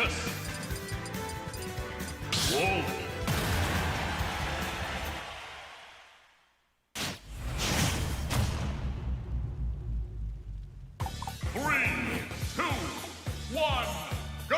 Focus! Whoa! 3, 2, 1, go!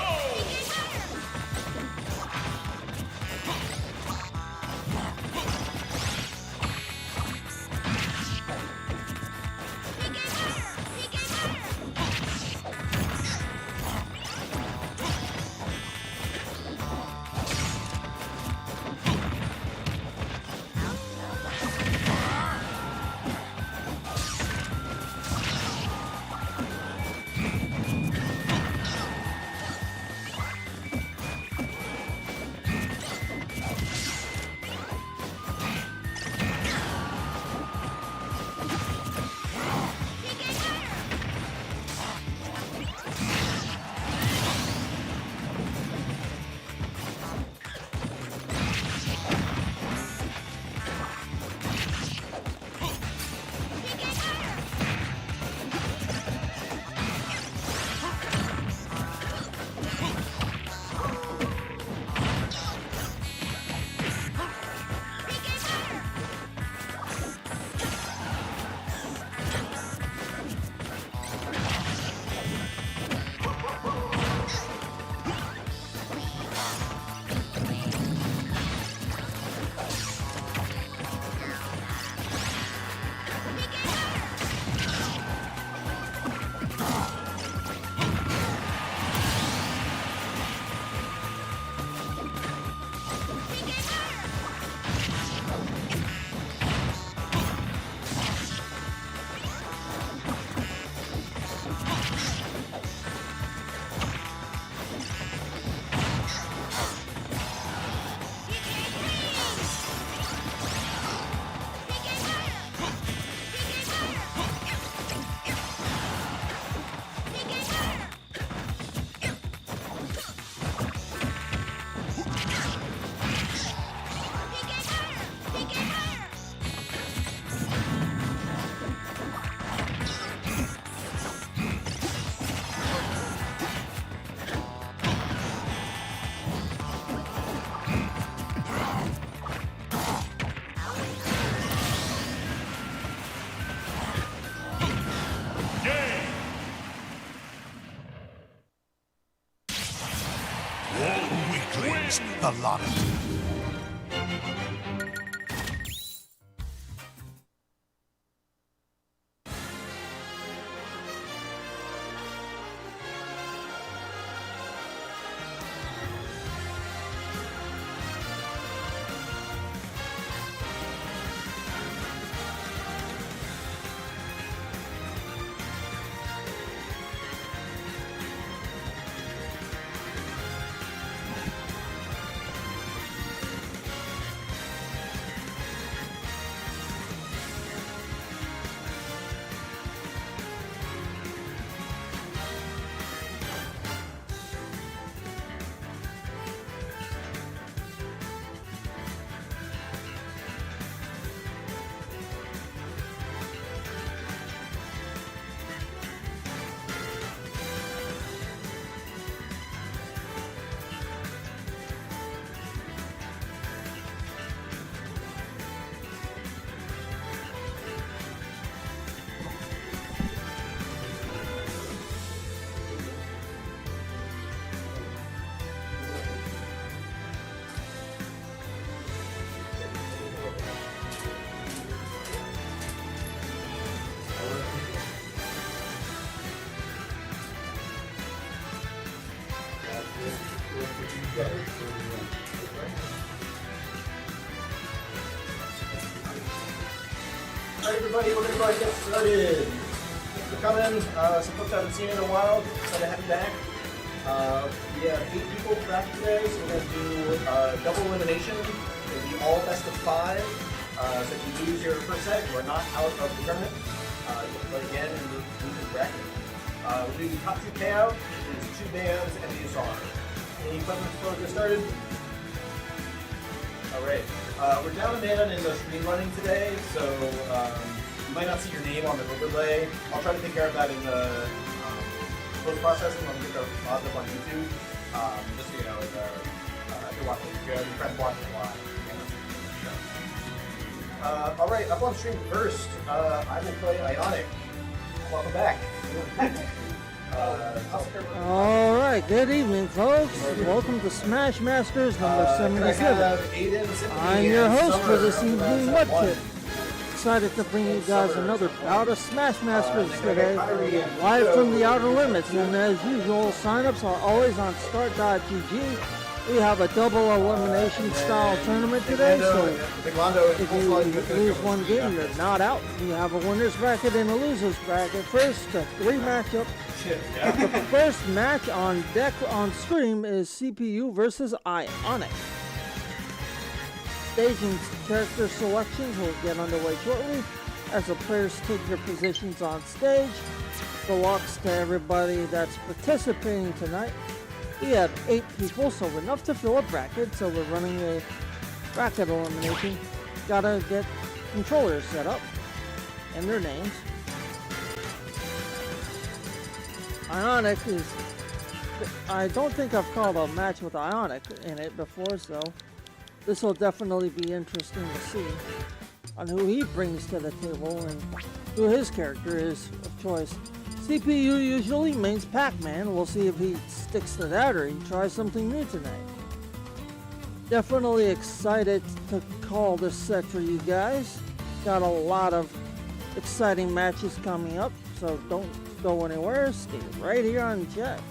Weaklings, the lot of you. Alright everybody, we're going to go ahead and get started. Thanks for coming. Some folks I haven't seen in a while. Excited to have you back. We have 8 people for after today, so we're going to do double elimination. It'll be all best of 5. So if you lose your first set, you are not out of the tournament. You'll play again and lose the bracket. We'll do the top 2 payout, which is 2 bands and the USR. Any questions before we get started? Alright. We're down a man in the screen running today, so you might not see your name on the overlay. I'll try to take care of that in the post-processing when we get the odds up on YouTube. Just so you know, if you're watching, if you're watching live. All right, up on stream first, I will play Ionic. Welcome back. All right, good evening, folks. Welcome to Smash Masters number 77. I'm your host for this evening, Mudkip. Excited to bring you guys another bout of Smash Masters today, live from the Outer Limits. And as usual, signups are always on start.gg. We have a double elimination style tournament today, so if you lose one game, you're not out. We have a winner's bracket and a loser's bracket. First, a 3 matchup. The first match on deck on stream is CPU versus Ionic. Staging character selections will get underway shortly as the players take their positions on stage. Good luck to everybody that's participating tonight. We have 8 people, so enough to fill a bracket, so we're running a bracket elimination. Gotta get controllers set up and their names. Ionic is... I don't think I've called a match with Ionic in it before, so this will definitely be interesting to see on who he brings to the table and who his character is of choice. CPU usually mains Pac-Man. We'll see if he sticks to that or he tries something new tonight. Definitely excited to call this set for you guys. Got a lot of exciting matches coming up, so don't go anywhere. Stay right here on chat.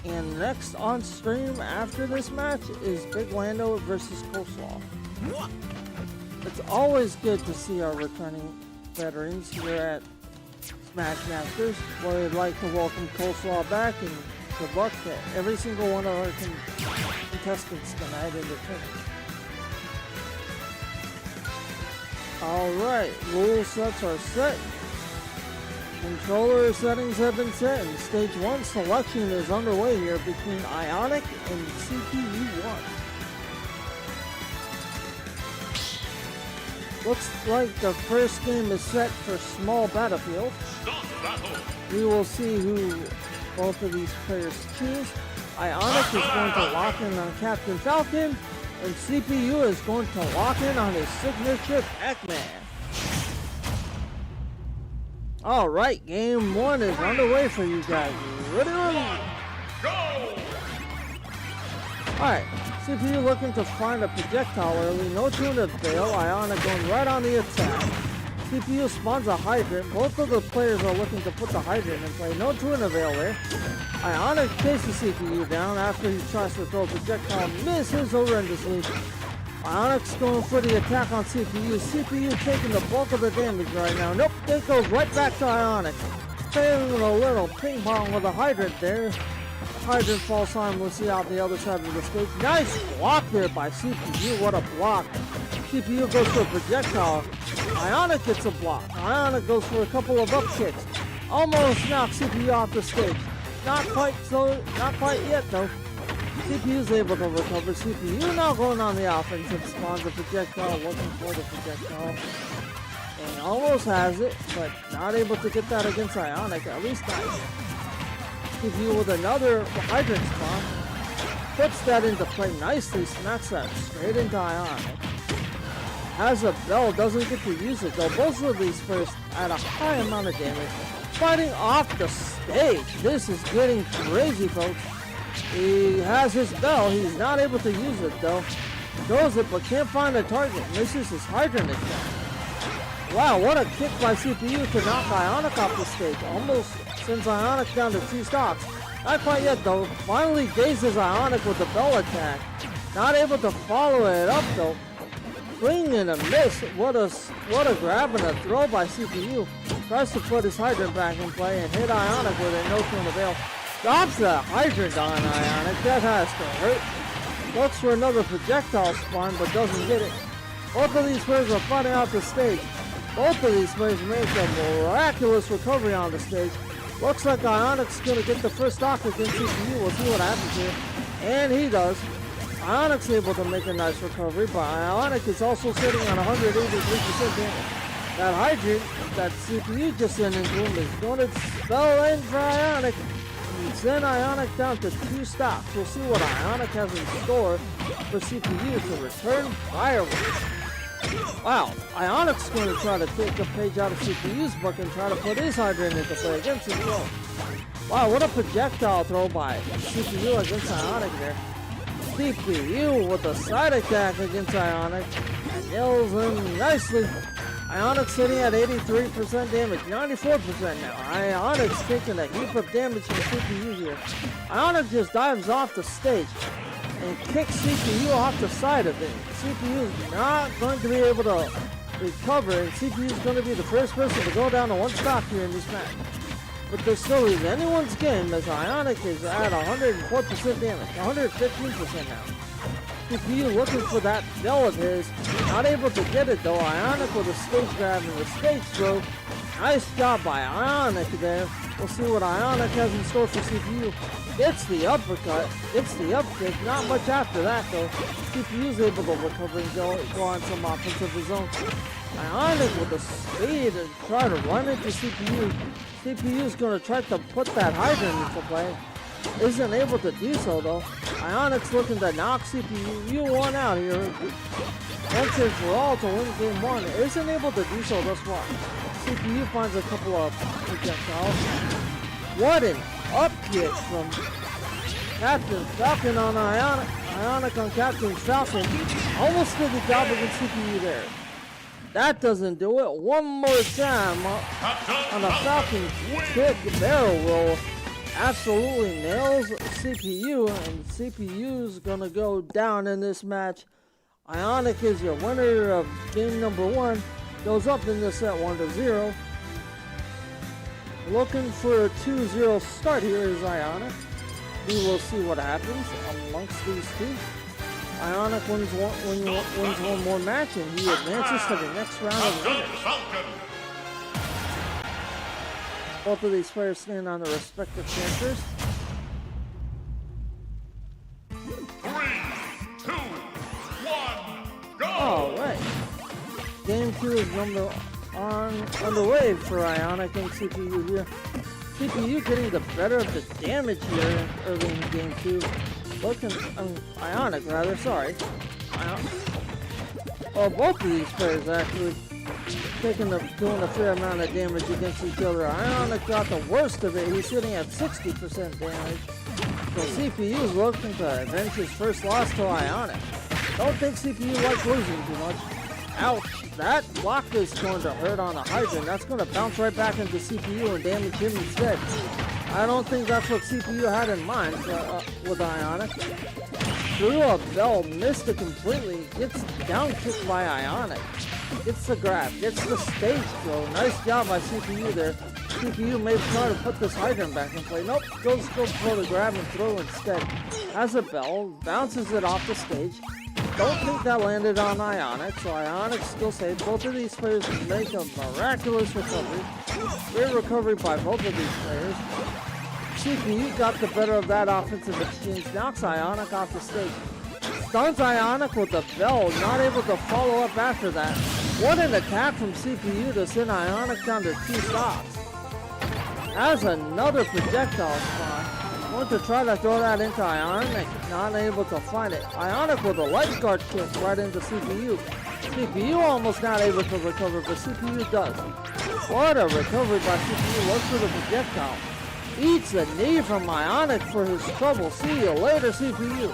And next on stream after this match is Big Lando versus Coleslaw. It's always good to see our returning veterans here at Smash Masters. We'd like to welcome Coleslaw back and good luck to every single one of our contestants tonight in the tournament. Alright, rule sets are set. Controller settings have been set and stage 1 selection is underway here between Ionic and CPU1. Looks like the first game is set for Small Battlefield. We will see who both of these players choose. Ionic is going to lock in on Captain Falcon, and CPU is going to lock in on his signature Pac-Man. Alright, game 1 is underway for you guys. Ready? Go! Alright, CPU looking to find a projectile early, no tune to fail. Ionic going right on the attack. CPU spawns a hydrant. Both of the players are looking to put the hydrant in play. No tune avail there. Ionic chases CPU down after he tries to throw a projectile. Misses horrendously. Ionic's going for the attack on CPU. CPU taking the bulk of the damage right now. Nope, it goes right back to Ionic. Playing a little ping pong with a hydrant there. Hydrant falls harmlessly out the other side of the stage. Nice block there by CPU. What a block. CPU goes for a projectile. Ionic gets a block. Ionic goes for a couple of up kicks. Almost knocks CPU off the stage. Not quite yet though. CPU is able to recover. CPU now going on the offensive, spawns a projectile, looking for the projectile. And almost has it, but not able to get that against Ionic, at least not yet. CPU with another hydrant spawn. Puts that into play nicely, smacks that straight into Ionic. Has a bell, doesn't get to use it though. Both of these players add a high amount of damage. Fighting off the stage. This is getting crazy, folks. He has his bell. He's not able to use it though. Throws it but can't find a target. Misses his hydrant attack. Wow, what a kick by CPU to knock Ionic off the stage. Almost sends Ionic down to 2 stocks. Not quite yet though. Finally dazes Ionic with the bell attack. Not able to follow it up though. Swing and a miss. What a grab and a throw by CPU. Tries to put his hydrant back in play and hit Ionic with a no tune avail. Drops the hydrant on Ionic. That has to hurt. Looks for another projectile spawn but doesn't get it. Both of these players are fighting out the stage. Both of these players make a miraculous recovery on the stage. Looks like Ionic's going to get the first stock against CPU. We'll see what happens here. And he does. Ionic's able to make a nice recovery, but Ionic is also sitting on 183% damage. That hydrant that CPU just sent into him is going to spell in for Ionic. and send Ionic down to 2 stocks. We'll see what Ionic has in store for CPU to return fireworks. Wow, Ionic's going to try to take a page out of CPU's book and try to put his hydrant into play against his own. Wow, what a projectile throw by CPU against Ionic there. CPU with a side attack against Ionic and nails him nicely. Ionic's sitting at 83% damage, 94% now. Ionic's taking a heap of damage from CPU here. Ionic just dives off the stage and kicks CPU off the side of it. CPU is not going to be able to recover, and CPU is going to be the first person to go down to 1 stock here in this match. But this still is anyone's game as Ionic is at 104% damage, 115% now. CPU looking for that bell of his, not able to get it though. Ionic with a stage grab and the stage throw. Nice job by Ionic there. We'll see what Ionic has in store for CPU. It's the uppercut, it's the up kick, not much after that though. CPU's able to recover and go on some offense of his own. Ionic with the speed and try to run into CPU. CPU's going to try to put that hydrant into play. Isn't able to do so though. Ionic's looking to knock CPU one out here. Once and for all to win game 1. Isn't able to do so thus far. CPU finds a couple of projectiles. What an up kick from Captain Falcon on Ionic. Ionic on Captain Falcon. Almost did the job against CPU there. That doesn't do it. One more time on a Falcon kick barrel roll. Absolutely nails CPU, and CPU's gonna go down in this match. Ionic is your winner of game number 1. Goes up in this set 1-0. Looking for a 2-0 start here is Ionic. We will see what happens amongst these two. Ionic wins one more match and he advances to the next round of the match. Both of these players stand on their respective characters. 3, 2, 1, go! Alright. Game 2 is underway for Ionic and CPU here. CPU getting the better of the damage here early in game 2. Ionic rather, sorry. Both of these players actually doing a fair amount of damage against each other. Ionic got the worst of it. He's sitting at 60% damage. So CPU is looking to avenge his first loss to Ionic. Don't think CPU likes losing too much. Ouch. That block is going to hurt on the hydrant. That's going to bounce right back into CPU and damage him instead. I don't think that's what CPU had in mind with Ionic. Threw a bell, missed it completely, gets down kicked by Ionic. Gets the grab, gets the stage throw. Nice job by CPU there. CPU may try to put this hydrant back in play. Nope, goes for the grab and throw instead. Has a bell, bounces it off the stage. Don't think that landed on Ionic, so Ionic still safe. Both of these players make a miraculous recovery. Great recovery by both of these players. CPU got the better of that offensive exchange, knocks Ionic off the stage. Stuns Ionic with the bell, not able to follow up after that. What an attack from CPU to send Ionic down to 2 stocks. Has another projectile spawn. Going to try to throw that into Ionic, not able to find it. Ionic with a lifeguard kick right into CPU. CPU almost not able to recover, but CPU does. What a recovery by CPU, looks for the projectile. Eats a knee from Ionic for his trouble. See you later, CPU.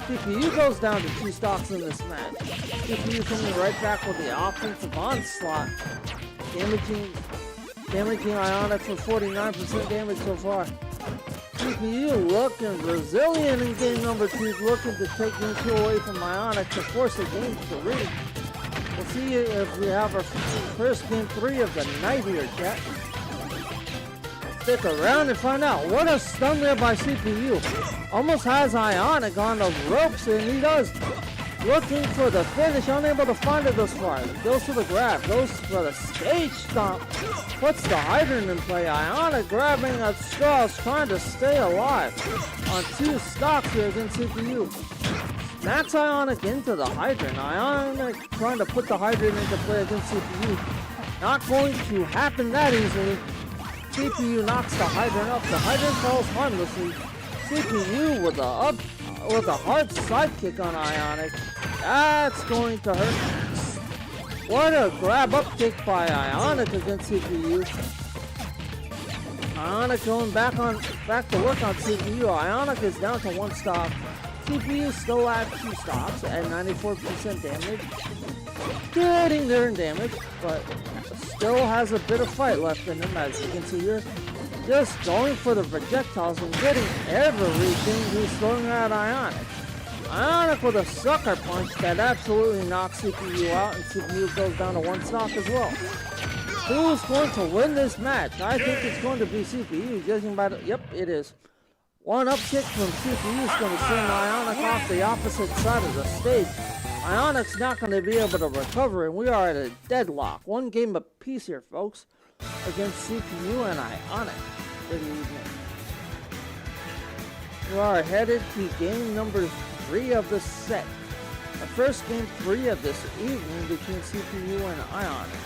CPU goes down to 2 stocks in this match. CPU coming right back with the offensive onslaught. Damaging Ionic for 49% damage so far. CPU looking resilient in game number 2, looking to take game 2 away from Ionic to force a game 3. We'll see if we have our first game 3 of the night here, chat. Stick around and find out. What a stun there by CPU. Almost has Ionic on the ropes, and he does. Looking for the finish, unable to find it thus far. Goes for the grab, goes for the stage stomp. Puts the hydrant in play. Ionic grabbing at straws, trying to stay alive. On 2 stocks here against CPU. Smacks Ionic into the hydrant. Ionic trying to put the hydrant into play against CPU. Not going to happen that easily. CPU knocks the hydrant up. The hydrant falls harmlessly. CPU with a hard sidekick on Ionic. That's going to hurt. What a grab up kick by Ionic against CPU. Ionic going back to work on CPU. Ionic is down to 1 stock. CPU still at 2 stocks at 94% damage. Getting there in damage, but still has a bit of fight left in him, as you can see here. Just going for the projectiles and getting everything he's throwing at Ionic. Ionic with a sucker punch that absolutely knocks CPU out, and CPU goes down to 1 stock as well. Who's going to win this match? I think it's going to be CPU, judging by the... Yep, it is. One up kick from CPU is going to send Ionic off the opposite side of the stage. Ionic's not going to be able to recover, and we are at a deadlock. 1 game apiece here, folks, against CPU and Ionic. Good evening. We are headed to game number 3 of the set. The first game 3 of this evening between CPU and Ionic.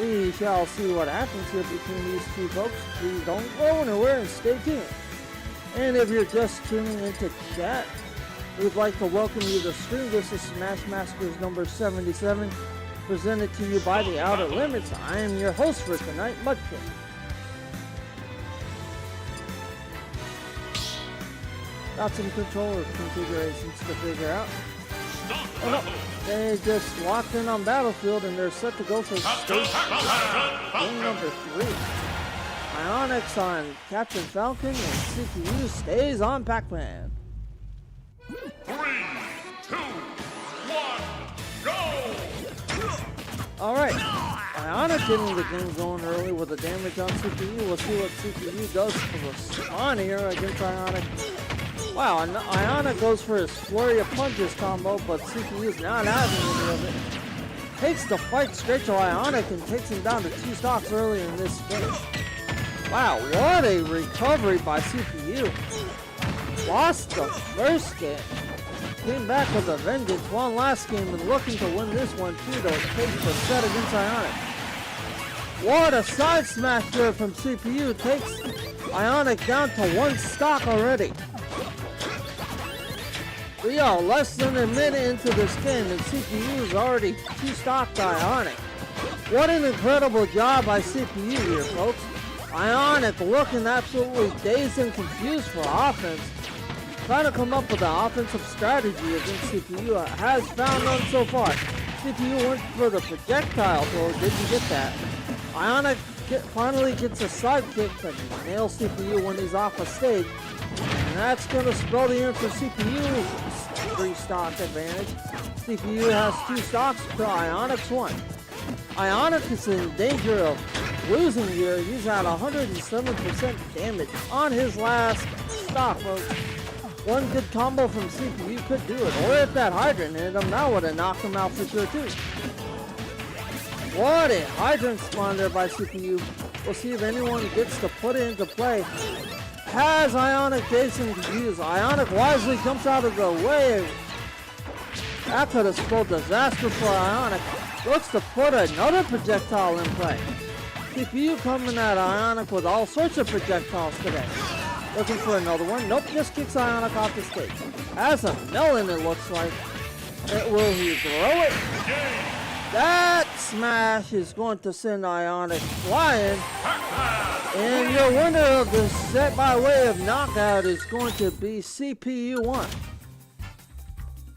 We shall see what happens here between these two folks. Please don't go anywhere and stay tuned. And if you're just tuning into chat, we'd like to welcome you to the stream. This is Smash Masters number 77, presented to you by the Outer Limits. I am your host for tonight, Mudkip. Got some controller configurations to figure out. Oh no, they just locked in on Battlefield and they're set to go for stage game number 3. Ionic's on Captain Falcon and CPU stays on Pac-Man. 3, 2, 1, go! Alright, Ionic getting the game going early with the damage on CPU. We'll see what CPU does to respond here against Ionic. Wow, Ionic goes for his flurry of punches combo, but CPU is not having any of it. Takes the fight straight to Ionic and takes him down to 2 stocks early in this game. Wow, what a recovery by CPU. Lost the first game. Came back with a vengeance, won last game, and looking to win this one too to take the set against Ionic. What a side smash there from CPU. Takes Ionic down to 1 stock already. We are less than a minute into this game and CPU is already 2 stocked Ionic. What an incredible job by CPU here, folks. Ionic looking absolutely dazed and confused for offense. Trying to come up with an offensive strategy against CPU. Has found none so far. CPU went for the projectile throw. Didn't get that. Ionic finally gets a sidekick to nail CPU when he's off a stage. And that's going to spell the end for CPU's 3 stock advantage. CPU has 2 stocks to Ionic's 1. Ionic is in danger of losing here. He's at 107% damage on his last stock, folks. 1 good combo from CPU could do it. Or if that hydrant hit him, that would have knocked him out for sure too. What a hydrant spawn there by CPU. We'll see if anyone gets to put it into play. Has Ionic dazed and confused. Ionic wisely jumps out of the way. That could have spelled disaster for Ionic. Looks to put another projectile in play. CPU coming at Ionic with all sorts of projectiles today. Looking for another one. Nope, just kicks Ionic off the stage. Has a melon, it looks like. Will he throw it? That smash is going to send Ionic flying. And your winner of the set by way of knockout is going to be CPU1.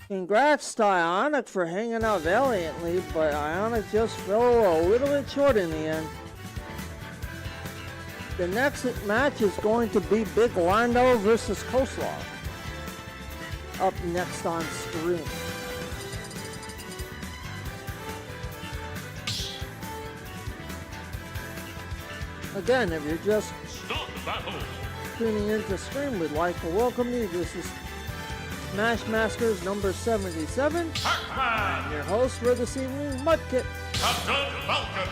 Congrats to Ionic for hanging out valiantly, but Ionic just fell a little bit short in the end. The next match is going to be Big Lando versus Coleslaw. Up next on screen. Again, if you're just tuning into stream, we'd like to welcome you. This is Smash Masters number 77. Your host for this evening, Mudkip. Captain Falcon.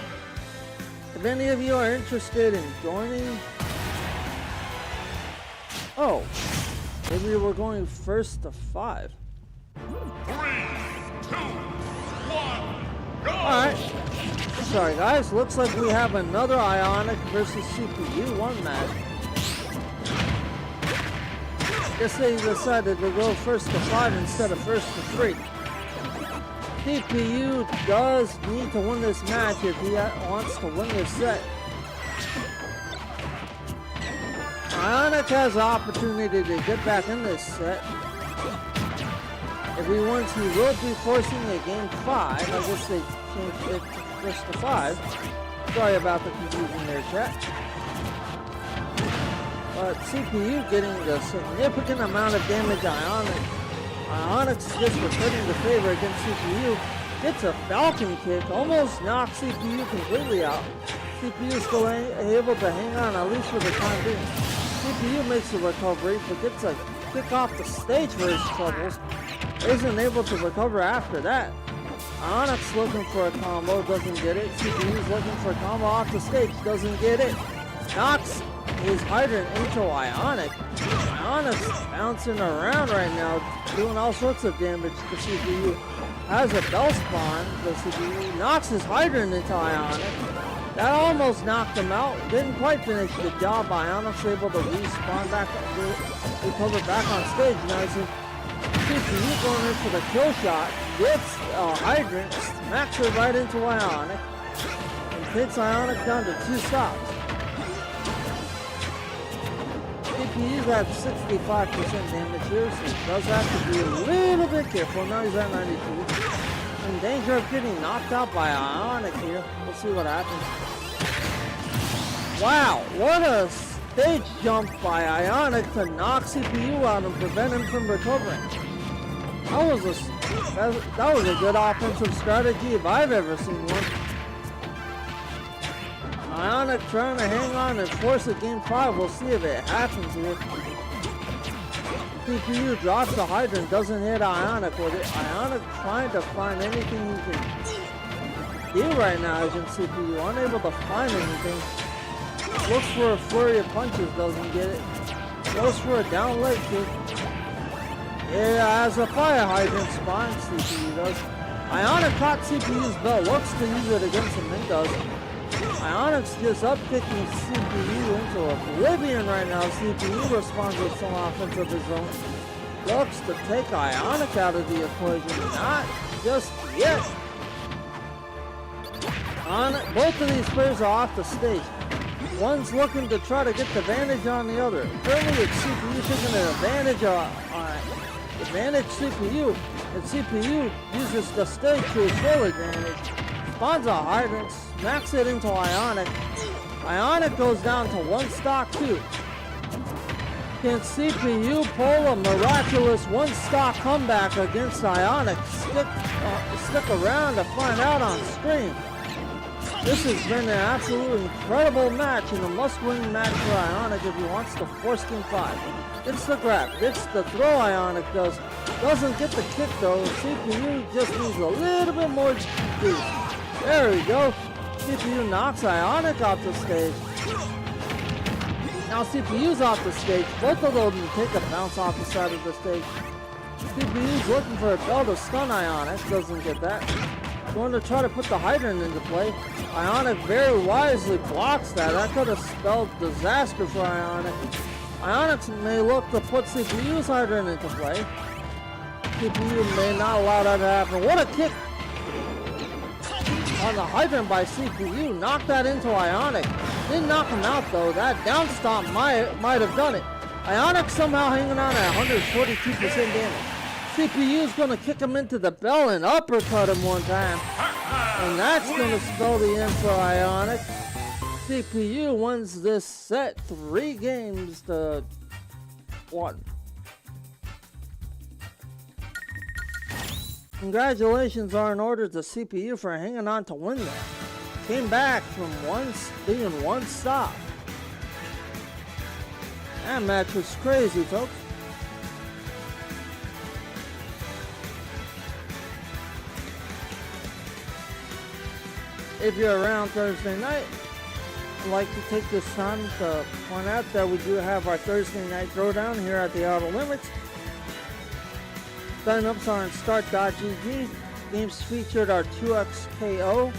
If any of you are interested in joining... Oh, maybe we're going first to 5. 3, 2, 1, go! Alright, sorry guys, looks like we have another Ionic versus CPU 1 match. Guess they decided to go first to 5 instead of first to 3. CPU does need to win this match if he wants to win this set. Ionic has the opportunity to get back in this set. If he wins, he will be forcing a game 5. I guess they changed it to first to 5. Sorry about the confusion there, chat. But CPU getting a significant amount of damage. Ionic's just returning the favor against CPU. Gets a Falcon kick, almost knocks CPU completely out. CPU still able to hang on, at least for the time being. CPU makes a recovery, but gets a kick off the stage for his troubles. Isn't able to recover after that. Ionic's looking for a combo, doesn't get it. CPU's looking for a combo off the stage, doesn't get it. Knocks his hydrant into Ionic. Ionic's bouncing around right now, doing all sorts of damage to CPU. Has a bell spawn, the CPU knocks his hydrant into Ionic. That almost knocked him out. Didn't quite finish the job. Ionic's able to respawn back, recover back on stage nicely. CPU going in for the kill shot, gets a hydrant, smacks it right into Ionic, and takes Ionic down to 2 stops. CPU's at 65% damage here, so he does have to be a little bit careful. Now he's at 92. In danger of getting knocked out by Ionic here. We'll see what happens. Wow, what a stage jump by Ionic to knock CPU out and prevent him from recovering. That was a good offensive strategy if I've ever seen one. Ionic trying to hang on and force a game 5. We'll see if it happens here. CPU drops the hydrant, doesn't hit Ionic with it. Ionic trying to find anything he can do right now against CPU. Unable to find anything. Looks for a flurry of punches, doesn't get it. Goes for a down leg kick. Yeah, has a fire hydrant spawn, CPU does. Ionic caught CPU's belt, looks to use it against him and does. Ionic's just up kicking CPU into oblivion right now. CPU responds with some offense of his own. Looks to take Ionic out of the equation. Not just yet. Both of these players are off the stage. One's looking to try to get the advantage on the other. Currently it's CPU taking an advantage advantage CPU, and CPU uses the stage to its full advantage. Spawns a hydrant, smacks it into Ionic. Ionic goes down to 1 stock too. Can CPU pull a miraculous 1 stock comeback against Ionic? Stick around to find out on stream. This has been an absolute incredible match and a must-win match for Ionic if he wants to force game 5. Gets the grab, gets the throw. Ionic doesn't get the kick though. CPU just needs a little bit more juice. There we go. CPU knocks Ionic off the stage. Now CPU's off the stage. Both of them take a bounce off the side of the stage. CPU's looking for a bell to stun Ionic. Doesn't get that. Going to try to put the hydrant into play. Ionic very wisely blocks that. That could have spelled disaster for Ionic. Ionic may look to put CPU's hydrant into play. CPU may not allow that to happen. What a kick on the hydrant by CPU. Knocked that into Ionic. Didn't knock him out though. That down stomp might have done it. Ionic somehow hanging on at 142% damage. CPU's gonna kick him into the bell and uppercut him one time. And that's gonna spell the end for Ionic. CPU wins this set 3 games to 1. Congratulations are in order to CPU for hanging on to win that. Came back from being 1 stop. That match was crazy, folks. If you're around Thursday night, I'd like to take this time to point out that we do have our Thursday night throwdown here at the Outer Limits. Sign-ups are on start.gg. Games featured are 2XKO,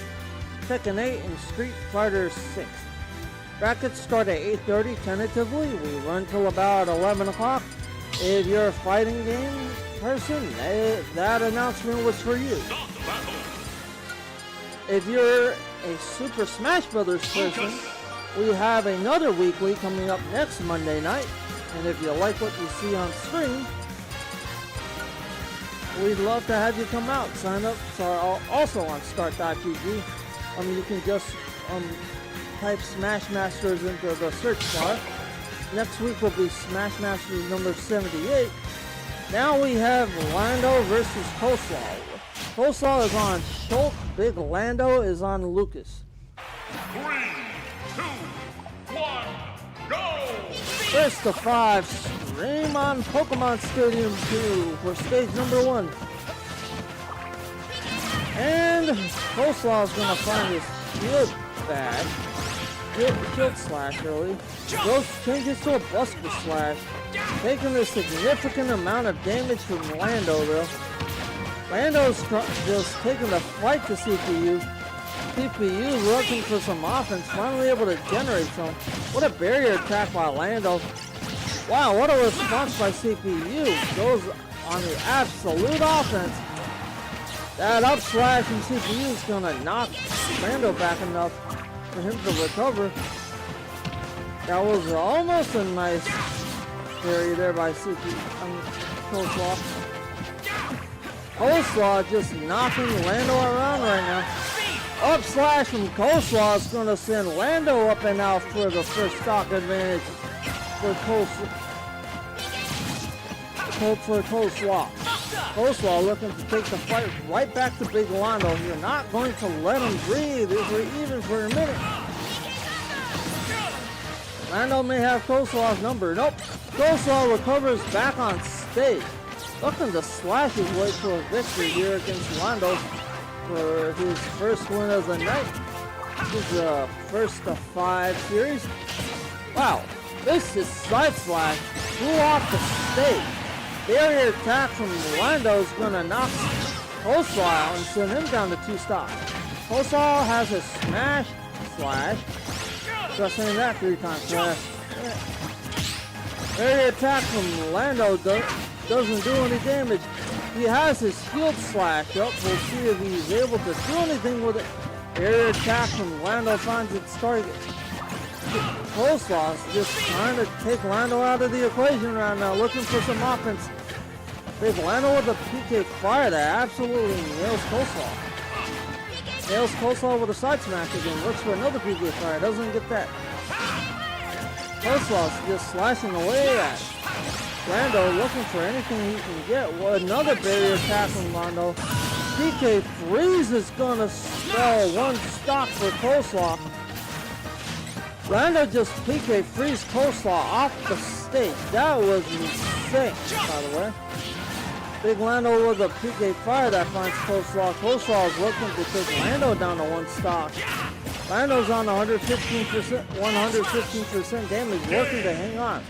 Tekken 8, and Street Fighter 6. Brackets start at 8:30 tentatively. We run till about 11 o'clock. If you're a fighting game person, that announcement was for you. If you're a Super Smash Brothers person, we have another weekly coming up next Monday night. And if you like what you see on screen, we'd love to have you come out. Sign up also on start.gg. You can just type Smash Masters into the search bar. Next week will be Smash Masters number 78. Now we have Lando versus Coleslaw. Coleslaw is on Schultz. Big Lando is on Lucas. 3, 2, 1, go! First to 5, stream on Pokemon Stadium 2 for stage number 1. And Coleslaw is going to find his shield badge. Shield slash, really. Goes changes to a Buster Slash, taking a significant amount of damage from Lando, though. Lando's just taking the fight to CPU. CPU looking for some offense, finally able to generate some. What a barrier attack by Lando. Wow, what a response by CPU. Goes on the absolute offense. That up slash from CPU is going to knock Lando back enough for him to recover. That was almost a nice parry there by Coleslaw. Coleslaw just knocking Lando around right now. Up slash from Coleslaw is going to send Lando up and out for the first stock advantage for Coleslaw. Coleslaw looking to take the fight right back to Big Lando. You're not going to let him breathe even for a minute. Lando may have Coleslaw's number. Nope. Coleslaw recovers back on stage. Looking to slash his way to a victory here against Lando for his first win of the night. This is a first to 5 series. Wow, this is side slash. Flew off the stage. Barrier attack from Lando is going to knock Coleslaw out and send him down to 2 stocks. Coleslaw has a smash slash. Just saying that 3 times fast. Barrier attack from Lando doesn't do any damage. He has his shield slash up. We'll see if he's able to do anything with it. Barrier attack from Lando finds its target. Coleslaw is just trying to take Lando out of the equation right now, looking for some offense. Big Lando with a PK fire that absolutely nails Coleslaw. Nails Coleslaw with a side smash again. Looks for another PK fire. Doesn't get that. Coleslaw's just slashing away at Lando, looking for anything he can get. Well, another barrier attack from Lando. PK Freeze is going to spell 1 stock for Coleslaw. Lando just PK Freeze Coleslaw off the stage. That was insane, by the way. Big Lando with a PK fire that finds Coleslaw. Coleslaw is looking to take Lando down to 1 stock. Lando's on 115% damage, looking to hang on.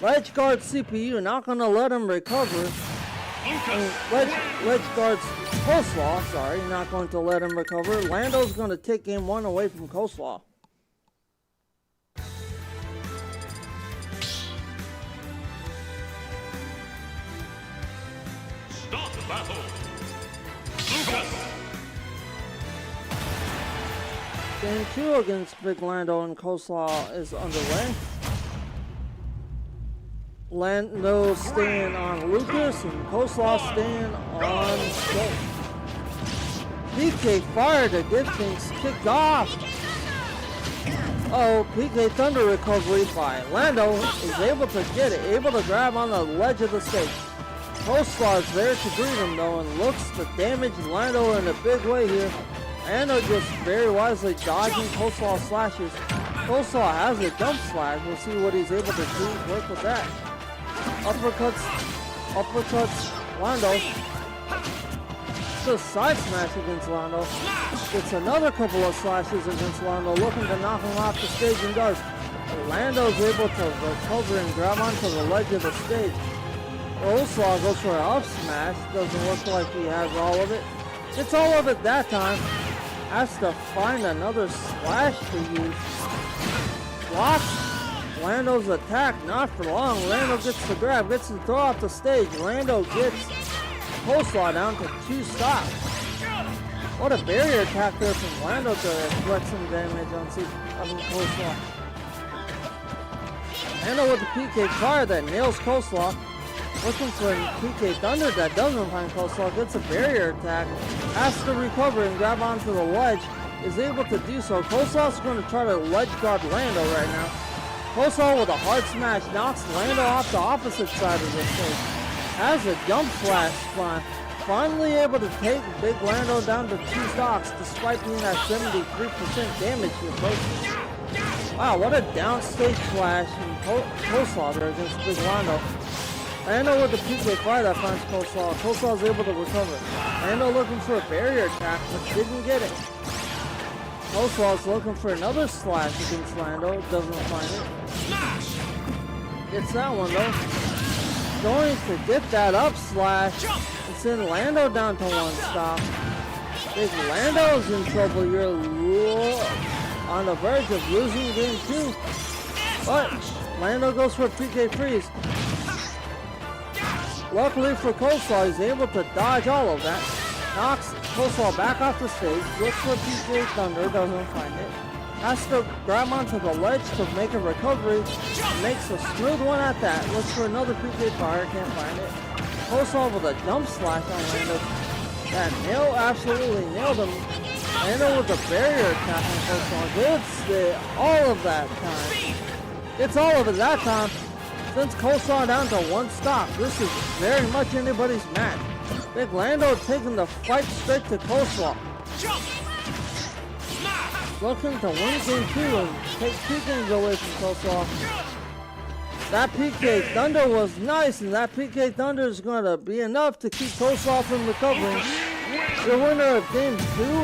Ledge guard CPU not going to let him recover. Ledge guard's Coleslaw, sorry, not going to let him recover. Lando's going to take game 1 away from Coleslaw. Start the battle. Lucas. Game 2 against Big Lando and Coleslaw is underway. Lando staying on Lucas and Coleslaw staying on Schultz. PK fire to get things kicked off. Oh, PK Thunder recovery by Lando is able to get it, able to grab on the ledge of the stage. Coleslaw is there to greet him though and looks to damage Lando in a big way here. Lando just very wisely dodging Coleslaw slashes. Coleslaw has a jump slash. We'll see what he's able to do. Work with that. Uppercuts, Lando. Just side smash against Lando. Gets another couple of slashes against Lando, looking to knock him off the stage and does. Lando's able to recover and grab onto the ledge of the stage. Coleslaw goes for an up smash. Doesn't look like he has all of it. It's all of it that time. Has to find another slash to use. Blocks Lando's attack, not for long. Lando gets the grab, gets the throw off the stage. Lando gets Coleslaw down to 2 stocks. What a barrier attack there from Lando to inflict some damage on Coleslaw. Lando with the PK fire that nails Coleslaw. Looking for a PK Thunder that doesn't find Coleslaw. Gets a barrier attack. Has to recover and grab onto the ledge. Is able to do so. Coleslaw's going to try to ledge guard Lando right now. Coleslaw with a hard smash knocks Lando off the opposite side of the stage. Has a jump flash spawn. Finally able to take Big Lando down to 2 stocks despite being at 73% damage to Coleslaw. Wow, what a downstage flash from Coleslaw there against Big Lando. Lando with the PK fire that finds Coleslaw. Coleslaw is able to recover. Lando looking for a barrier attack, but didn't get it. Coleslaw is looking for another slash against Lando. Doesn't find it. Gets that one though. Going to get that up slash and send Lando down to 1 stop. Big Lando's in trouble. You're on the verge of losing game 2. But Lando goes for a PK freeze. Luckily for Coleslaw, he's able to dodge all of that. Knocks Coleslaw back off the stage. Looks for PK Thunder, doesn't find it. Has to grab onto the ledge to make a recovery. Makes a smooth one at that. Looks for another PK fire, can't find it. Coleslaw with a jump slash on Lando. That absolutely nailed him. Lando with a barrier attack on Coleslaw. Gets all of that time. It's all of it that time. Sends Coleslaw down to 1 stop. This is very much anybody's match. Big Lando taking the fight straight to Coleslaw. Looking to win game 2 and take 2 games away from Coleslaw. That PK Thunder was nice, and that PK Thunder is going to be enough to keep Coleslaw from recovering. The winner of game 2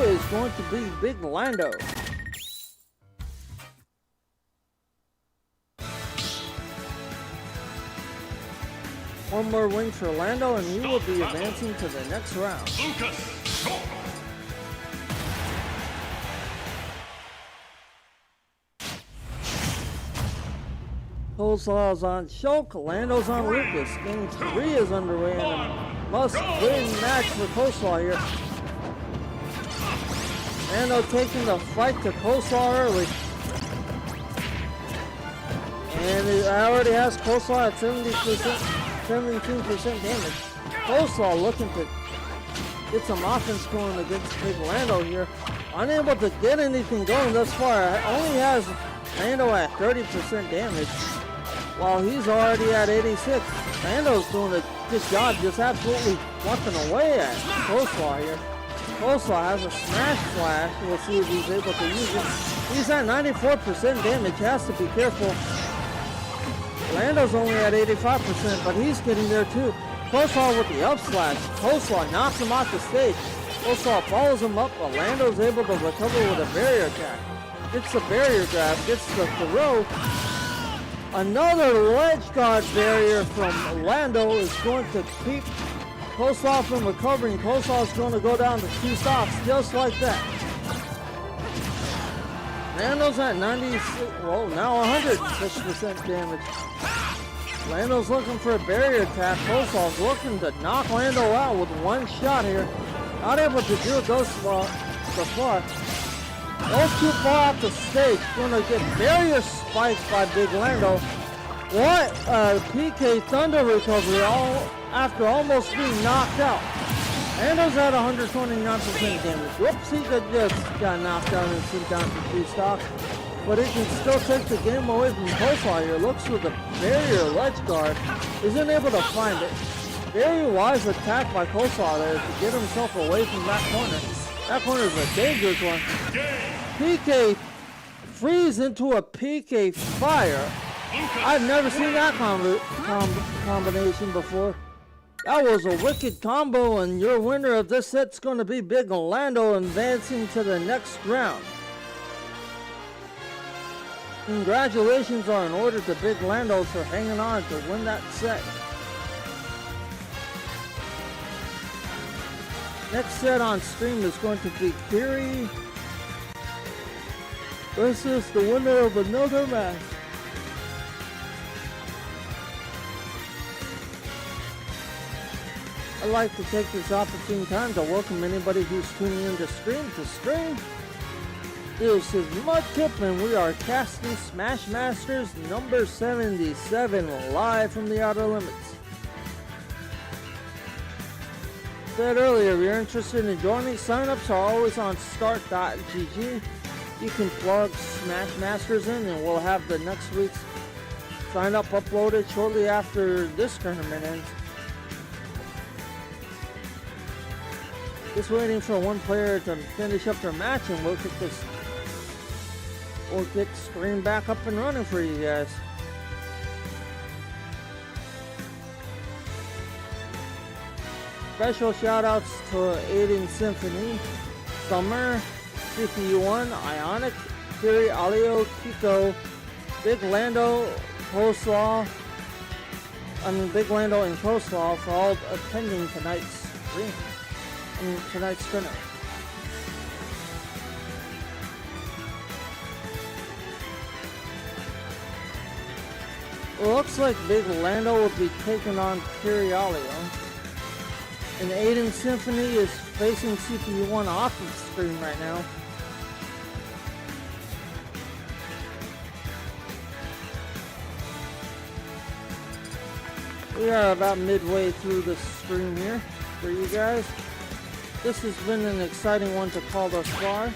is going to be Big Lando. One more win for Lando, and he will be advancing to the next round. Coleslaw's on Shulk, Lando's on Lucas. Game 3 is underway, and a must-win match for Coleslaw here. Lando taking the fight to Coleslaw early. And it already has Coleslaw at 17% damage. Coleslaw looking to get some offense going against Big Lando here. Unable to get anything going thus far. Only has Lando at 30% damage, while he's already at 86. Lando's doing a good job, just absolutely walking away at Coleslaw here. Coleslaw has a smash flash. We'll see if he's able to use it. He's at 94% damage. Has to be careful. Lando's only at 85%, but he's getting there too. Coleslaw with the up slash. Coleslaw knocks him off the stage. Coleslaw follows him up, but Lando's able to recover with a barrier attack. Gets the barrier grab, gets the throw. Another ledge guard barrier from Lando is going to keep Coleslaw from recovering. Coleslaw is going to go down to 2 stops, just like that. Lando's at 96, well, now 106% damage. Lando's looking for a barrier attack. Coleslaw's looking to knock Lando out with 1 shot here. Not able to do it so far. Goes too far off the stage. Gonna get barrier spiked by Big Lando. What a PK Thunder recovery after almost being knocked out. Lando's at 129% damage. Whoops, he just got knocked out and sent down to 2 stocks. But he can still take the game away from Coleslaw here. Looks for the barrier ledge guard. Isn't able to find it. Very wise attack by Coleslaw there to get himself away from that corner. That corner is a dangerous one. PK freeze into a PK fire. I've never seen that combination before. That was a wicked combo, and your winner of this set's going to be Big Lando, advancing to the next round. Congratulations are in order to Big Lando for hanging on to win that set. Next set on stream is going to be Kiri This is the winner of another match. I'd like to take this opportune time to welcome anybody who's tuning in to stream. This is Mudkip and we are casting Smash Masters number 77 live from the Outer Limits. Said earlier, if you're interested in joining, sign-ups are always on start.gg. You can plug Smash Masters in and we'll have the next week's sign-up uploaded shortly after this tournament ends. Just waiting for one player to finish up their match and we'll get stream back up and running for you guys. Special shout outs to Aiden Symphony, Summer, CPU1, Ionic, Kiri, Alio, Kiko, Big Lando and Coleslaw for all attending tonight's stream. Tonight's tournament. It looks like Big Lando will be taking on Kirialio. And Aiden Symphony is facing CPU1 off of screen right now. We are about midway through the stream here for you guys. This has been an exciting one to call thus far.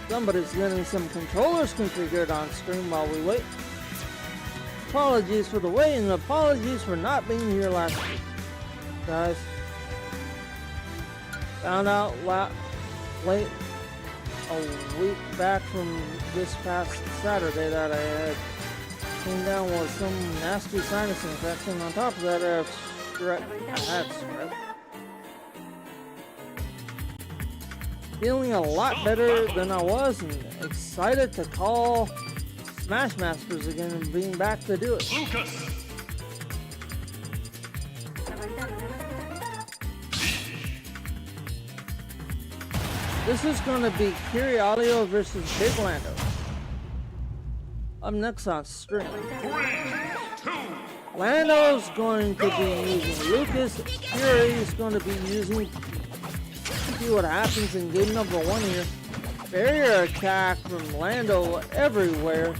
Somebody's getting some controllers configured on stream while we wait. Apologies for the wait and apologies for not being here last week, guys. Found out late a week back from this past Saturday that I had came down with some nasty sinus infection. On top of that, I had strep. Feeling a lot better than I was and excited to call Smash Masters again and being back to do it. Lucas. This is going to be Kirialio versus Big Lando. Up next on stream. 3, 2, Lando's going to be using Lucas. Kiri is going to be using. See what happens in game number 1 here. Barrier attack from Lando everywhere.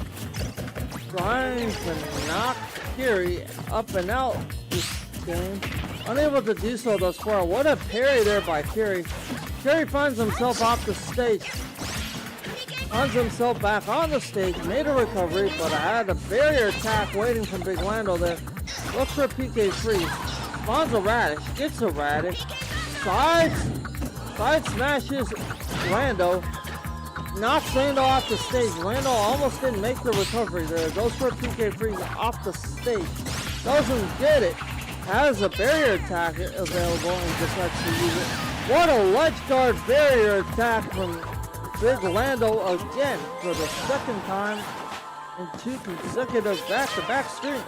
Trying to knock Kiri up and out this game. Unable to do so thus far. What a parry there by Kiri. Kiri finds himself off the stage. Finds himself back on the stage. Made a recovery, but I had a barrier attack waiting from Big Lando there. Looks for PK freeze. Spawns a radish. Gets a radish. Side smashes Lando. Knocks Lando off the stage. Lando almost didn't make the recovery there. Goes for a PK freeze off the stage. Doesn't get it. Has a barrier attack available and decides to use it. What a ledge guard barrier attack from Big Lando again for the second time in 2 consecutive back-to-back streams.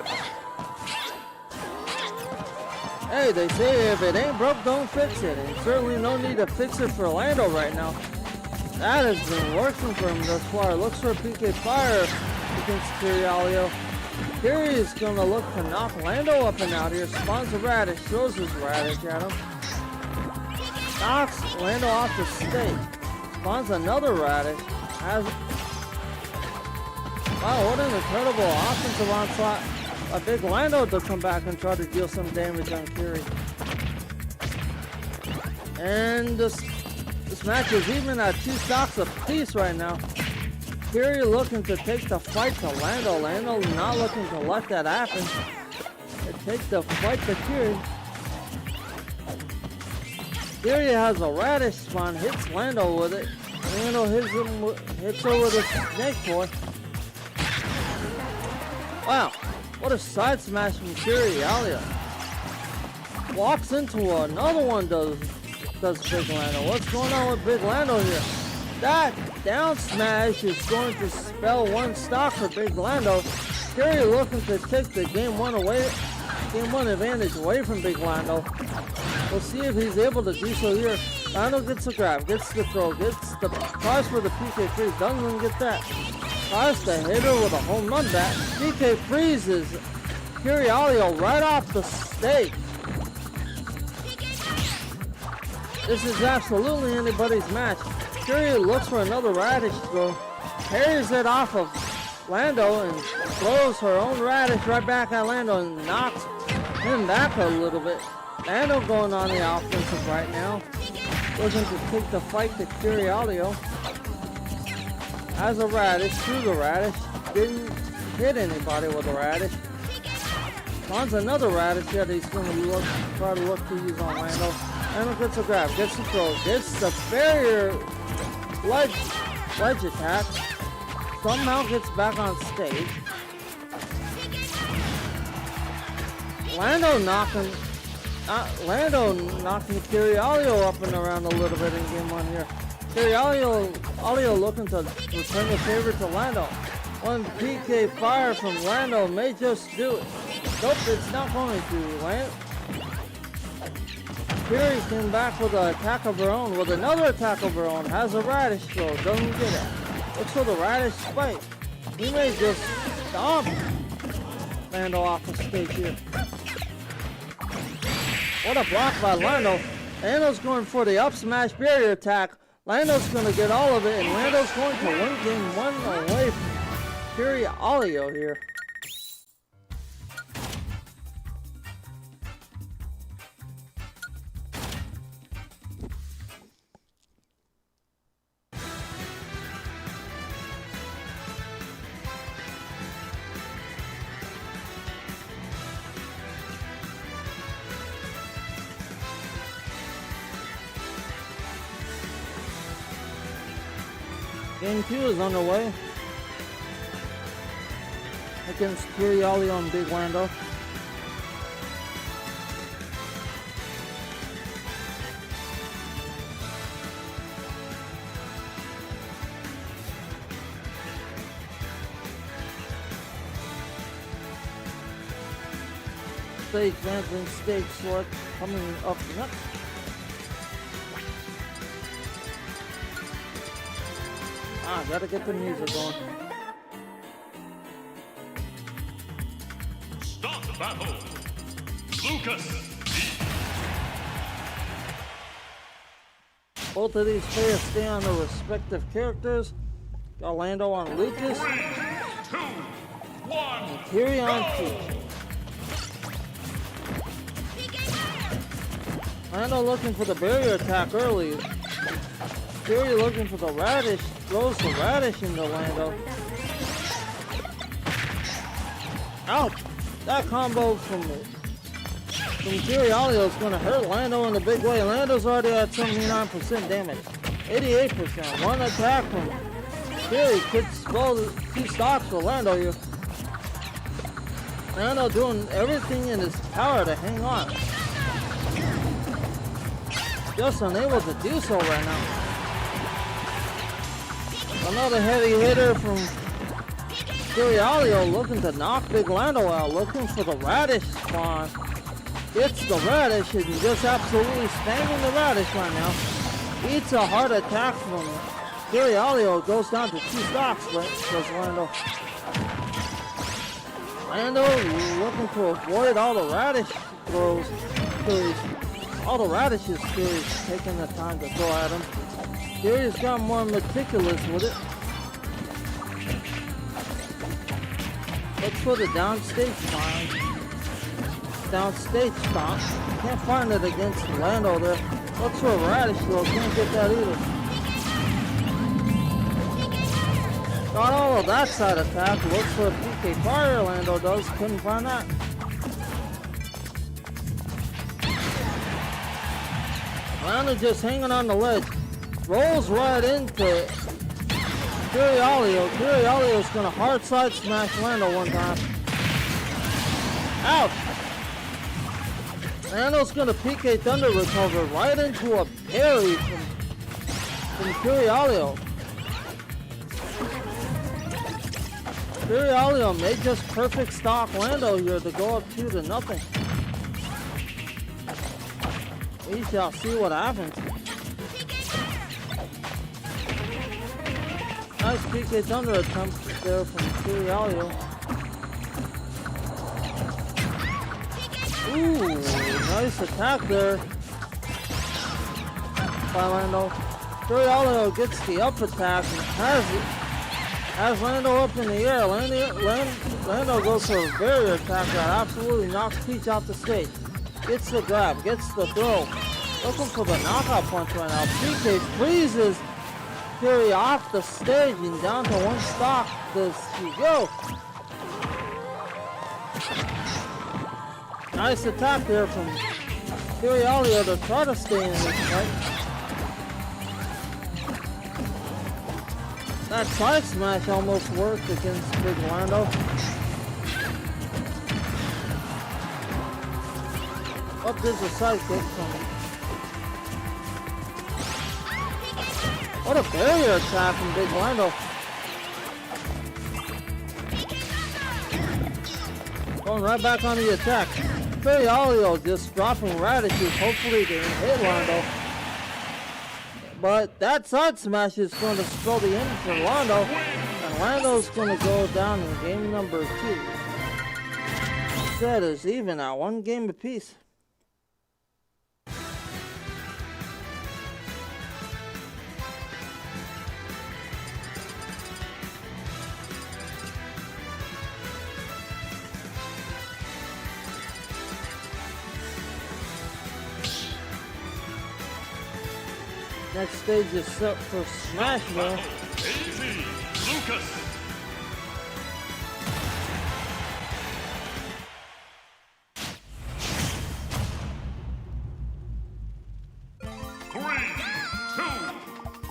Hey, they say if it ain't broke, don't fix it. And certainly no need to fix it for Lando right now. That has been working for him thus far. Looks for a PK fire against Kirialio. Kiri is going to look to knock Lando up and out here. Spawns a radish, throws his radish at him. Knocks Lando off the stage. Spawns another radish. Wow, what an incredible offensive onslaught. A Big Lando to come back and try to deal some damage on Kiri. And this match is even at 2 stocks apiece right now. Kiri looking to take the fight to Lando. Lando not looking to let that happen. They take the fight to Kiri. Kiri has a radish spawn, hits Lando with it. Lando hits her with a snake boy. Wow, what a side smash from Kirialio. Walks into another one, does Big Lando. What's going on with Big Lando here? That down smash is going to spell 1 stock for Big Lando. Kiri looking to take the game 1 advantage away from Big Lando. We'll see if he's able to do so here. Lando gets the grab, gets the throw, gets the tries for the PK freeze, doesn't get that. Tries to hit her with a home run bat. PK freezes Curialio right off the stage. This is absolutely anybody's match. Curio looks for another radish throw, parries it off of Lando and throws her own radish right back at Lando and knocks him back a little bit. Lando going on the offensive right now, looking to take the fight to Curialio. Has a radish, through the radish, didn't hit anybody with a radish. Finds another radish that he's going to try to look to use on Lando. Lando gets a grab, gets the throw, gets the barrier ledge attack. Somehow gets back on stage. Lando knocking Curialio up and around a little bit in game one here. Curialio looking to return the favor to Lando. One PK fire from Lando may just do it. Nope, it's not going to land. Fury came back with an attack of her own, with another attack of her own. Has a radish throw, doesn't get it. Looks for the radish spike. He may just stomp Lando off the stage here. What a block by Lando. Lando's going for the up smash barrier attack. Lando's going to get all of it, and Lando's going to win game one away from Curialio here. Game 2 is underway against Curialio and Big Lando. Stage advancing, stage select coming up next. Gotta get the music going. Start the battle. Lucas. Both of these players stay on their respective characters. Got Lando on Lucas. 3, 2, 1. And Kiri on Peach. Lando looking for the barrier attack early. Kiri looking for the radish. Throws the radish into Lando. Ouch! That combo from Curialio is going to hurt Lando in a big way. Lando's already at 79% damage. 88%. One attack from Kiri could spoil 2 stocks for Lando here. Lando doing everything in his power to hang on. Just unable to do so right now. Another heavy hitter from Curialio looking to knock Big Lando out, looking for the radish spawn. Gets the radish and just absolutely spamming the radish right now. Eats a hard attack from Curialio, goes down to 2 stocks, goes Lando. Lando looking to avoid all the radish throws. All the radishes Kiri's taking the time to throw at him. Kiri's got more meticulous with it. Looks for the downstage spawn. Downstage stomp. Can't find it against Lando there. Looks for a radish though. Can't get that either. Got all of that side attack. Looks for a PK fire. Lando does. Couldn't find that. Lando just hanging on the ledge. Rolls right into Curialio. Curialio's gonna hard side smash Lando one time. Ouch! Lando's gonna PK Thunder recover right into a parry from Curialio. Curialio may just perfect stock Lando here to go up 2-0. We shall see what happens. Nice PK Thunder attempt there from Curialio. Ooh, nice attack there by Lando. Curialio gets the up attack and has Lando up in the air. Lando goes for a barrier attack that absolutely knocks Peach off the stage. Gets the grab, gets the throw. Looking for the knockout punch right now. PK freezes Fury off the stage and down to one stock. Does he go? Nice attack there from Curialio to try to stay in this fight. That side smash almost worked against Big Lando. Up there's a side kick from him. What a barrier attack from Big Lando. Going right back on the attack. Curialio just dropping Radishes, hopefully they hit Lando. But that side smash is going to spell the end for Lando. And Lando's going to go down in game number 2. Set is even at 1 game apiece. Next stage is set for Smashville. Easy, Lucas. Three, two,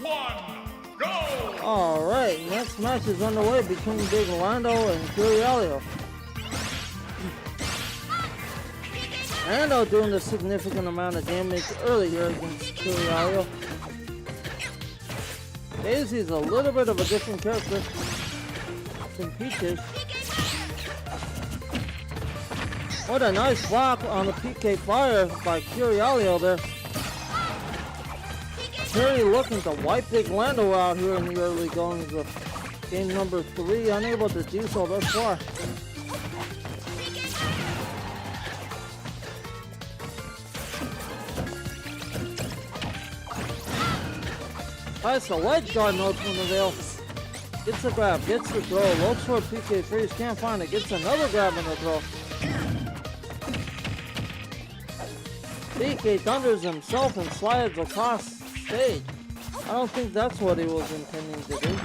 one, go! Alright, next match is underway between Big Lando and Curialio. Lando doing a significant amount of damage early here against Curialio. Daisy's a little bit of a different character than Peach is. What a nice block on the PK Fire by Curialio there. Curie looking to wipe Big Lando out here in the early goings of game number 3. Unable to do so thus far. Nice, a ledge guard note from the Veil. Gets the grab, gets the throw, looks for a PK freeze, can't find it, gets another grab and the throw. PK thunders himself and slides across stage. I don't think that's what he was intending to do.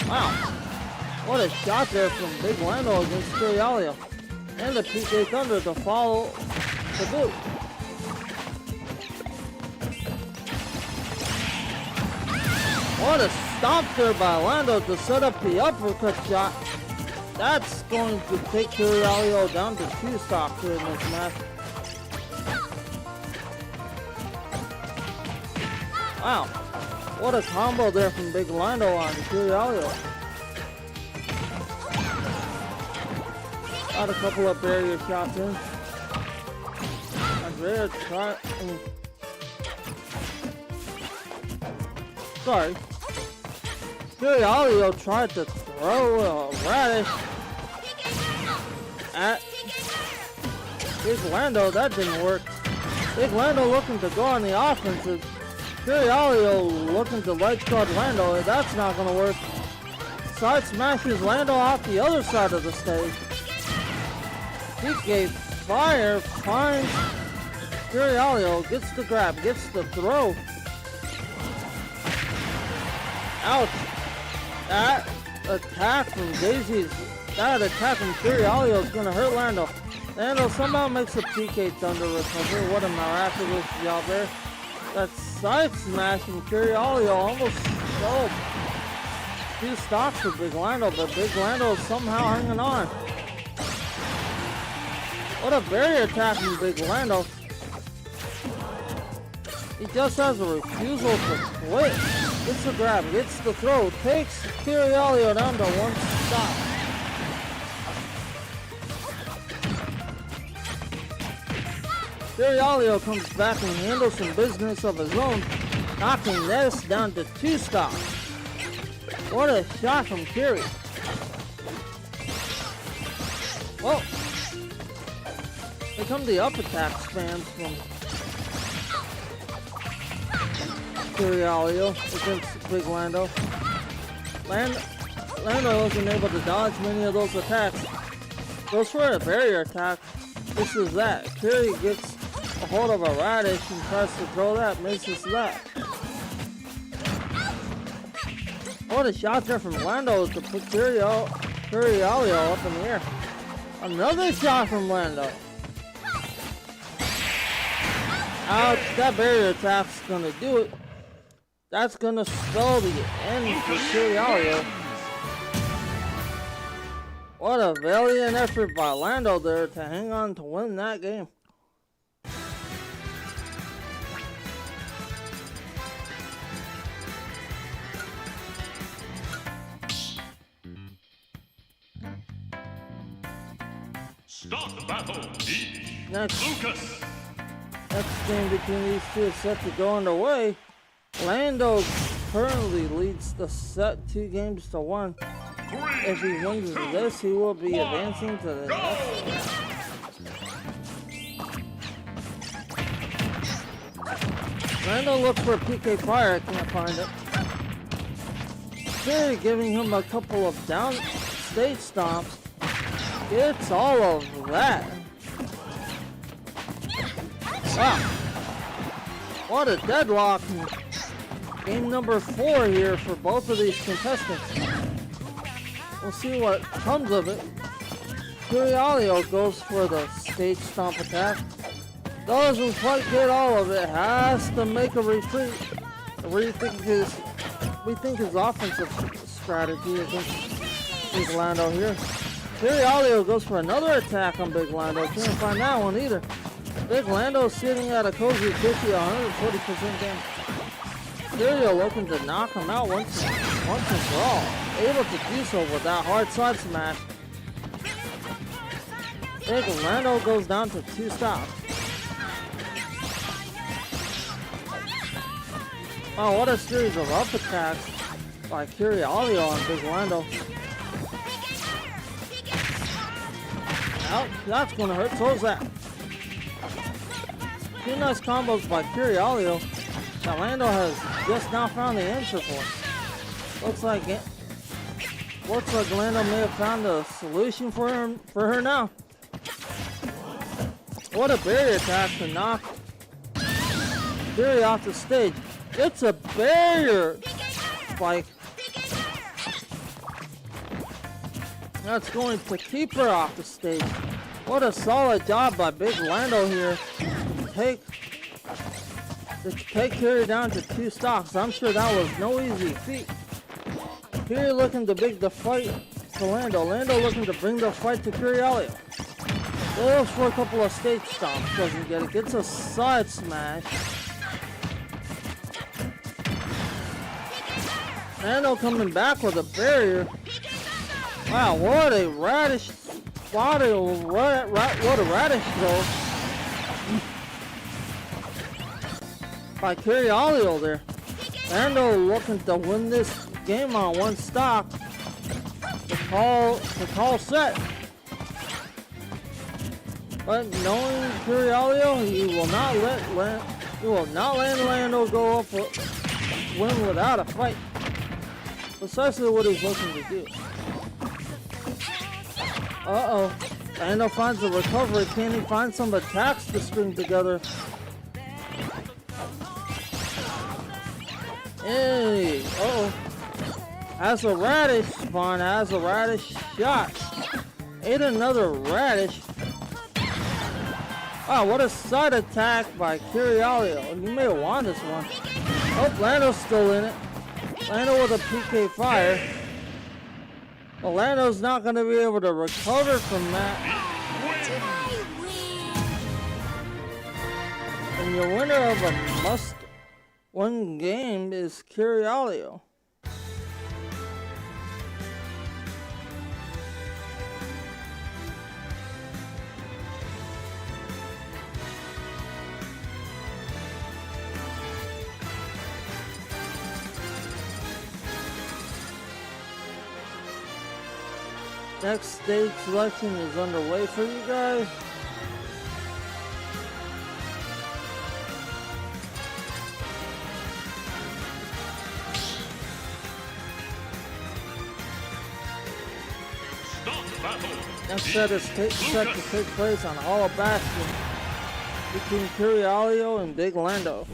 Wow, what a shot there from Big Lando against Curialio. And the PK Thunder to follow the boot. What a stomp there by Lando to set up the uppercut shot. That's going to take Curialio down to 2 stocks here in this match. Wow, what a combo there from Big Lando on Curialio. Got a couple of barrier shots in. Andrea tried. Sorry. Curialio tried to throw a radish at Big Lando. That didn't work. Big Lando looking to go on the offensive. Curialio looking to ledge guard Lando. That's not going to work. Side smashes Lando off the other side of the stage. PK Fire finds Curialio, gets the grab, gets the throw. Ouch. That attack from Curialio is going to hurt Lando. Lando somehow makes a PK Thunder recovery. What a miraculous job there. That side smash from Curialio almost stole 2 stocks for Big Lando, but Big Lando is somehow hanging on. What a barrier attack from Big Lando. He just has a refusal to quit. Gets the grab, gets the throw, takes Curialio down to 1 stop. Curialio comes back and handles some business of his own, knocking this down to 2 stocks. What a shot from Curie. Well, here come the up attack spams from Curialio against Big Lando. Lando wasn't able to dodge many of those attacks. Goes for a barrier attack. This is that. Curie gets a hold of a radish and tries to throw that, misses that. What a shot there from Lando to put Curialio up in the air. Another shot from Lando. Ouch, that barrier attack's gonna do it. That's gonna spell the end for Curialio. What a valiant effort by Lando there to hang on to win that game. Start the battle. Next Lucas. game between these two is set to go underway. Lando currently leads the set 2-1. If he wins this, he will be advancing to the next. Lando looks for PK Fire, can't find it. Curie giving him a couple of down stage stomps. Gets all of that. Wow. What a deadlock. Game number 4 here for both of these contestants. We'll see what comes of it. Curialio goes for the stage stomp attack. Doesn't quite get all of it. Has to make a retreat. Rethink his offensive strategy against Big Lando here. Curialio goes for another attack on Big Lando. Can't find that one either. Big Lando sitting at a cozy 50, 140% damage. Curio looking to knock him out once and for all. Able to do so with that hard side smash. Big Lando goes down to 2 stops. Oh, what a series of up attacks by Curialio on Big Lando. Ouch, that's gonna hurt, so is that. 2 nice combos by Curialio that Lando has just now found the answer for. Looks like Lando may have found a solution for her now. What a barrier attack to knock Curie off the stage. It's a barrier spike. That's going to keep her off the stage. What a solid job by Big Lando here to take Curie down to 2 stocks. I'm sure that was no easy feat. Curie looking to bring the fight to Lando. Lando looking to bring the fight to Curialio. Goes for a couple of stage stomps. Doesn't get it. Gets a side smash. Lando coming back with a barrier. Wow, what a radish. What a radish throw by Curialio there. Lando looking to win this game on 1 stock. The call set. But knowing Curialio, he will not let Lando go up win without a fight. Precisely what he's looking to do. Uh-oh. Lando finds a recovery. Can he find some attacks to string together? Hey, uh-oh. Has a radish spawn, has a radish shot. Ate another radish. Wow, what a side attack by Curialio. You may have won this one. Oh, Lando's still in it. Lando with a PK Fire. Well, Lando's not going to be able to recover from that. And your winner of a must-win game is Curialio. Next stage selection is underway for you guys. Start battle. Next set is set to take place on Hollow Bastion between Curialio and Big Lando.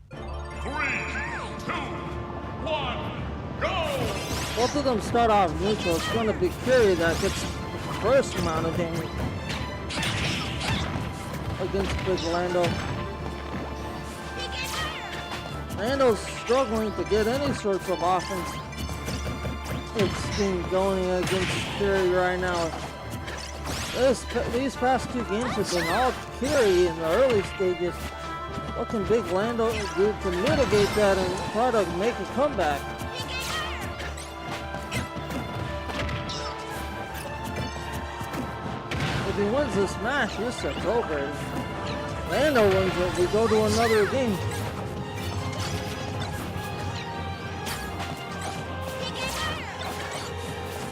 3, 2, 1, go! Both of them start off neutral. It's going to be Curie that gets the first amount of damage against Big Lando. Lando's struggling to get any sorts of offense. It's been going against Curie right now. These past two games have been all Curie in the early stages. What can Big Lando do to mitigate that and try to make a comeback? If he wins this match, this set's over. Lando wins it, we go to another game.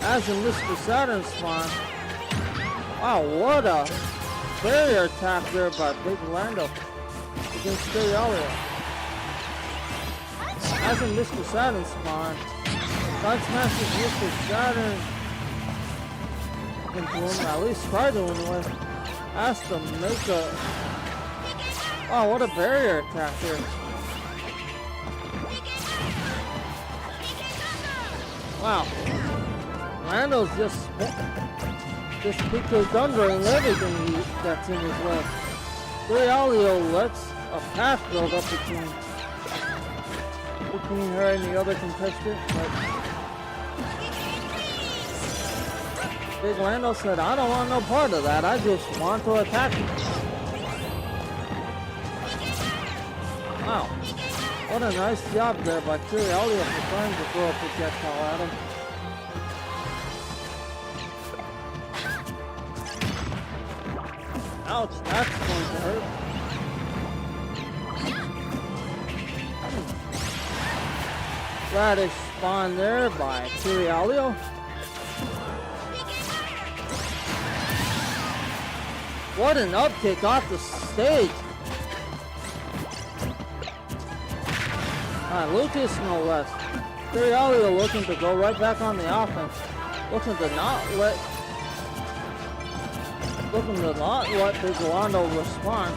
As in Mr. Saturn spawn. Wow, what a barrier attack there by Big Lando against Curialio. As in Mr. Saturn spawn, TOL Smash Mr. Saturn into him, at least try to anyway. Has to make a... Wow, what a barrier attack here. Wow. Lando's just PK thundering everything that's in his way. Curialio lets a path build up between her and the other contestant, but Big Lando said, I don't want no part of that, I just want to attack you. Wow, what a nice job there by Curialio for trying to throw a projectile at him. Ouch, that's going to hurt. Radish spawn there by Curialio. What an upkick off the stage. Lucas no less. Curialio looking to go right back on the offense. Looking to not let Big Lando respond.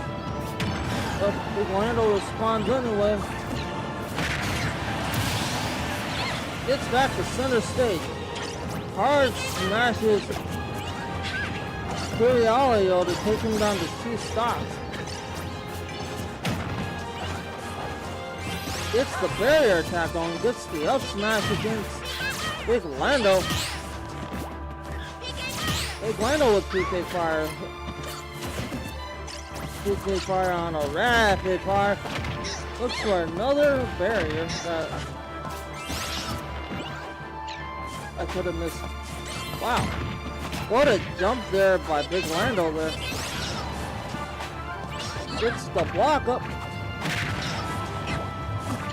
But Big Lando responds anyway. Gets back to center stage. Hard smashes Curialio to take him down to 2 stocks. Gets the barrier attack on, gets the up smash against Big Lando. Big Lando with PK fire. PK fire on a rapid fire. Looks for another barrier that I could have missed. Wow. What a jump there by Big Lando there. Gets the block up.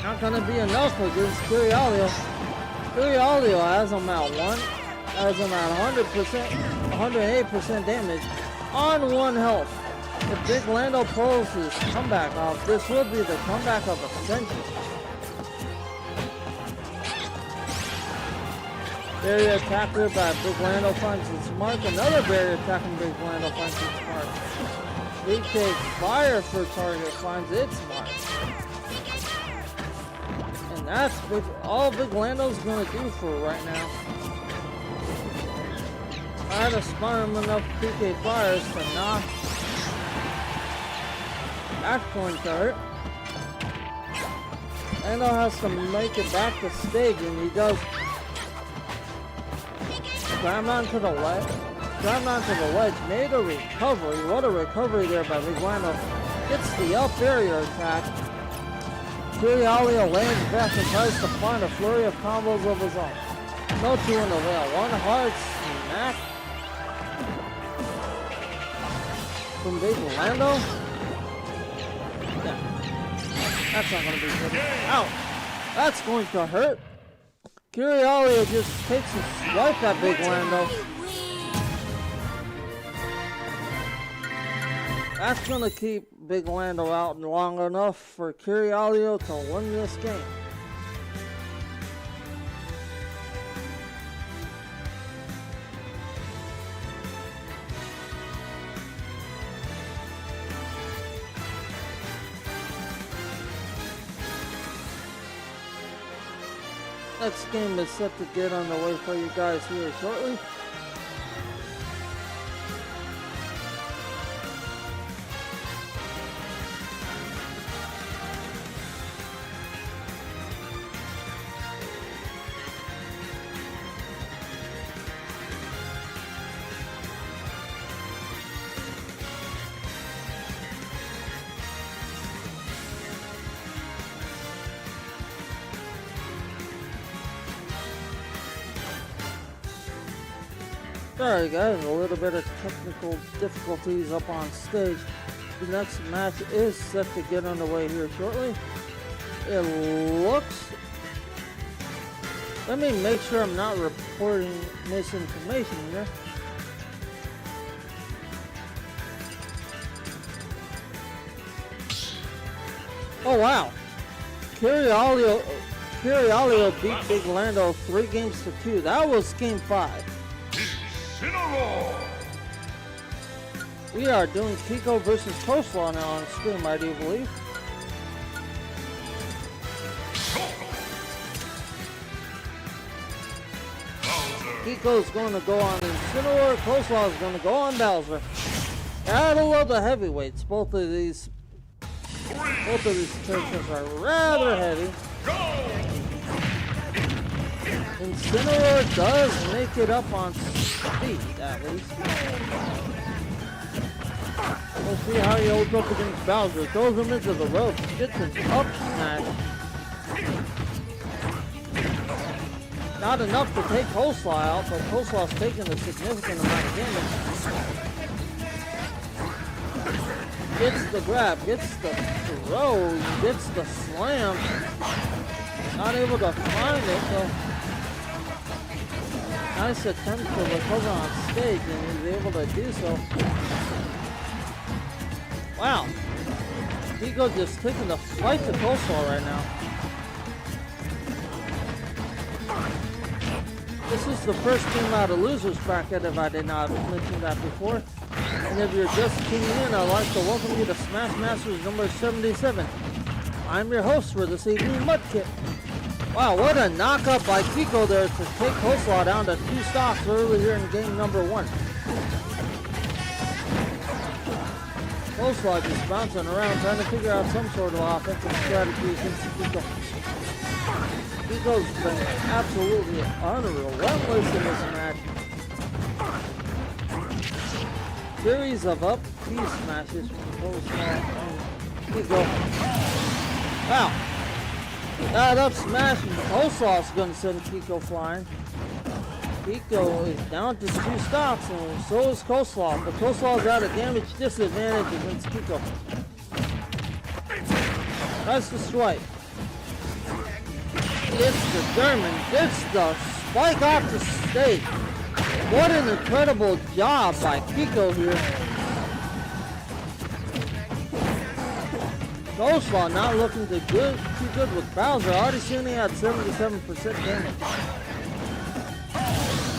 Not gonna be enough against Curialio. Curialio has him at 108% damage on 1 health. If Big Lando pulls his comeback off, this will be the comeback of a century. Barrier attacker by Big Lando finds its mark. Another barrier attacking Big Lando finds its mark. PK fire for target finds its mark. And that's all Big Lando's gonna do for right now. I had to spawn him enough PK fires to knock. That's going to hurt. Lando has to make it back to stage, and he does. Grabbed onto the ledge, made a recovery. What a recovery there by Big Lando. Gets the up barrier attack. Curialio lands back and tries to find a flurry of combos of his own. No 2 in the veil. 1 hard smack from Big Lando. Yeah. That's not going to be good. Ow! That's going to hurt. Curialio just takes a swipe at Big Lando. That's gonna keep Big Lando out long enough for Curialio to win this game. Next game is set to get underway for you guys here shortly. Sorry guys, a little bit of technical difficulties up on stage. The next match is set to get underway here shortly. It looks... Let me make sure I'm not reporting misinformation here. Oh wow! Curialio beat Big Lando 3-2. That was game 5. We are doing Kiko versus Coleslaw now on stream, I do believe. Kiko's going to go on Incineroar, Coleslaw is going to go on Bowser. Battle of the heavyweights. Both of these characters are rather heavy. Incineroar does make it up on speed, at least. We'll see how he holds up against Bowser. Throws him into the ropes. Gets an up smash. Not enough to take Coleslaw out, but Coleslaw's taking a significant amount of damage. Gets the grab, gets the throw, gets the slam. Not able to find it, so... Nice attempt to recover on stage, and he's able to do so. Wow. Kiko just taking the flight to Coleslaw right now. This is the first game out of losers bracket, if I did not mention that before. And if you're just tuning in, I'd like to welcome you to Smash Masters number 77. I'm your host for this evening, Mudkip. Wow, what a knockup by Kiko there to take Coleslaw down to 2 stocks early here in game number 1. Coleslaw just bouncing around trying to figure out some sort of offensive strategy against Kiko. Kiko's been absolutely unrelentless in this match. Series of up B smashes from Coleslaw and Kiko. Wow. That up smash from Coleslaw is going to send Kiko flying. Kiko is down to 2 stocks, and so is Coleslaw. But Coleslaw's at a damage disadvantage against Kiko. That's the swipe. Gets the German, gets the spike off the stage. What an incredible job by Kiko here. Coleslaw not looking too good with Bowser. Already seen he had 77% damage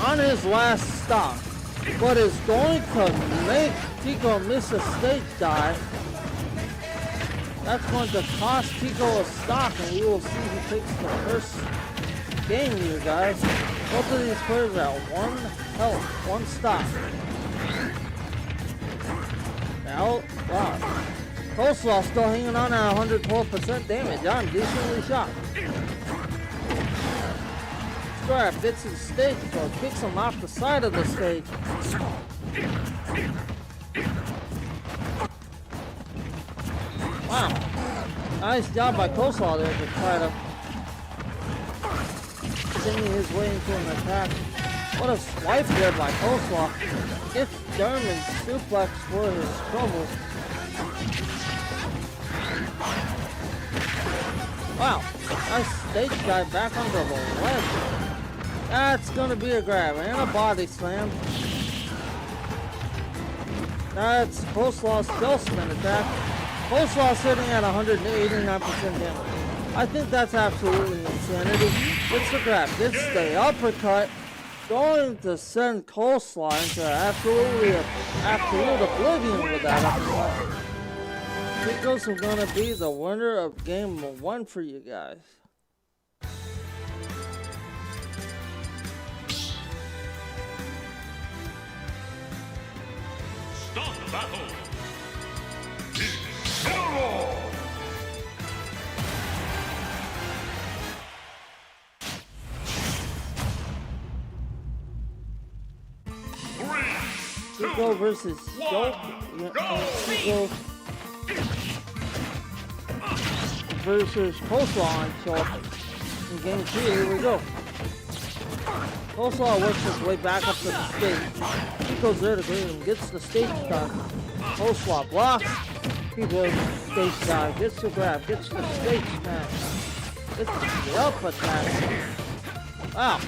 on his last stop. But is going to make Kiko miss a stage dive. That's going to cost Kiko a stock, and we will see who takes the first game here, guys. Both of these players are at 1 health, 1 stock. Now, wow. Coleslaw still hanging on at 112% damage. I'm decently shocked. Grab gets his stage control, kicks him off the side of the stage. Wow. Nice job by Coleslaw there to try to continue his way into an attack. What a swipe there by Coleslaw. Gets German suplex for his trouble. Wow, nice stage dive back onto the ledge. That's gonna be a grab and a body slam. That's Coleslaw's spell spin attack. Coleslaw sitting at 189% damage. I think that's absolutely insanity. Gets the grab, gets the uppercut. Going to send Coleslaw into absolute oblivion with that uppercut. Pico's gonna be the winner of game 1 for you guys. Start the battle. Zero. Pico versus Joke. Pico versus Coleslaw on Shulk in game 2. Here we go. Coleslaw works his way back up to the stage. Pico's there to greet him, gets the stage cut. Coleslaw blocks. Pico's stage dive, gets the grab, gets the stage smash. Gets the up attack. Wow.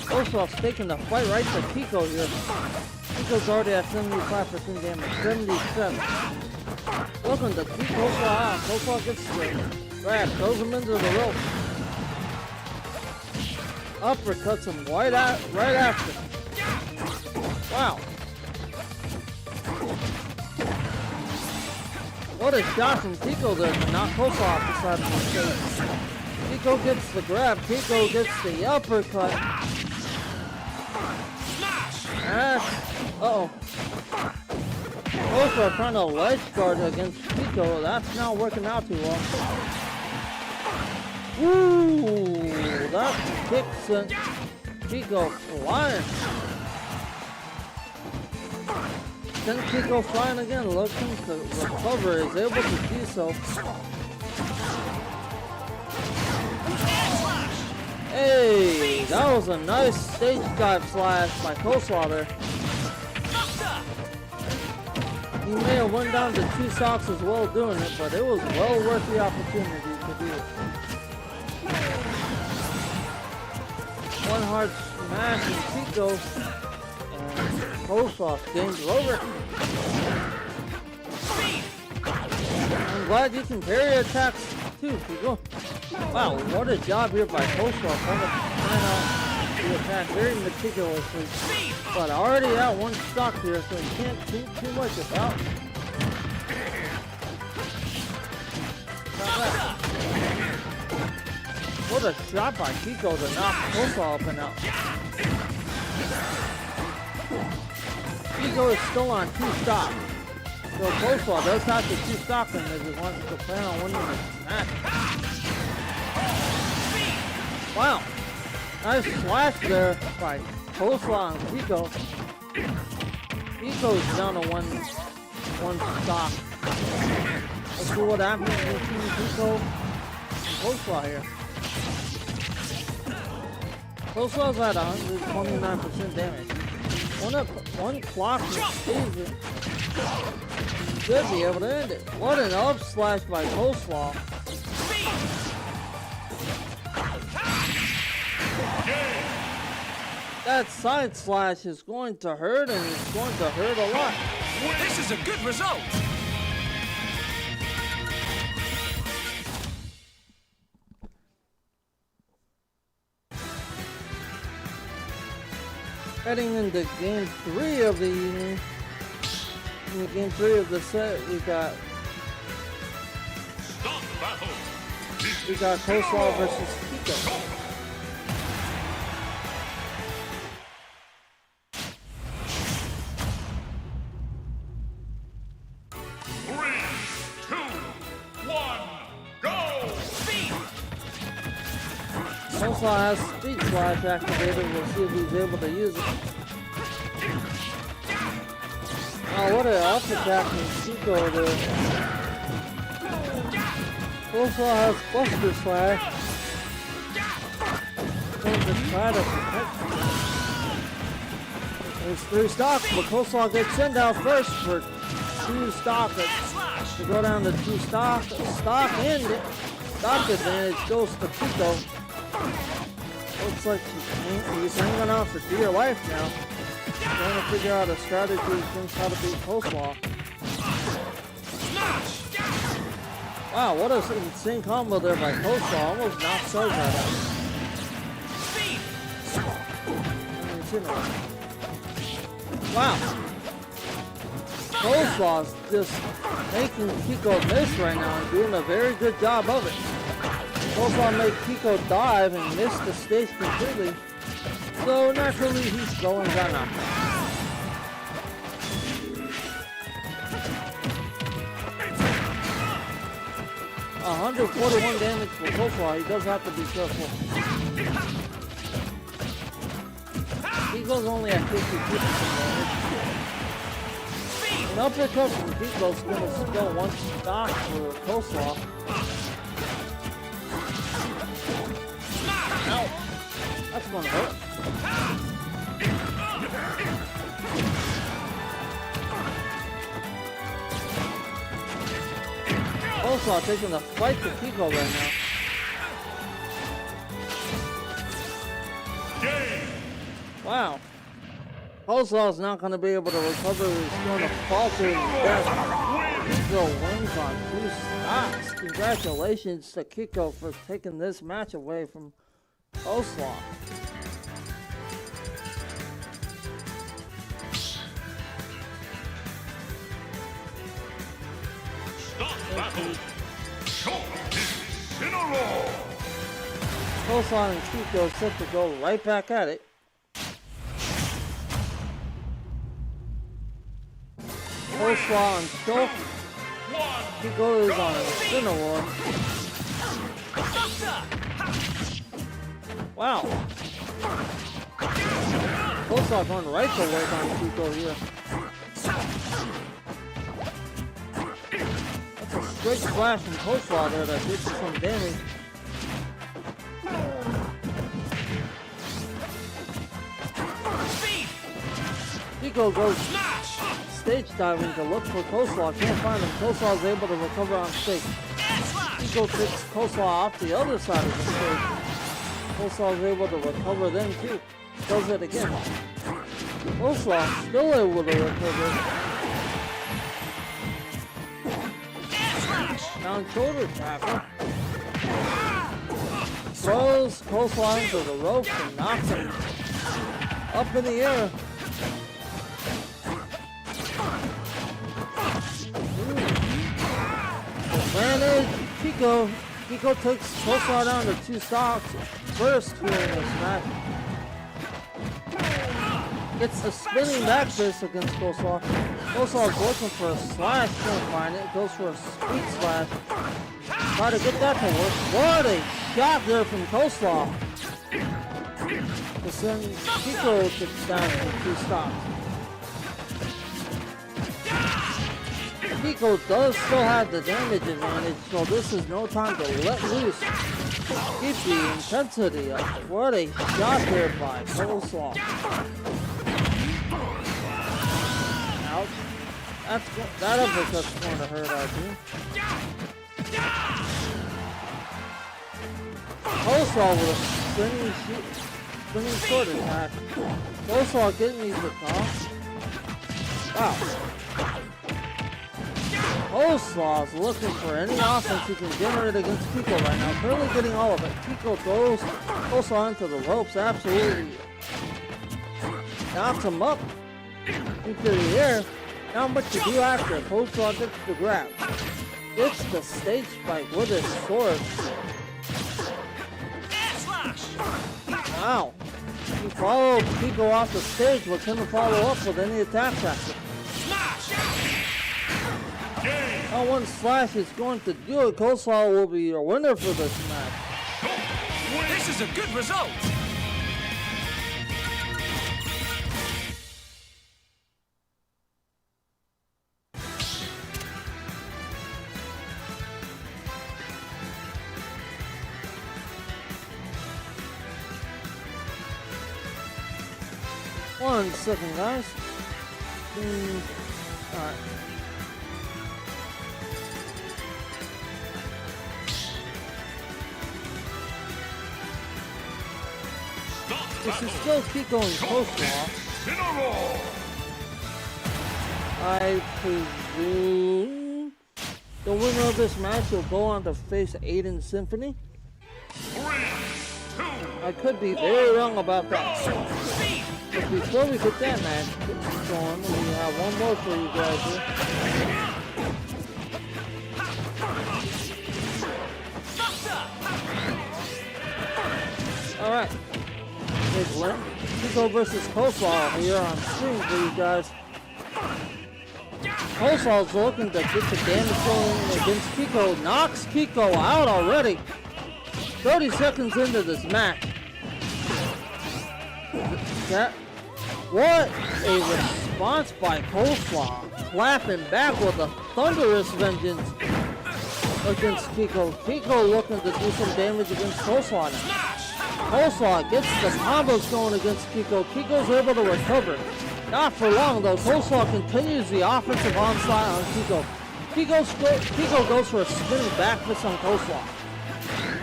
Coleslaw's taking the fight right to Pico here. Pico's already at 75% damage, 77. Welcome to Coleslaw. Coleslaw gets the grab, throws him into the rope. Uppercuts him right after. Wow. What a shot from Pico there to knock Coleslaw off the side of the stage. Pico gets the grab, Pico gets the uppercut. Uh-oh. Coleslaw trying to ledge guard against Pico. That's not working out too well. Ooh, that kick sent Pico flying. Sent Pico flying again, looking to recover. Is able to do so. Hey, that was a nice stage dive slash by Coleslaw there. He may have went down to 2 stocks as well doing it, but it was well worth the opportunity to do it. One hard smash and Pico, and Coleslaw's game's over. I'm glad you can parry attacks too, Pico. Wow, what a job here by Coleslaw trying to plan out the attack very meticulously. But already at 1 stock here, so you can't think too much about. What a shot by Pico to knock Coleslaw up and out. Pico is still on 2 stocks. So Coleslaw does have to 2 stock him if he wants to plan on winning this match. Wow. Nice slash there by Coleslaw and Pico. Pico's down to one stock. Let's see what happens between Pico and Coleslaw here. Coleslaw's at 129% damage. One clock saves it. Should be able to end it. What an up slash by Coleslaw. That side slash is going to hurt, and it's going to hurt a lot. This is a good result. Heading into game 3 of the evening. In game 3 of the set, we got Coleslaw versus Pico. Coleslaw has speed slash activated. We'll see if he's able to use it. Oh, what an up attack from Pico there. Coleslaw has Buster Slash. Going to try to protect him. There's 3 stocks, but Coleslaw gets sent out first for 2 stocks. To go down to 2 stocks. Stock and stock advantage goes to Pico. Looks like he's hanging on for dear life now. Trying to figure out a strategy against how to beat Coleslaw. Wow, what an insane combo there by Coleslaw. Almost knocked Sarge out of him. Wow. Coleslaw's just making Pico miss right now and doing a very good job of it. Coleslaw made Pico dive and miss the stage completely. So naturally he's going down. 141 damage for Coleslaw. He does have to be careful. Pico's only at 52% damage. An uppercut from Pico's gonna still one stock for Coleslaw. Ow! That's gonna hurt. Coleslaw taking the fight to Pico right now. Wow. Coleslaw's not going to be able to recover. He's going to fall to his death. Pico wins on 2 stocks. Congratulations to Kiko for taking this match away from Coleslaw. Coleslaw and Kiko set to go right back at it. Coleslaw on choke. Kiko is on a spinner war. Wow. Coleslaw going right to work on Kiko here. That's a straight splash from Coleslaw there that did some damage. Kiko goes stage diving to look for Coleslaw. Can't find him. Coleslaw is able to recover on stage. Kiko takes Coleslaw off the other side of the stage. Coleslaw is able to recover then too. Does it again. Coleslaw still able to recover. Down shoulder tackle. Throws Coleslaw into the ropes and knocks him up in the air. Advantage, Kiko takes Coleslaw down to 2 stocks first here in this match. Gets a spinning back fist against Coleslaw. Coleslaw's looking for a slash, can't find it. Goes for a sweet slash. Try to get that to work. What a shot there from Coleslaw. To send Kiko down to 2 stocks. Kiko does still have the damage advantage, so this is no time to let loose. Keep the intensity up. What a shot there by Coleslaw. Ouch. That uppercut's going to hurt our team. Coleslaw with a spinning sword attack. Coleslaw getting these across. Wow. Coleslaw's looking for any offense he can generate against Kiko right now. Currently getting all of it. Kiko throws Coleslaw into the ropes. Absolutely knocks him up into the air. Not much to do after. Coleslaw gets the grab. Gets the stage spike with his sword. Wow. He followed Kiko off the stage, but couldn't follow up with any attack after. Now one slash is going to do it. Coleslaw will be your winner for this match. This is a good result. One second, guys. Alright. This is still Kiko and Coleslaw. I presume the winner of this match will go on to face Aiden Symphony. 3, 2, I could be very wrong about that. But before we get that match going, we have one more for you guys here. Alright. Big win. Kiko versus Coleslaw here on screen for you guys. Coleslaw's looking to get the damage going against Kiko. Knocks Kiko out already. 30 seconds into this match. What a response by Coleslaw. Clapping back with a thunderous vengeance against Kiko. Kiko looking to do some damage against Coleslaw now. Coleslaw gets the combos going against Kiko. Kiko's able to recover. Not for long though. Coleslaw continues the offensive onslaught on Kiko. Kiko goes for a spinning back fist on Coleslaw.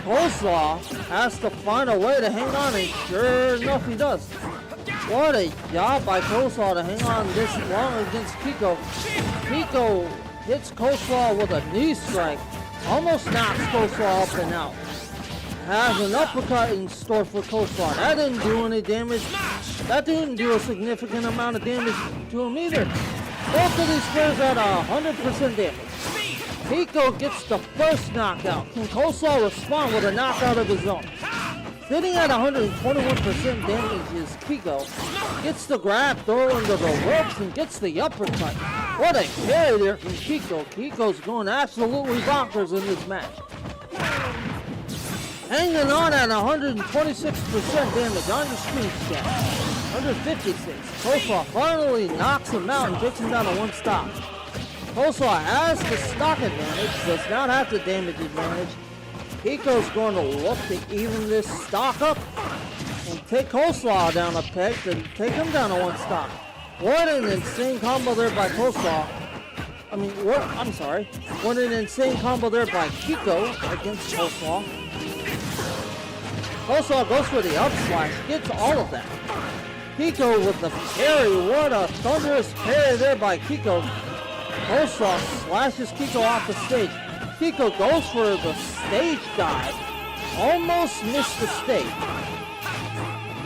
Coleslaw has to find a way to hang on, and sure enough he does. What a job by Coleslaw to hang on this long against Kiko. Kiko hits Coleslaw with a knee strike. Almost knocks Coleslaw up and out. Has an uppercut in store for Coleslaw. That didn't do any damage. That didn't do a significant amount of damage to him either. Both of these players had 100% damage. Kiko gets the first knockout. Can Coleslaw respond with a knockout of his own? Sitting at 121% damage is Kiko. Gets the grab, throw into the ropes, and gets the uppercut. What a carry there from Kiko. Kiko's going absolutely bonkers in this match. Hanging on at 126% damage on the screen chat. 156. Coleslaw finally knocks him out and takes him down to one stop. Coleslaw has the stock advantage, does not have the damage advantage. Kiko's going to look to even this stock up and take Coleslaw down a peg to take him down to one stock. What an insane combo there by Coleslaw. What an insane combo there by Kiko against Coleslaw. Coleslaw goes for the up slash, gets all of that. Kiko with the parry, what a thunderous parry there by Kiko. Coleslaw slashes Kiko off the stage. Kiko goes for the stage dive. Almost missed the stage.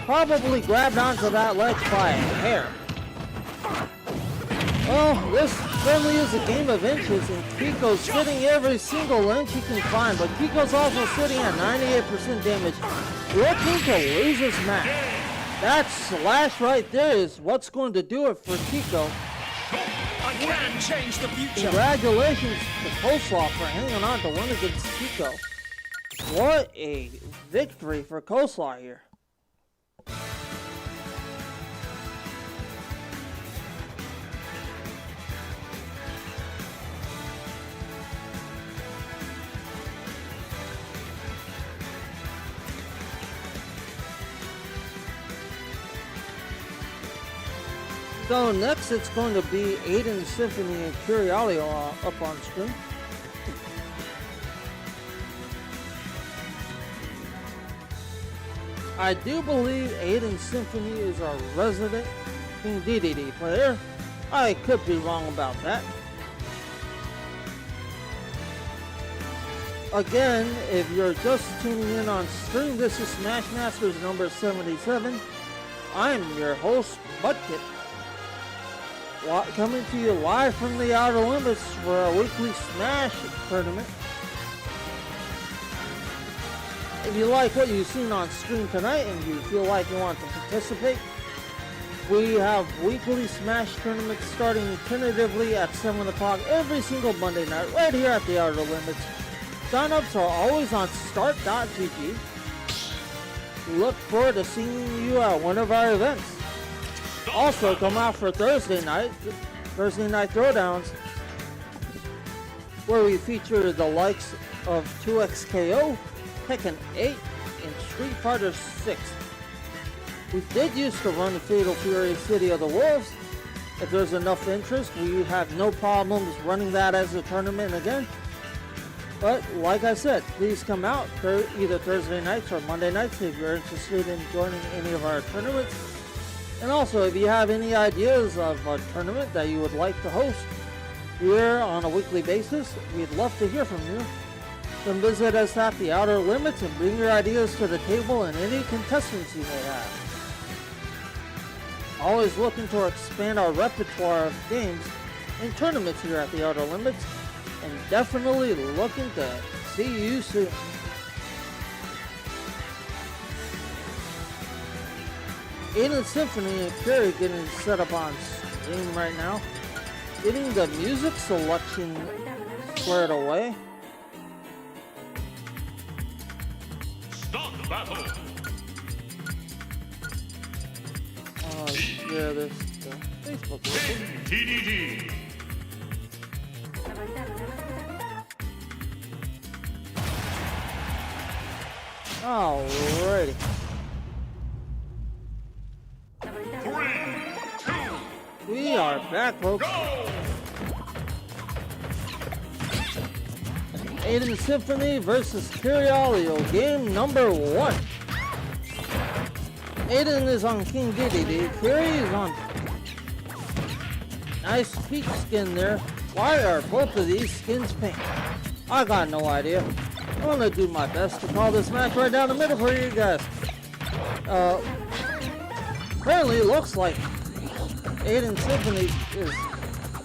Probably grabbed onto that ledge by a hair. Well, this really is a game of inches, and Kiko's sitting every single inch he can find, but Kiko's also sitting at 98% damage, looking to lose his match. That slash right there is what's going to do it for Kiko. I can change the future. Congratulations to Coleslaw for hanging on to win against Kiko. What a victory for Coleslaw here. So next it's going to be Aiden Symphony and Curialio up on screen. I do believe Aiden Symphony is a resident King DDD player. I could be wrong about that. Again, if you're just tuning in on stream, this is Smash Masters number 77. I'm your host, Mudkip. Coming to you live from the Outer Limits for a weekly Smash tournament. If you like what you've seen on screen tonight and you feel like you want to participate, we have weekly Smash tournaments starting tentatively at 7 o'clock every single Monday night right here at the Outer Limits. Sign-ups are always on start.gg. We look forward to seeing you at one of our events. Also, come out for Thursday night throwdowns, where we feature the likes of 2XKO, Tekken 8, and Street Fighter 6. We did used to run Fatal Fury City of the Wolves. If there's enough interest, we have no problems running that as a tournament again. But like I said, please come out either Thursday nights or Monday nights if you're interested in joining any of our tournaments. And also, if you have any ideas of a tournament that you would like to host here on a weekly basis, we'd love to hear from you. Come visit us at the Outer Limits and bring your ideas to the table and any contestants you may have. Always looking to expand our repertoire of games and tournaments here at the Outer Limits, and definitely looking to see you soon. Aiden Symphony and Fury getting set up on stream right now. Getting the music selection squared away. Start battle. Yeah, this Facebook. TDD. Alrighty. 3, 2, We are back, folks. go! Aiden Symphony versus Curiolio, game number 1. Aiden is on King Dedede. Curie is on nice peach skin there. Why are both of these skins pink? I got no idea. I'm gonna do my best to call this match right down the middle for you guys. Apparently it looks like Aiden Symphony is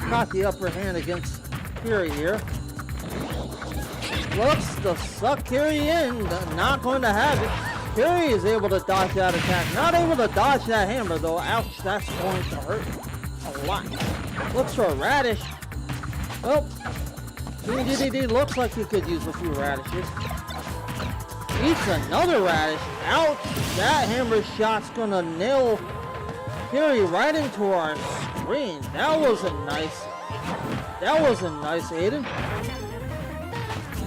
got the upper hand against Curie here. Looks to suck Curie in, not going to have it. Curie is able to dodge that attack. Not able to dodge that hammer though. Ouch, that's going to hurt a lot. Looks for a radish. Oh, King DDD looks like he could use a few radishes. Eats another radish. Ouch, that hammer shot's gonna nail Curie right into our screen. That was a nice Aiden.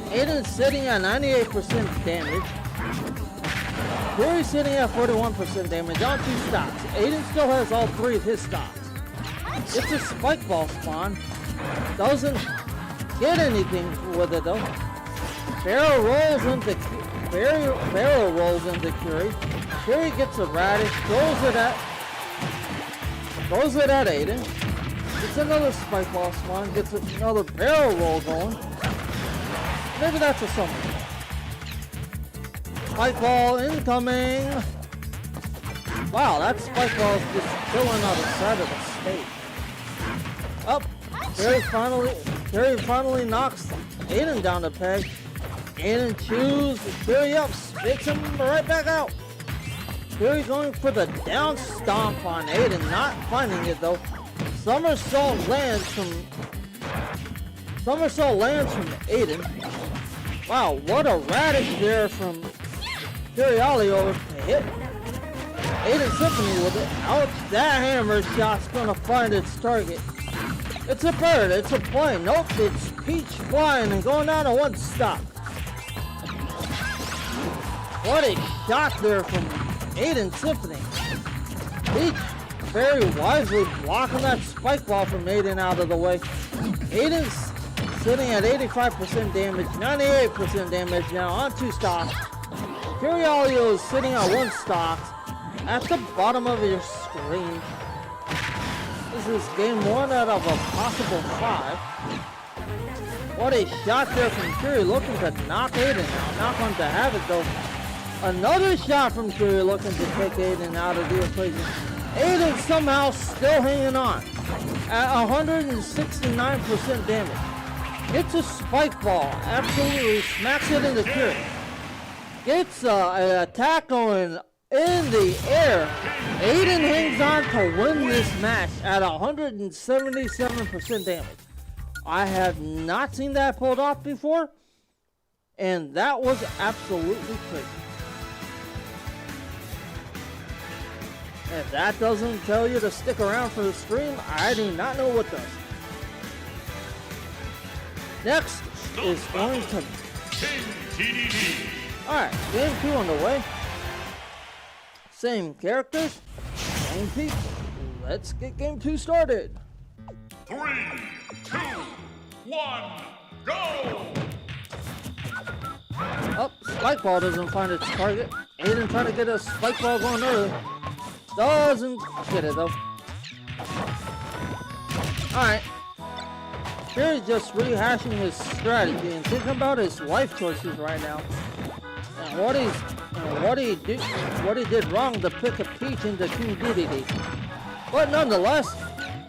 Aiden's sitting at 98% damage. Curie's sitting at 41% damage on 2 stocks. Aiden still has all 3 of his stocks. It's a spike ball spawn. Doesn't get anything with it though. Barrel rolls into Curie. Curie gets a radish, throws it at Aiden. Gets another spike ball spawn, gets another barrel roll going. Maybe that's a summon. Spike ball incoming. Wow, that spike ball is just chilling on the side of the stage. Curie finally knocks Aiden down the peg. Aiden chews Curie up, spits him right back out. Curie going for the down stomp on Aiden, not finding it though. Somersault lands from Aiden. Wow, what a radish there from Curiolio to hit Aiden Symphony with it. Ouch, that hammer shot's gonna find its target. It's a bird, it's a plane. Nope, it's Peach flying and going down to 1 stop. What a shot there from Aiden Symphony. Peach very wisely blocking that spike ball from Aiden out of the way. Aiden's sitting at 85% damage, 98% damage now on 2 stocks. Curiolio is sitting at 1 stock at the bottom of your screen. This is game 1 out of a possible 5. What a shot there from Curie, looking to knock Aiden out. Not going to have it though. Another shot from Curie looking to take Aiden out of the equation. Aiden somehow still hanging on at 169% damage. Hits a spike ball, absolutely smacks it into Curie. Gets an attack going in the air. Aiden hangs on to win this match at 177% damage. I have not seen that pulled off before, and that was absolutely crazy. If that doesn't tell you to stick around for the stream, I do not know what does. Next is going to... Alright, game 2 on the way. Same characters, same people. Let's get game 2 started. 3, 2, 1, go! Oh, spike ball doesn't find its target. Aiden trying to get a spike ball going early. Doesn't get it though. Alright. Here he's just rehashing his strategy and thinking about his life choices right now. And what he did wrong to pick a Peach into King DDD. But nonetheless,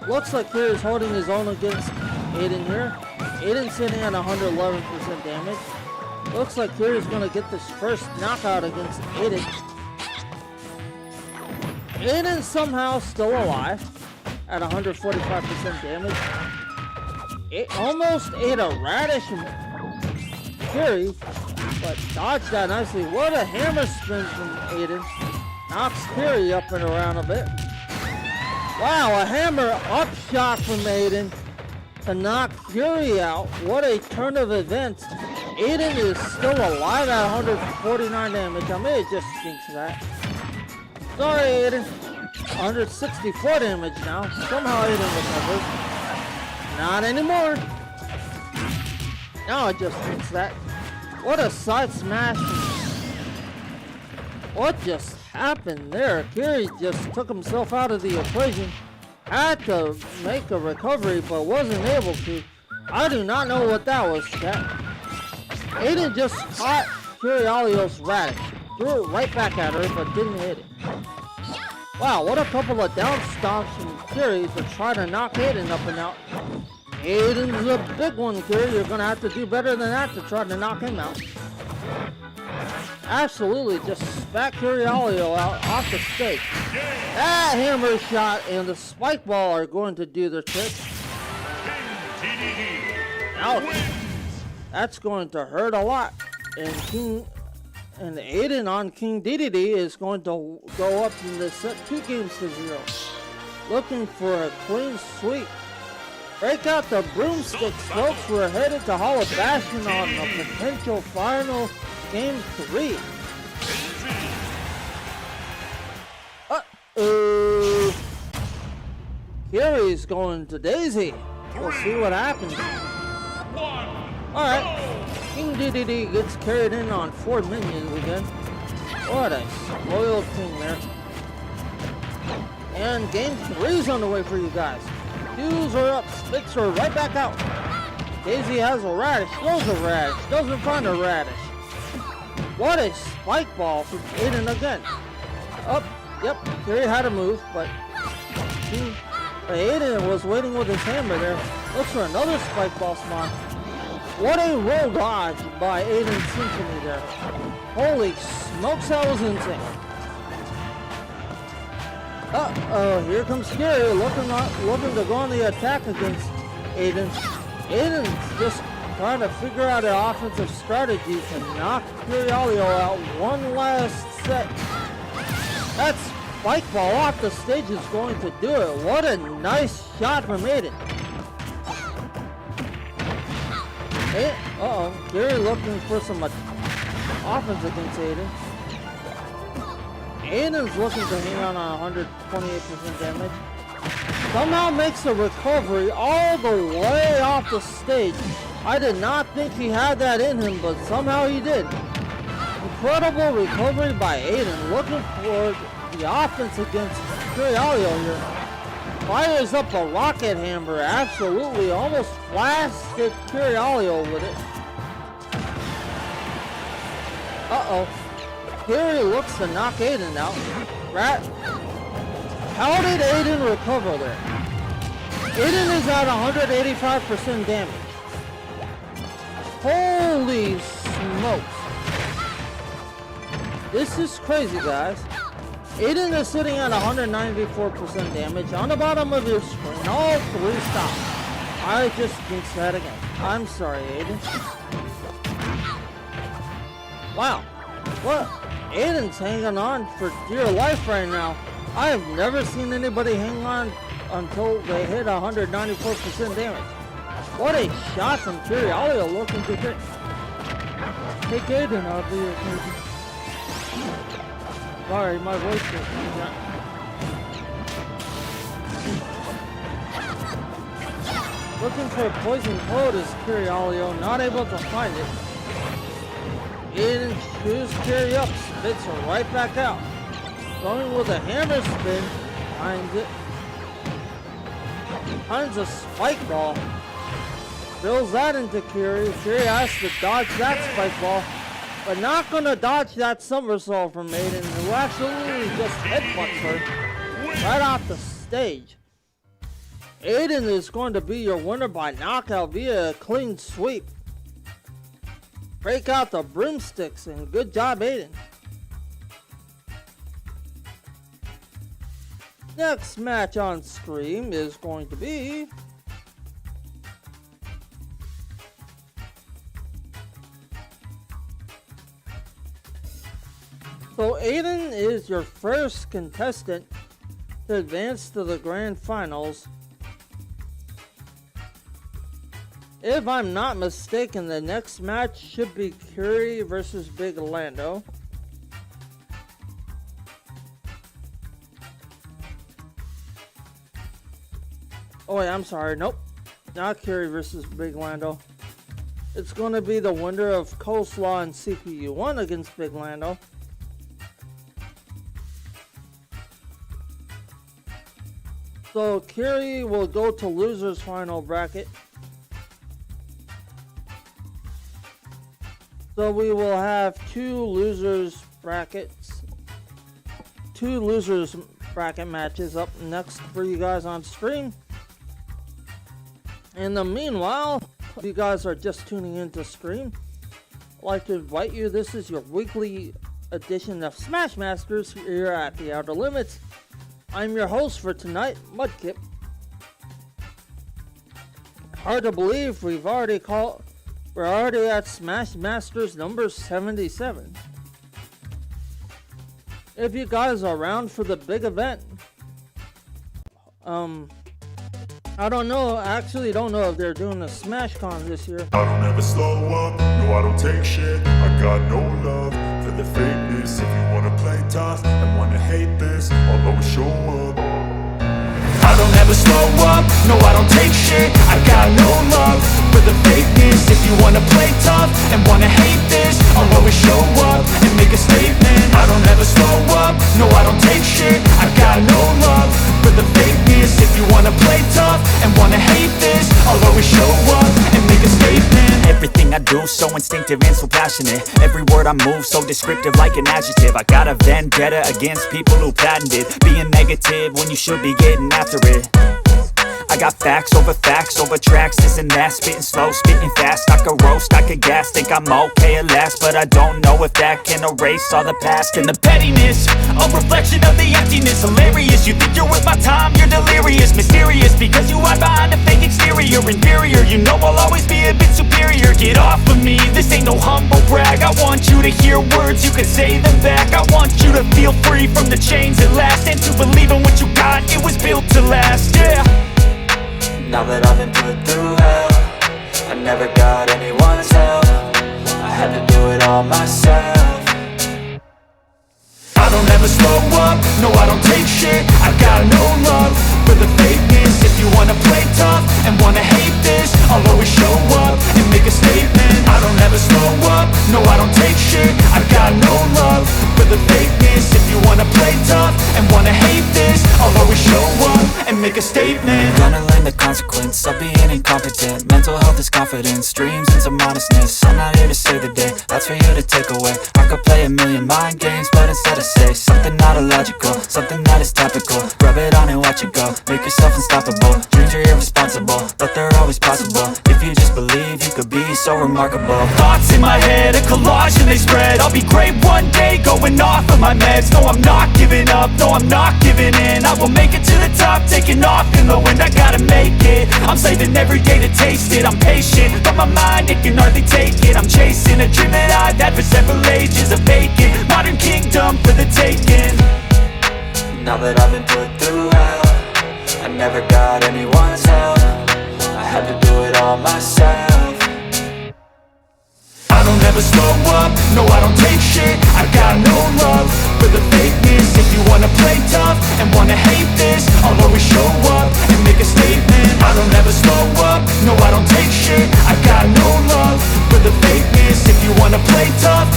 looks like here is holding his own against Aiden here. Aiden's sitting at 111% damage. Looks like here is going to get this first knockout against Aiden. Aiden somehow still alive at 145% damage. It almost ate a Radish and Fury, but dodged that nicely. What a hammer spin from Aiden. Knocks Fury up and around a bit. Wow, a hammer up shot from Aiden to knock Fury out. What a turn of events. Aiden is still alive at 149 damage. I may have just jinxed that. Sorry, Aiden. 164 damage now. Somehow Aiden recovers. Not anymore. Now I just jinxed that. What a side smash. What just happened there? Kiri just took himself out of the equation. Had to make a recovery, but wasn't able to. I do not know what that was, chat. Aiden just caught Curiolio's Radish. Threw it right back at her, but didn't hit it. Wow, what a couple of down stomps from Kiri to try to knock Aiden up and out. Aiden's a big one, Kiri. You're going to have to do better than that to try to knock him out. Absolutely just spat Curiolio out off the stage. That hammer shot and the spike ball are going to do the trick. Ouch. That's going to hurt a lot. And Aiden on King DDD is going to go up in the set 2 games to 0. Looking for a clean sweep. Break out the broomsticks, folks. We're headed to Hall of Bastion on a potential final game 3. Uh-oh. Kiri's going to Daisy. We'll see what happens. Alright. King DDD gets carried in on 4 minions again. What a spoiled king there. And game 3's on the way for you guys. Duels are up, sticks are right back out. Daisy has a Radish, throws a Radish, doesn't find a Radish. What a spike ball from Aiden again. Up, yep, Kiri had a move, but Aiden was waiting with his hammer there. Looks for another spike ball spawn. What a roll dodge by Aiden Symphony there. Holy smokes, that was insane. Uh-oh, here comes Kiri looking to go on the attack against Aiden. Aiden's just trying to figure out an offensive strategy to knock Curiolio out one last set. That spike ball off the stage is going to do it. What a nice shot from Aiden. Uh-oh, Kiri looking for some offense against Aiden. Aiden's looking to hang on 128% damage. Somehow makes a recovery all the way off the stage. I did not think he had that in him, but somehow he did. Incredible recovery by Aiden. Looking for the offense against Curiolio here. Fires up a rocket hammer. Absolutely almost blasted Curiolio with it. Uh-oh. Kiri looks to knock Aiden out. How did Aiden recover there? Aiden is at 185% damage. Holy smokes. This is crazy, guys. Aiden is sitting at 194% damage on the bottom of your screen. All 3 stops. I just jinxed that again. I'm sorry, Aiden. Wow. What? Aiden's hanging on for dear life right now. I have never seen anybody hang on until they hit 194% damage. What a shot from Curiolio looking to take Aiden out of the equation. Sorry, my voice is looking for a poison toad is Curiolio, not able to find it. Aiden shoots Carry up, spits her right back out. Going with a hammer spin, finds it. Finds a spike ball. Throws that into Carry. Carry has to dodge that spike ball, but not gonna dodge that somersault from Aiden, who actually just headbutts her right off the stage. Aiden is going to be your winner by knockout via a clean sweep. Break out the broomsticks and good job, Aiden. Next match on screen is going to be so Aiden is your first contestant to advance to the grand finals. If I'm not mistaken, the next match should be Curry versus Big Lando. Oh wait, I'm sorry. Nope. Not Curry versus Big Lando. It's going to be the winner of Coleslaw and CPU1 against Big Lando. So Curry will go to loser's final bracket. So we will have two losers bracket matches up next for you guys on stream. In the meanwhile, if you guys are just tuning into stream, I'd like to invite you. This is your weekly edition of Smash Masters here at the Outer Limits. I'm your host for tonight, Mudkip. Hard to believe we're already at Smash Masters number 77. If you guys are around for the big event, I don't know, I actually don't know if they're doing a Smash Con this year. I don't ever slow up, no I don't take shit. I got no love for the fakeness. If you wanna play tough and wanna hate this, I'll always show up. I don't ever slow up, no I don't take shit. I got no love for the fakeness. If you wanna play tough and wanna hate this, I'll always show up and make a statement. I don't ever slow up, no I don't take shit. I got no love for the fakeness. If you wanna play tough and wanna hate this, I'll always show up and make a statement. Everything I do so instinctive and so passionate. Every word I move so descriptive like an adjective. I got a vendetta against people who patented being negative when you should be getting after it. I got facts over tracks, this and that. Spitting slow, spitting fast, I could roast, I could gas. Think I'm okay at last, but I don't know if that can erase all the past. And the pettiness, a reflection of the emptiness. Hilarious, you think you're worth my time, you're delirious. Mysterious, because you hide behind a fake exterior. Inferior, you know I'll always be a bit superior. Get off of me, this ain't no humble brag. I want you to hear words, you can say them back. I want you to feel free from the chains at last, and to believe in what you got, it was built to last, yeah. Now that I've been put through hell, I never got anyone's help. I had to do it all myself. I don't ever slow up, no I don't take shit. I got no love for the fakeness. If you wanna play tough and wanna hate this, I'll always show up and make a statement. I don't ever slow up, no I don't take shit. I got no love for the fakeness. If you wanna play tough and wanna hate this, I'll always show up and make a statement. Gonna learn the consequence of being incompetent. Mental health is confidence, dreams and some honestness. I'm not here to save the day, that's for you to take away. I could play a million mind games, but instead I say something not illogical, something that is topical. Rub it on and watch it go, make yourself unstoppable. Dreams are irresponsible, but they're always possible. If you just believe, you could be so remarkable. Thoughts in my head, a collage and they spread. I'll be great one day, going off of my meds. No, I'm not giving up, no, I'm not giving in. I will make it to the top, taking off in the wind. I gotta make it, I'm saving every day to taste it. I'm patient, but my mind, it can hardly take it. I'm chasing a dream that I've had for several ages. A vacant, modern kingdom for the taking. Now that I've been put through hell, I never got anyone's help. I had to do it all myself. I don't ever slow up, no I don't take shit. I got no love for the fakeness. If you wanna play tough and wanna hate this, I'll always show up and make a statement. I don't ever slow up, no I don't take shit. I got no love for the fakeness. If you wanna play tough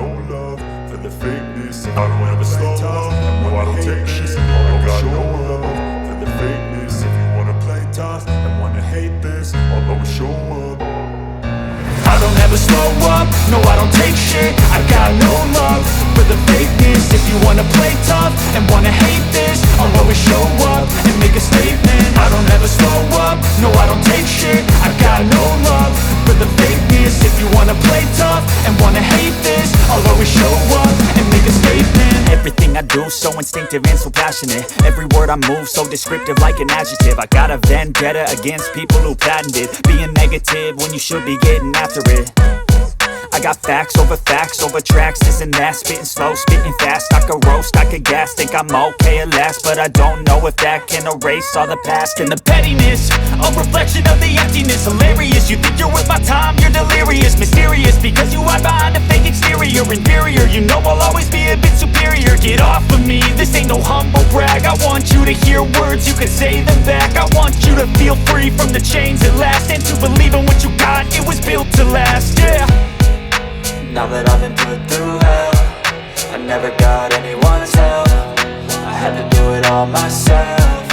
no love for the fakeness. I don't ever slow up, no I don't take shit. I got no love for the fakeness. If you wanna play tough and wanna hate this, I'll always show up. I don't ever slow up, no I don't take shit. I got no love for the fakeness. If you wanna play tough and wanna hate this, I'll always show up and make a statement. I don't ever slow up, no I don't take shit. I got no love for the fakeness. If you wanna play tough and wanna hate this, I'll always show up and make a statement. Everything I do so instinctive and so passionate. Every word I move so descriptive like an adjective. I got a vendetta against people who patented being negative when you should be getting after it. I got facts over tracks, this and that. Spitting slow, spitting fast, I could roast, I could gas. Think I'm okay at last, but I don't know if that can erase all the past. And the pettiness, a reflection of the emptiness. Hilarious, you think you're worth my time, you're delirious. Mysterious, because you hide behind a fake exterior. Inferior, you know I'll always be a bit superior. Get off of me, this ain't no humble brag. I want you to hear words, you can say them back. I want you to feel free from the chains at last, and to believe in what you got, it was built to last, yeah. Now that I've been put through hell, I never got anyone's help. I had to do it all myself.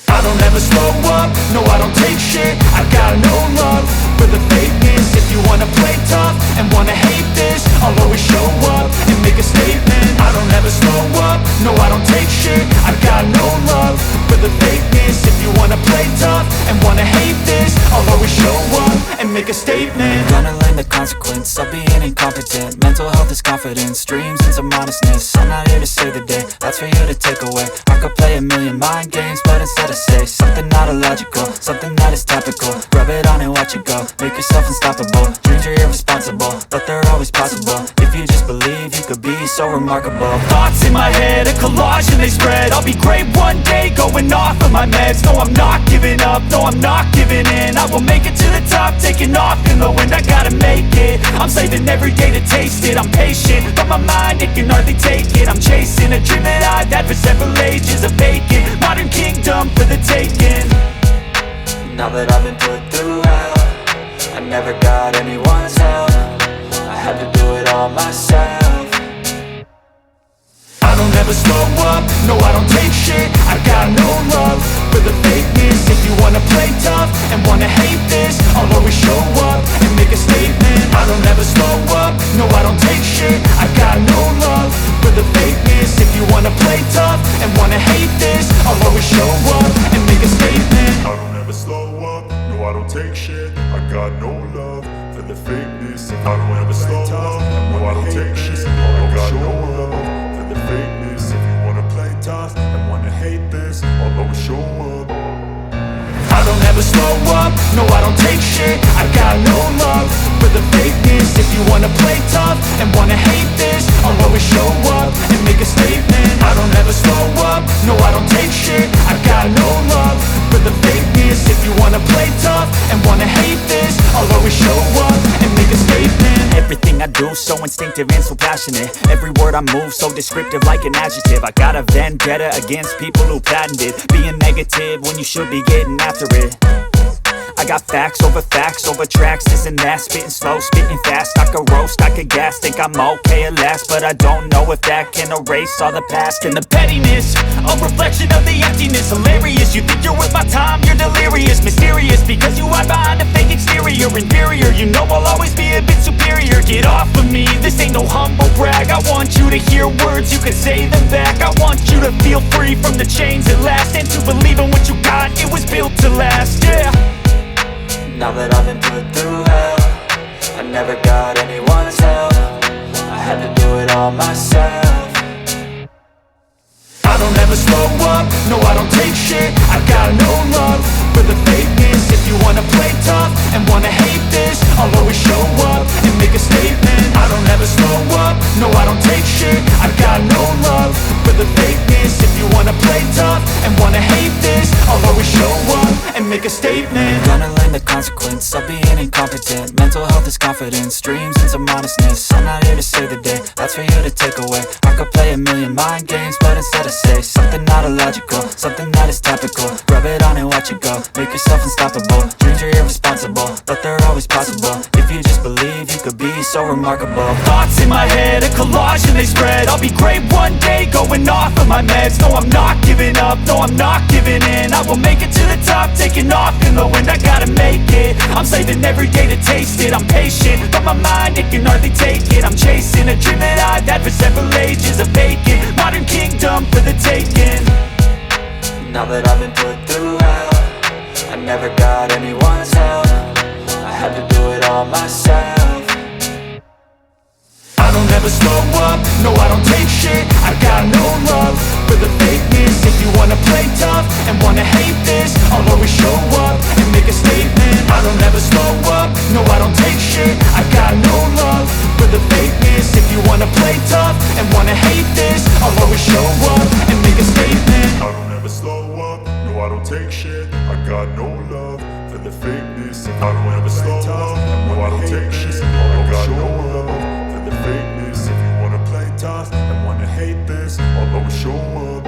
I don't ever slow up, no I don't take shit. I got no love for the fakeness. If you wanna play tough and wanna hate this, I'll always show up and make a statement. I don't ever slow up, no I don't take shit. I got no love for the fakeness. If you wanna play tough and wanna hate this, I'll always show up and make a statement. Gonna learn the consequence of being incompetent. Mental health is confidence, dreams into modestness. I'm not here to save the day, that's for you to take away. I could play a million mind games, but instead I say something not illogical, something that is topical. Rub it on and watch it go, make yourself unstoppable. Dreams are irresponsible, but they're always possible. If you just believe, you could be so remarkable. Thoughts in my head, a collage and they spread. I'll be great one day, going off of my meds. No, I'm not giving up, no, I'm not giving in. I will make it to the top, taking off in the wind. I gotta make it, I'm saving every day to taste it. I'm patient, but my mind, it can hardly take it. I'm chasing a dream that I've had for several ages. A vacant, modern kingdom for the taking. Now that I've been put through hell, I never got anyone's help. I had to do it all myself. I don't ever slow up, no I don't take shit. I got no love for the fakeness. If you wanna play tough and wanna hate this, I'll always show up and make a statement. I don't ever slow up, no I don't take shit. I got no love for the fakeness. If you wanna play tough and wanna hate this, I'll always show up and make a statement. I don't ever slow up, no I don't take shit. I got no love for the fakeness. I don't ever slow up, no I don't take shit. I got no love for the fakeness. If you wanna play tough and wanna hate this, I'll always show up. I don't ever slow up, no I don't take shit. I got no love for the fakeness. If you wanna play tough and wanna hate this, I'll always show up and make a statement. I don't ever slow up, no I don't take shit. I got no love for the fakeness. If you wanna play tough and wanna hate this, I'll always show up and make a statement. Everything I do so instinctive and so passionate. Every word I move so descriptive like an adjective. I got a vendetta against people who patented being negative when you should be getting after it. I got facts over tracks, this and that. Spitting slow, spitting fast, I could roast, I could gas. Think I'm okay at last, but I don't know if that can erase all the past. And the pettiness, a reflection of the emptiness. Hilarious, you think you're worth my time, you're delirious. Mysterious, because you hide behind a fake exterior. Inferior, you know I'll always be a bit superior. Get off of me, this ain't no humble brag. I want you to hear words, you can say them back. I want you to feel free from the chains at last, and to believe in what you got, it was built to last, yeah. Now that I've been put through hell, I never got anyone's help. I had to do it all myself. I don't ever slow up, no I don't take shit. I got no love for the fakeness. If you wanna play tough and wanna hate this, I'll always show up and make a statement. I don't ever slow up, no I don't take shit. I got no love for the fakeness. If you wanna play tough and wanna hate this, I'll always show up and make a statement. Gonna learn the consequence of being incompetent. Mental health is confidence, dreams into modestness. I'm not here to save the day, that's for you to take away. I could play a million mind games, but instead I say something not illogical, something that is topical. Rub it on and watch it go, make yourself unstoppable. Dreams are irresponsible, but they're always possible. If you just believe, you could could be so remarkable. Thoughts in my head, a collage and they spread. I'll be great one day, going off of my meds. No, I'm not giving up, no, I'm not giving in. I will make it to the top, taking off in the wind. I gotta make it, I'm saving every day to taste it. I'm patient, but my mind, it can hardly take it. I'm chasing a dream that I've had for several ages. A vacant, modern kingdom for the taking. Now that I've been put through hell, I never got anyone's help. I had to do it all myself. I don't ever slow up, no I don't take shit. I got no love for the fakeness. If you wanna play tough and wanna hate this, I'll always show up and make a statement. I don't ever slow up, no I don't take shit. I got no love for the fakeness. If you wanna play tough and wanna hate this, I'll always show up and make a statement. I don't ever slow up, no I don't take shit. I got no love for the fakeness. I don't ever slow up, no I don't take shit. I got no love for the fakeness. If you wanna play tough and wanna hate this, I'll always show up.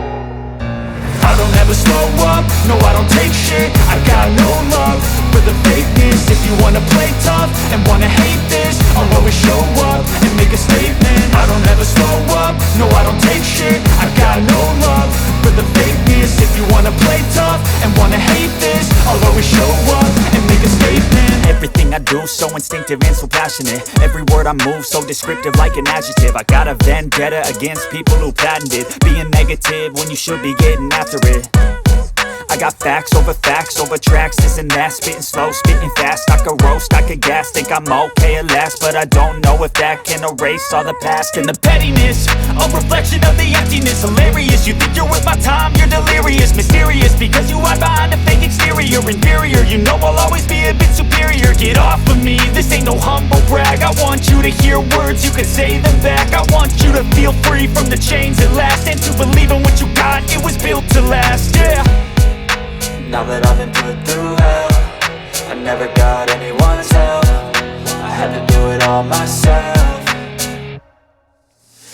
I don't ever slow up, no I don't take shit. I got no love for the fakeness. If you wanna play tough and wanna hate this, I'll always show up and make a statement. I don't ever slow up, no I don't take shit. I got no love for the fakeness. If you wanna play tough and wanna hate this, I'll always show up and make a statement. Everything I do so instinctive and so passionate. Every word I move so descriptive like an adjective. I got a vendetta against people who patented being negative when you should be getting after it. I got facts over tracks, this and that. Spitting slow, spitting fast. I could roast, I could gas. Think I'm okay at last, but I don't know if that can erase all the past. And the pettiness, a reflection of the emptiness. Hilarious, you think you're worth my time, you're delirious. Mysterious, because you hide behind a fake exterior. Inferior, you know I'll always be a bit superior. Get off of me, this ain't no humble brag. I want you to hear words, you can say them back. I want you to feel free from the chains at last, and to believe in what you got, it was built to last, yeah. Now that I've been put through hell, I never got anyone's help. I had to do it all myself.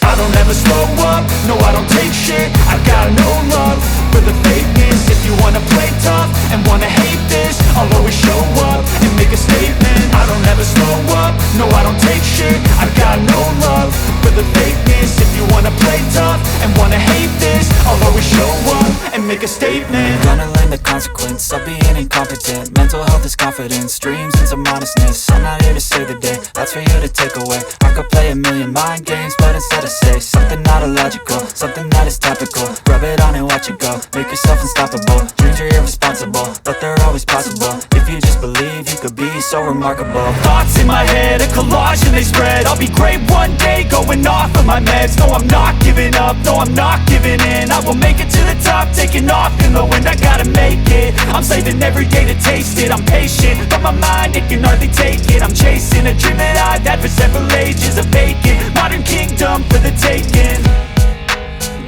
I don't ever slow up, no I don't take shit. I got no love for the fakeness. If you wanna play tough and wanna hate this, I'll always show up and make a statement. I don't ever slow up, no I don't take shit. I got no love for the fakeness. If you wanna play tough and wanna hate this, I'll always show up and make a statement. Gonna learn the consequence of being incompetent. Mental health is confidence, dreams into modestness. I'm not here to save the day, that's for you to take away. I could play a million mind games, but instead I say something not illogical, something that is topical. Rub it on and watch it go, make yourself unstoppable. Dreams are irresponsible, but they're always possible. If you just believe, you could be so remarkable. Thoughts in my head, a collage and they spread. I'll be great one day, going off of my meds. No, I'm not giving up, no, I'm not giving in. I will make it to the top, taking off in the wind. I gotta make it, I'm saving every day to taste it. I'm patient, but my mind, it can hardly take it. I'm chasing a dream that I've had for several ages. A vacant, modern kingdom for the taking.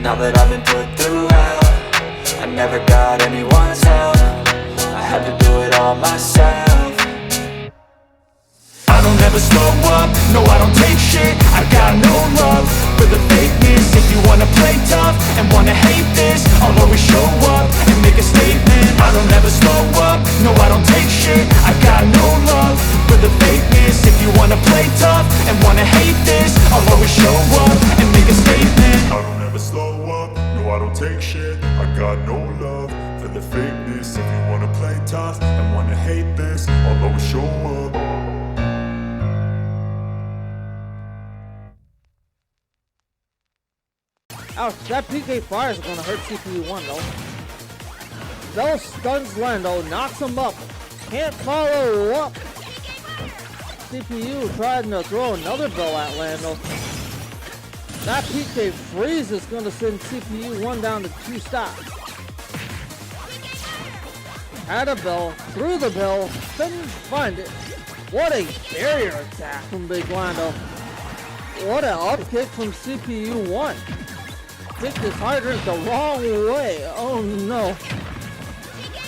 Now that I've been put through hell, I never got anyone's help. I had to do it all myself. I don't ever slow up, no I don't take shit. I got no love for the fakeness. If you wanna play tough and wanna hate this, I'll always show up and make a statement. I don't ever slow up, no I don't take shit. I got no love for the fakeness. If you wanna play tough and wanna hate this, I'll always show up and make a statement. I don't ever slow up, no I don't take shit. I got no love for the fakeness. If you wanna play tough and wanna hate this, I'll always show up. Ouch, that PK fire is gonna hurt CPU1 though. Bell stuns Lando, knocks him up. Can't follow up. CPU trying to throw another bell at Lando. That PK freeze is gonna send CPU1 down to 2 stocks. Had a bell, threw the bell, couldn't find it. What a barrier attack from Big Lando. What an upkick from CPU1. Kicked his hydrant the wrong way. Oh no.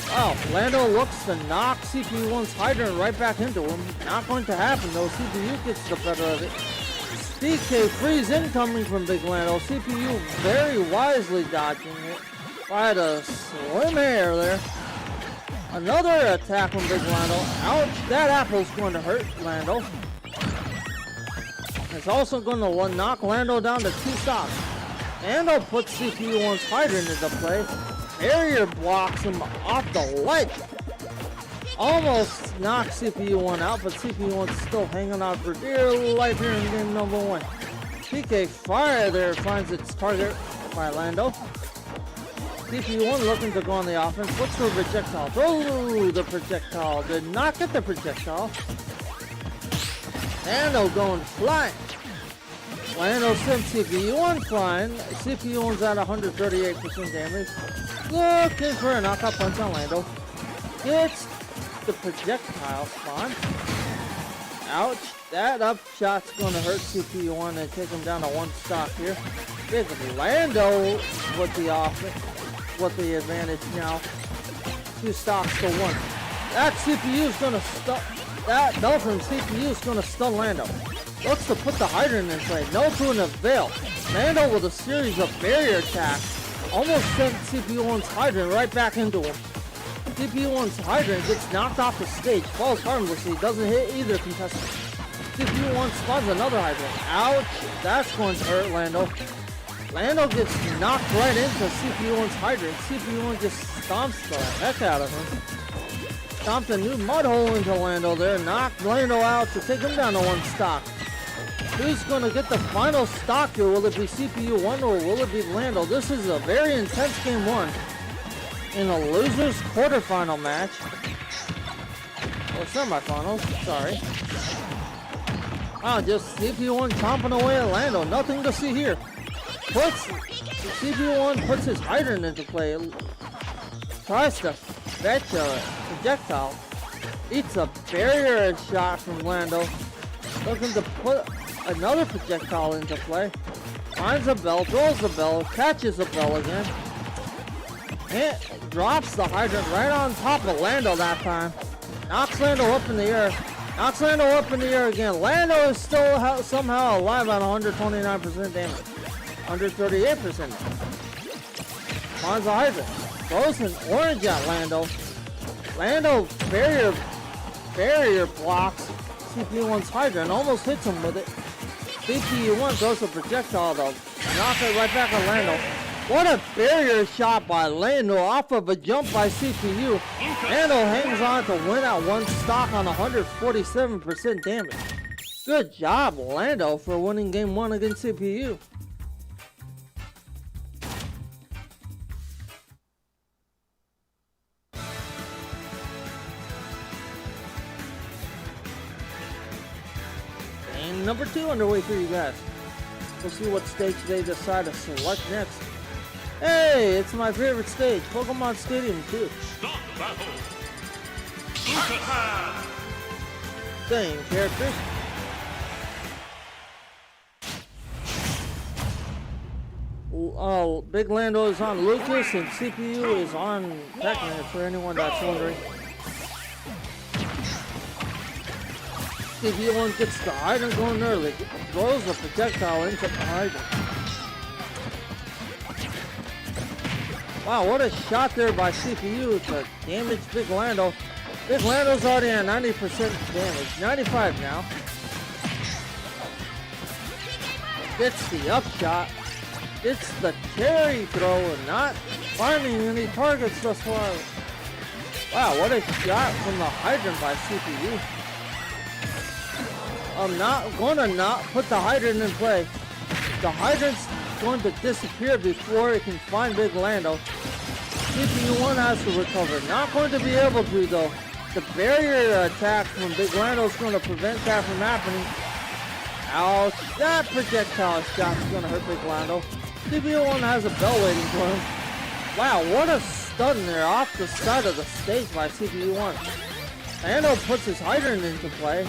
Wow, Lando looks to knock CPU1's hydrant right back into him. Not going to happen though. CPU gets the better of it. DK freeze incoming from Big Lando. CPU very wisely dodging it. By the slim hair there. Another attack from Big Lando. Ouch, that apple's going to hurt Lando. It's also going to knock Lando down to 2 stocks. Lando puts CPU1's hydrant into play. Barrier blocks him off the ledge. Almost knocks CPU1 out, but CPU1's still hanging out for dear life here in game number 1. PK Fire there finds its target by Lando. CPU1 looking to go on the offense. Looks for a projectile. Throw the projectile. Did not get the projectile. Lando going flying. Lando sent CPU1 flying. CPU1's at 138% damage. Looking for a knockout punch on Lando. Gets the projectile spawn. Ouch. That up shot's going to hurt CPU1 and take him down to 1 stock here. Big Lando with the advantage now. 2 stocks to 1. That CPU's going to stop. That bell from CPU is going to stun Lando. Looks to put the hydrant in play. No to an avail. Lando with a series of barrier attacks almost sent CPU1's hydrant right back into him. CPU1's hydrant gets knocked off the stage, falls harmlessly, doesn't hit either contestant. CPU1 spawns another hydrant. Ouch! That's going to hurt Lando. Lando gets knocked right into CPU1's hydrant. CPU1 just stomps the heck out of him. Stomped a new mud hole into Lando there. Knocked Lando out to take him down to 1 stock. Who's going to get the final stock here? Will it be CPU1 or will it be Lando? This is a very intense game 1 in a loser's quarterfinal match. Or semifinals, sorry. Just CPU1 chomping away at Lando. Nothing to see here. CPU1 puts his hydrant into play. Tries to fetch a projectile. Eats a barrier shot from Lando. Looking to put another projectile into play. Finds a bell, throws the bell, catches a bell again. And drops the hydrant right on top of Lando that time. Knocks Lando up in the air. Knocks Lando up in the air again. Lando is still somehow alive at 129% damage. 138% damage. Finds a hydrant. Throws an orange at Lando. Lando barrier blocks CPU1's hydrant. Almost hits him with it. CPU1 throws a projectile though. Knock it right back at Lando. What a barrier shot by Lando off of a jump by CPU. Lando hangs on to win at 1 stock on 147% damage. Good job, Lando, for winning game 1 against CPU. Game number 2 underway for you guys. We'll see what stage they decide to select next. Hey, it's my favorite stage, Pokemon Stadium 2. Stop battle. Same characters. Big Lando is on Lucas and CPU is on Pac-Man for anyone that's wondering. CPU1 gets the hydrant going early, throws a projectile into the hydrant. Wow, what a shot there by CPU to damage Big Lando. Big Lando's already at 90% damage, 95 now. Gets the upshot, gets the carry throw and not finding any targets thus far. Wow, what a shot from the hydrant by CPU. I'm going to put the hydrant in play. The hydrant's going to disappear before it can find Big Lando. CPU1 has to recover. Not going to be able to though. The barrier attack from Big Lando is going to prevent that from happening. Ouch. That projectile shot is going to hurt Big Lando. CPU1 has a bell waiting for him. Wow, what a stun there off the side of the stage by CPU1. Lando puts his hydrant into play.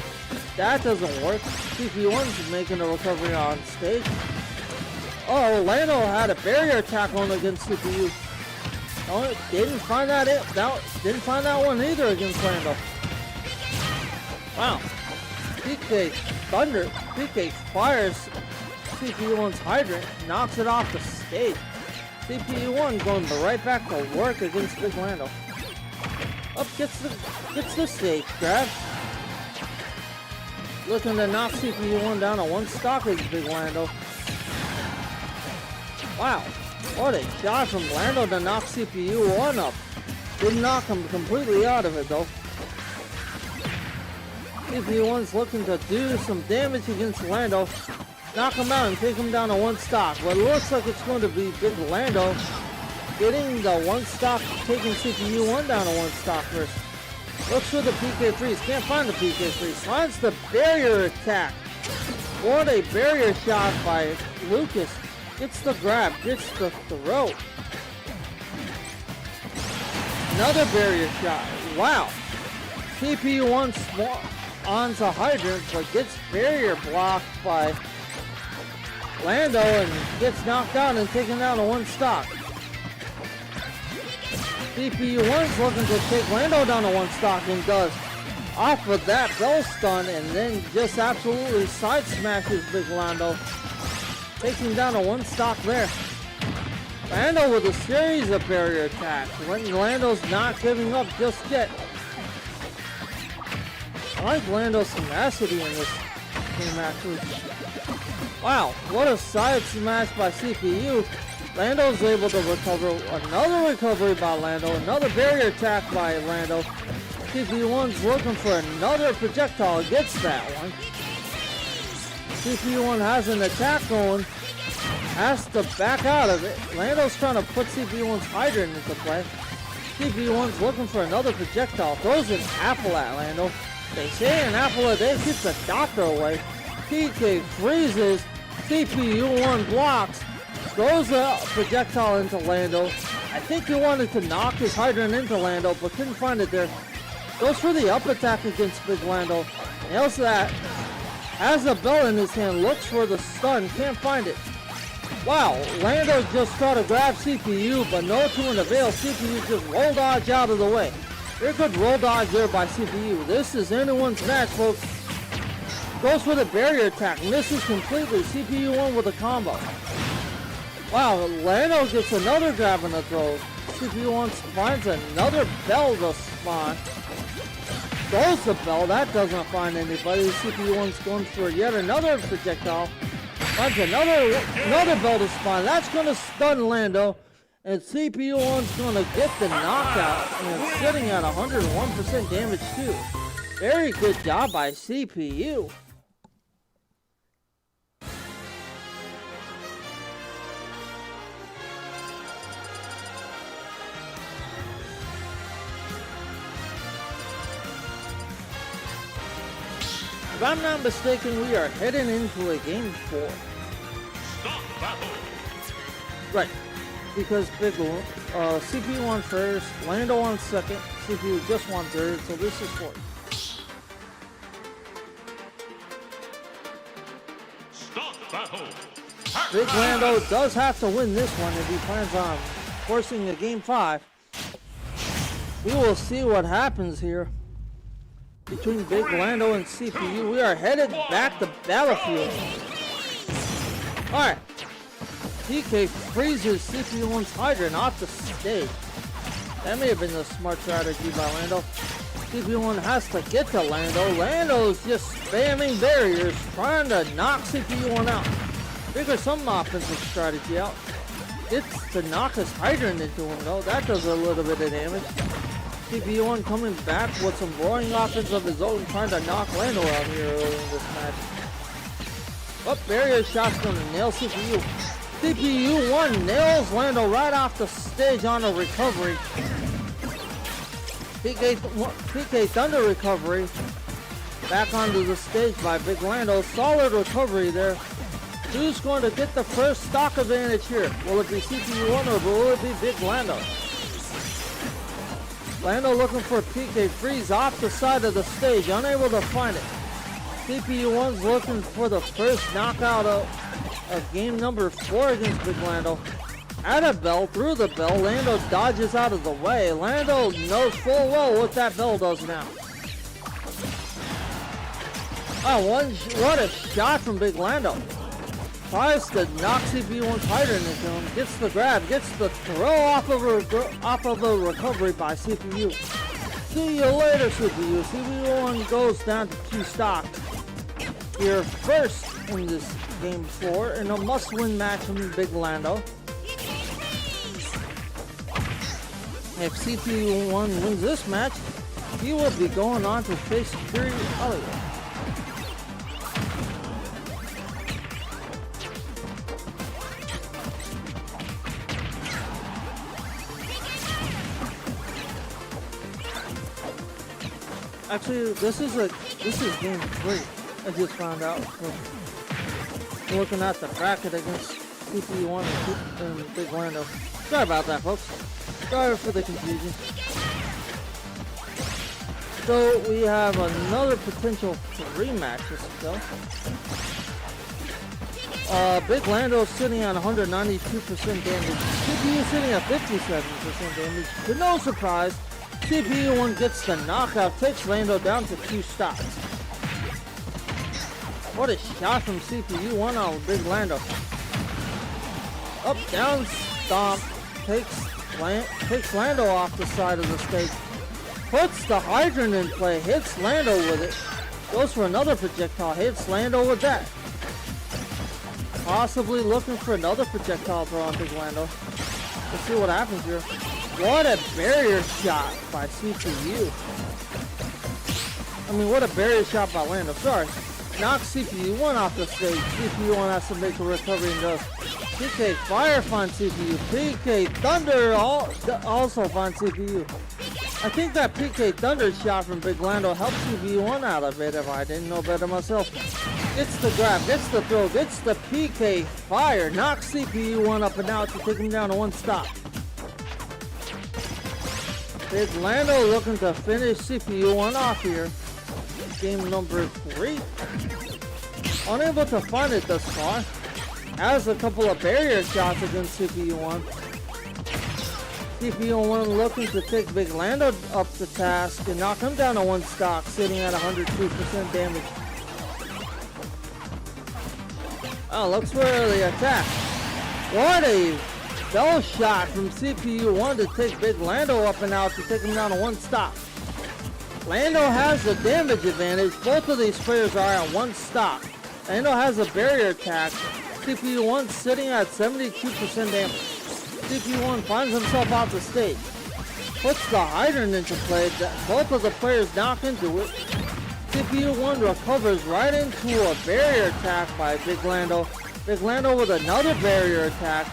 That doesn't work. CPU1's making a recovery on stage. Oh, Lando had a barrier attack on against CPU. Oh, didn't find that one either against Lando. Wow. PK fires CPU1's hydrant, knocks it off the stage. CPU1 going right back to work against Big Lando. Up gets the stage grab. looking to knock CPU1 down to 1 stock is Big Lando. Wow, what a shot from Lando to knock CPU1 up. Didn't knock him completely out of it though. CPU1's looking to do some damage against Lando. Knock him out and take him down to 1 stock. But it looks like it's going to be Big Lando getting the 1 stock, taking CPU1 down to 1 stock first. Looks for the PK3s. Can't find the PK3s. Finds the barrier attack. What a barrier shot by Lucas. Gets the grab. Gets the throw. Another barrier shot. Wow. CPU1 spawns a hydrant, but gets barrier blocked by Lando and gets knocked out and taken down to 1 stock. CPU1's looking to take Lando down to 1 stock and does. Off of that bell stun and then just absolutely side smashes Big Lando. Takes him down to 1 stock there. Lando with a series of barrier attacks. Lando's not giving up just yet. I like Lando's tenacity in this game actually. Wow, what a side smash by CPU. Lando's able to recover. Another recovery by Lando. Another barrier attack by Lando. CPU1's looking for another projectile. Gets that one. CPU1 has an attack going. Has to back out of it. Lando's trying to put CPU1's hydrant into play. CPU1's looking for another projectile. Throws an apple at Lando. They say an apple a day keeps the doctor away. PK freezes. CPU1 blocks. Throws a projectile into Lando. I think he wanted to knock his hydrant into Lando, but couldn't find it there. Goes for the up attack against Big Lando. Nails that. Has a bell in his hand. Looks for the stun. Can't find it. Wow. Lando just tried to grab CPU, but no to an avail. CPU just roll dodge out of the way. Very good roll dodge there by CPU. This is anyone's match, folks. Goes for the barrier attack. Misses completely. CPU1 with a combo. Wow, Lando gets another grab and a throw. CPU1 finds another bell to spawn. Throws the bell. That doesn't find anybody. CPU1's going for yet another projectile. Finds another bell to spawn. That's going to stun Lando. And CPU1's going to get the knockout. And it's sitting at 101% damage too. Very good job by CPU. If I'm not mistaken, we are heading into a game 4. Stop battle. Right. Because CPU won first, Lando won second, CPU just won third, so this is 4. Stop battle. Big Lando does have to win this one if he plans on forcing a game 5. We will see what happens here between Big Lando and CPU. We are headed back to Battlefield. Alright. PK freezes CPU1's hydrant off the stage. That may have been a smart strategy by Lando. CPU1 has to get to Lando. Lando's just spamming barriers, trying to knock CPU1 out. Figure some offensive strategy out. It's to knock his hydrant into him though. That does a little bit of damage. CPU1 coming back with some roaring offense of his own, trying to knock Lando out here early in this match. Up barrier shot's gonna nail CPU. CPU1 nails Lando right off the stage on a recovery. PK Thunder recovery. Back onto the stage by Big Lando. Solid recovery there. Who's going to get the first stock advantage here? Will it be CPU1 or will it be Big Lando? Lando looking for a PK freeze off the side of the stage, unable to find it. CPU1's looking for the first knockout of game number 4 against Big Lando. At a bell, through the bell, Lando dodges out of the way. Lando knows full well what that bell does now. Oh, what a shot from Big Lando. Tries to knock CPU1's hydrant into him, gets the grab, gets the throw off of a recovery by CPU. See you later, CPU. CPU1 goes down to 2 stocks. here first in this game 4 in a must-win match from Big Lando. If CPU1 wins this match, he will be going on to face Fury Elliott. Actually, this is game 3. I just found out from looking at the bracket against CPU1 and Big Lando. Sorry about that, folks. Sorry for the confusion. So we have another potential 3 matches still. Big Lando sitting on 192% damage. CPU sitting at 57% damage. To no surprise, CPU1 gets the knockout, takes Lando down to 2 stops. What a shot from CPU1 on Big Lando. Up, down, stomp, takes Lando off the side of the stage. Puts the hydrant in play, hits Lando with it. Goes for another projectile, hits Lando with that. Possibly looking for another projectile throw on Big Lando. Let's see what happens here. What a barrier shot by CPU. I mean, what a barrier shot by Lando. Sorry. Knocks CPU1 off the stage. CPU1 has to make a recovery and does. PK Fire finds CPU. PK Thunder also finds CPU. I think that PK Thunder shot from Big Lando helped CPU1 out a bit if I didn't know better myself. Gets the grab, gets the throw, gets the PK Fire. Knocks CPU1 up and out to take him down to 1 stop. Big Lando looking to finish CPU1 off here. Game number 3. Unable to find it thus far. Has a couple of barrier shots against CPU1. CPU1 looking to take Big Lando up the task and knock him down to 1 stock, sitting at 102% damage. Oh, looks for the attack. What a bell shot from CPU1 to take Big Lando up and out to take him down to 1 stop. Lando has the damage advantage. Both of these players are at 1 stop. Lando has a barrier attack. CPU1 sitting at 72% damage. CPU1 finds himself off the stage. Puts the hydrant into play. Both of the players knock into it. CPU1 recovers right into a barrier attack by Big Lando. Big Lando with another barrier attack.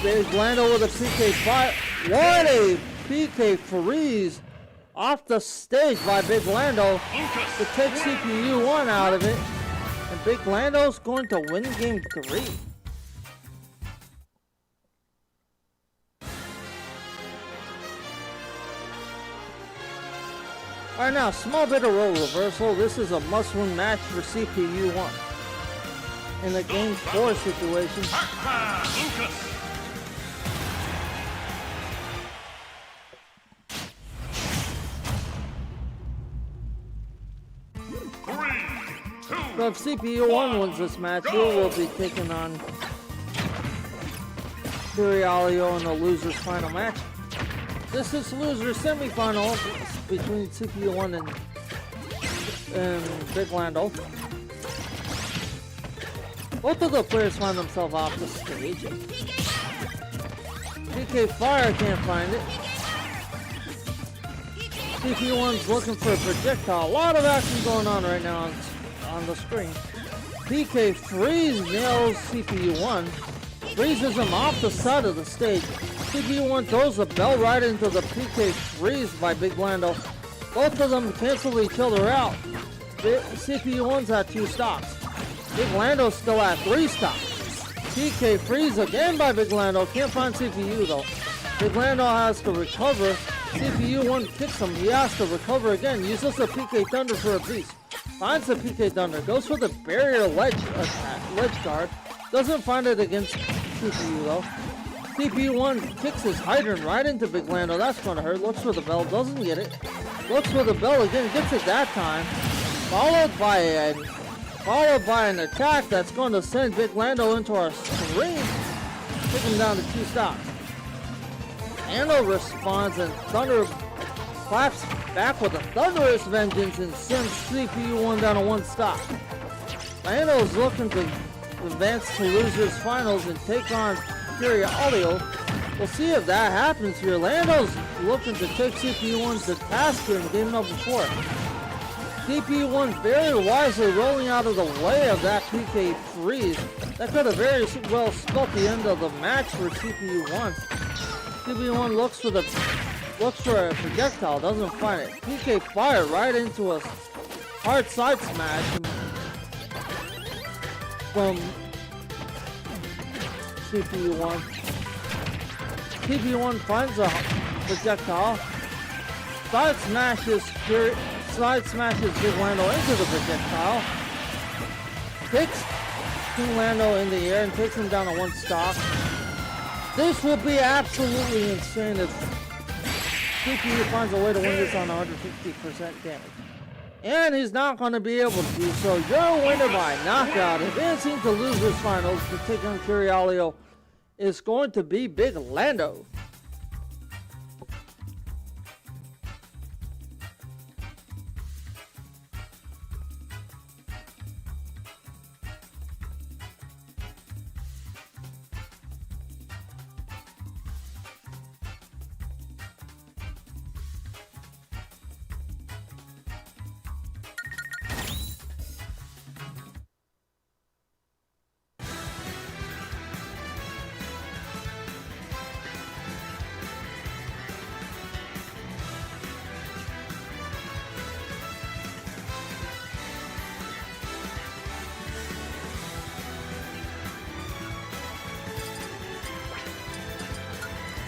Big Lando with a PK fire. What a PK freeze off the stage by Big Lando to take CPU1 out of it. And Big Lando's going to win game 3. Alright, now, small bit of role reversal. This is a must-win match for CPU1. In the game 4 situation. So if CPU1 wins this match, he will be taking on Furialio in the loser's final match. This is loser's semifinal between CPU1 and Big Lando. Both of the players find themselves off the stage. PK Fire can't find it. CPU1's looking for a projectile. A lot of action going on right now on the screen. PK Freeze nails CPU1. Freezes him off the side of the stage. CPU1 throws the bell right into the PK Freeze by Big Lando. Both of them cancel each other out. CPU1's at 2 stops. Big Lando's still at 3 stops. PK Freeze again by Big Lando. Can't find CPU though. Big Lando has to recover. CPU1 kicks him. He has to recover again. Uses the PK Thunder for a beast. Finds the PK Thunder. Goes for the barrier ledge attack. Ledge guard. Doesn't find it against CPU though. CPU1 kicks his hydrant right into Big Lando. That's going to hurt. Looks for the bell. Doesn't get it. Looks for the bell again. Gets it that time. Followed by an attack that's going to send Big Lando into our screen. Take him down to 2 stops. Lando responds and Thunder claps back with a thunderous vengeance and sends CPU1 down to 1 stop. Lando's looking to advance to losers finals and take on Fury Audio. We'll see if that happens here. Lando's looking to take CPU1 to task here in game number 4. CPU1 very wisely rolling out of the way of that PK freeze. That could have very well spelled the end of the match for CPU1. CPU1 looks for a projectile, doesn't find it. PK fire right into a hard side smash from CPU1. CPU1 finds a projectile, side smashes Big Lando into the projectile, takes King Lando in the air and takes him down to 1 stock. This will be absolutely insane if CPU finds a way to win this on 150% damage. And he's not going to be able to do so. Your winner by knockout, advancing to losers finals to take on Curialio, is going to be Big Lando.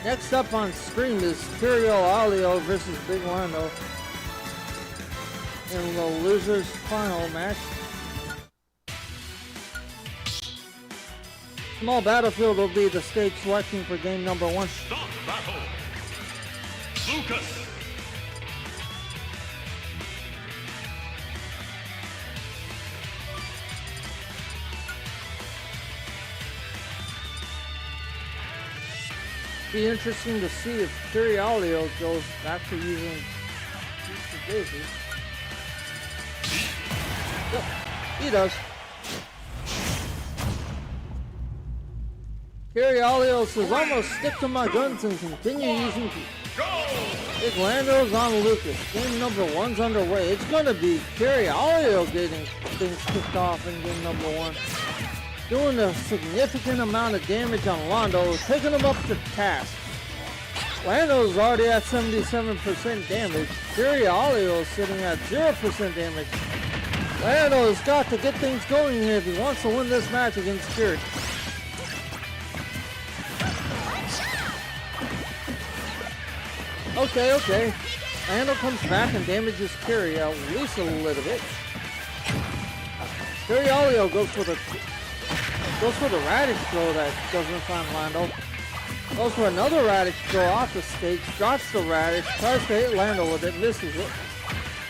Next up on screen is Curialio versus Big Lando in the losers final match. Small battlefield will be the stage selecting for game number 1. Stop battle. Lucas. Be interesting to see if Curialio goes back to using the Daisy. Yep, he does. Curialio says, I'm gonna stick to my guns and continue using Big Lando's on Lucas. Game number 1's underway. It's gonna be Curialio getting things kicked off in game number 1. Doing a significant amount of damage on Lando, taking him up to task. Lando's already at 77% damage. Curialio is sitting at 0% damage. Lando's got to get things going here if he wants to win this match against Curie. Okay. Lando comes back and damages Curie at least a little bit. Curialio goes for the radish throw that doesn't find Lando. Goes for another radish throw off the stage, drops the radish, tries to hit Lando with it, misses it.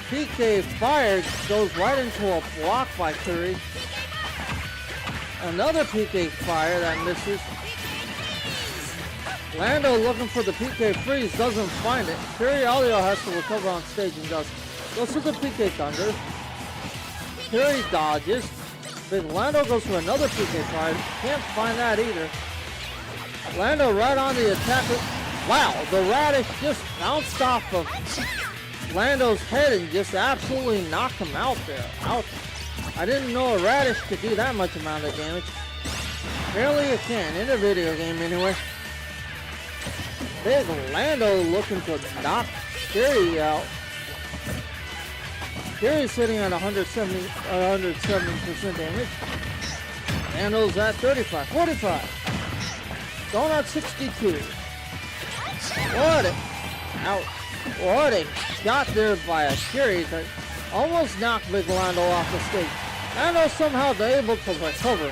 PK fired, goes right into a block by Curie. Another PK fire that misses. Lando looking for the PK freeze, doesn't find it. Curialio has to recover on stage and does. Goes for the PK thunder. Curie dodges. Big Lando goes for another PK fire. Can't find that either. Lando right on the attack. Wow, the radish just bounced off of Lando's head and just absolutely knocked him out there. Ouch. I didn't know a radish could do that much amount of damage. Apparently it can, in a video game anyway. Big Lando looking to knock Curie out. Curie's sitting at 170% damage. Lando's at 35, 45. Going on 62. What a, ouch. What a shot there by a Curie that almost knocked Big Lando off the stage. Lando somehow able to recover.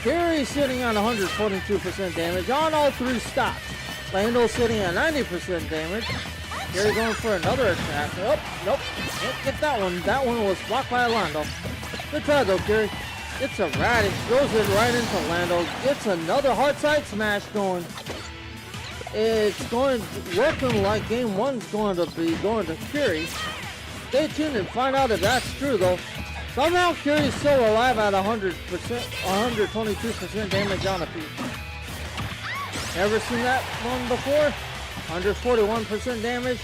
Curie sitting on 142% damage on all 3 stocks. Lando sitting at 90% damage. Curie going for another attack. Oh, nope. Can't get that one. That one was blocked by Lando. Good try though, Curie. Gets a radish, throws it right into Lando. Gets another hard side smash going. It's working like game 1's going to be going to Curie. Stay tuned and find out if that's true though. Somehow Curie's still alive at 100%, 122% damage on a peak. Never seen that one before? 141% damage.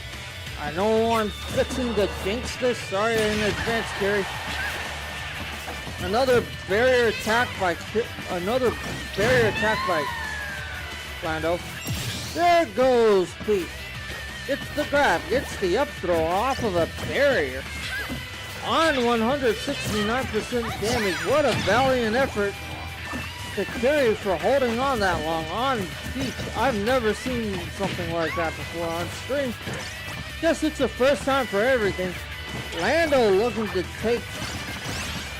I know I'm fixing to jinx this. Sorry in advance, Curie. Another barrier attack by Lando. There goes Pete. It's the grab, gets the up throw off of a barrier. On 169% damage. What a valiant effort to Curie for holding on that long on Peach. I've never seen something like that before on stream. Guess it's the first time for everything. Lando looking to take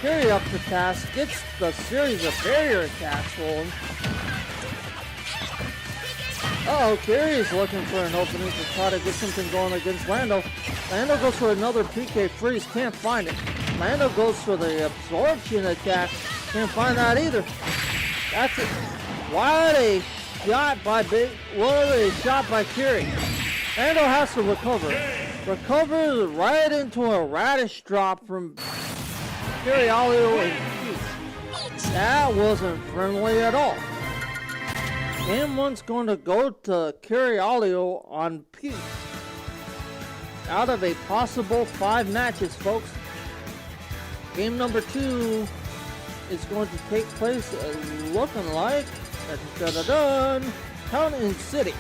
Curie up to task, gets the series of barrier attacks rolling. Curie's looking for an opening to try to get something going against Lando. Lando goes for another PK freeze, can't find it. Lando goes for the absorption attack, can't find that either. That's it. What a shot by Curie. Lando has to recover. Recovers right into a radish drop from Curie Alio and Peach. That wasn't friendly at all. Game 1's going to go to Curie Alio on Peach. Out of a possible 5 matches, folks. Game number 2 is going to take place looking like Town City.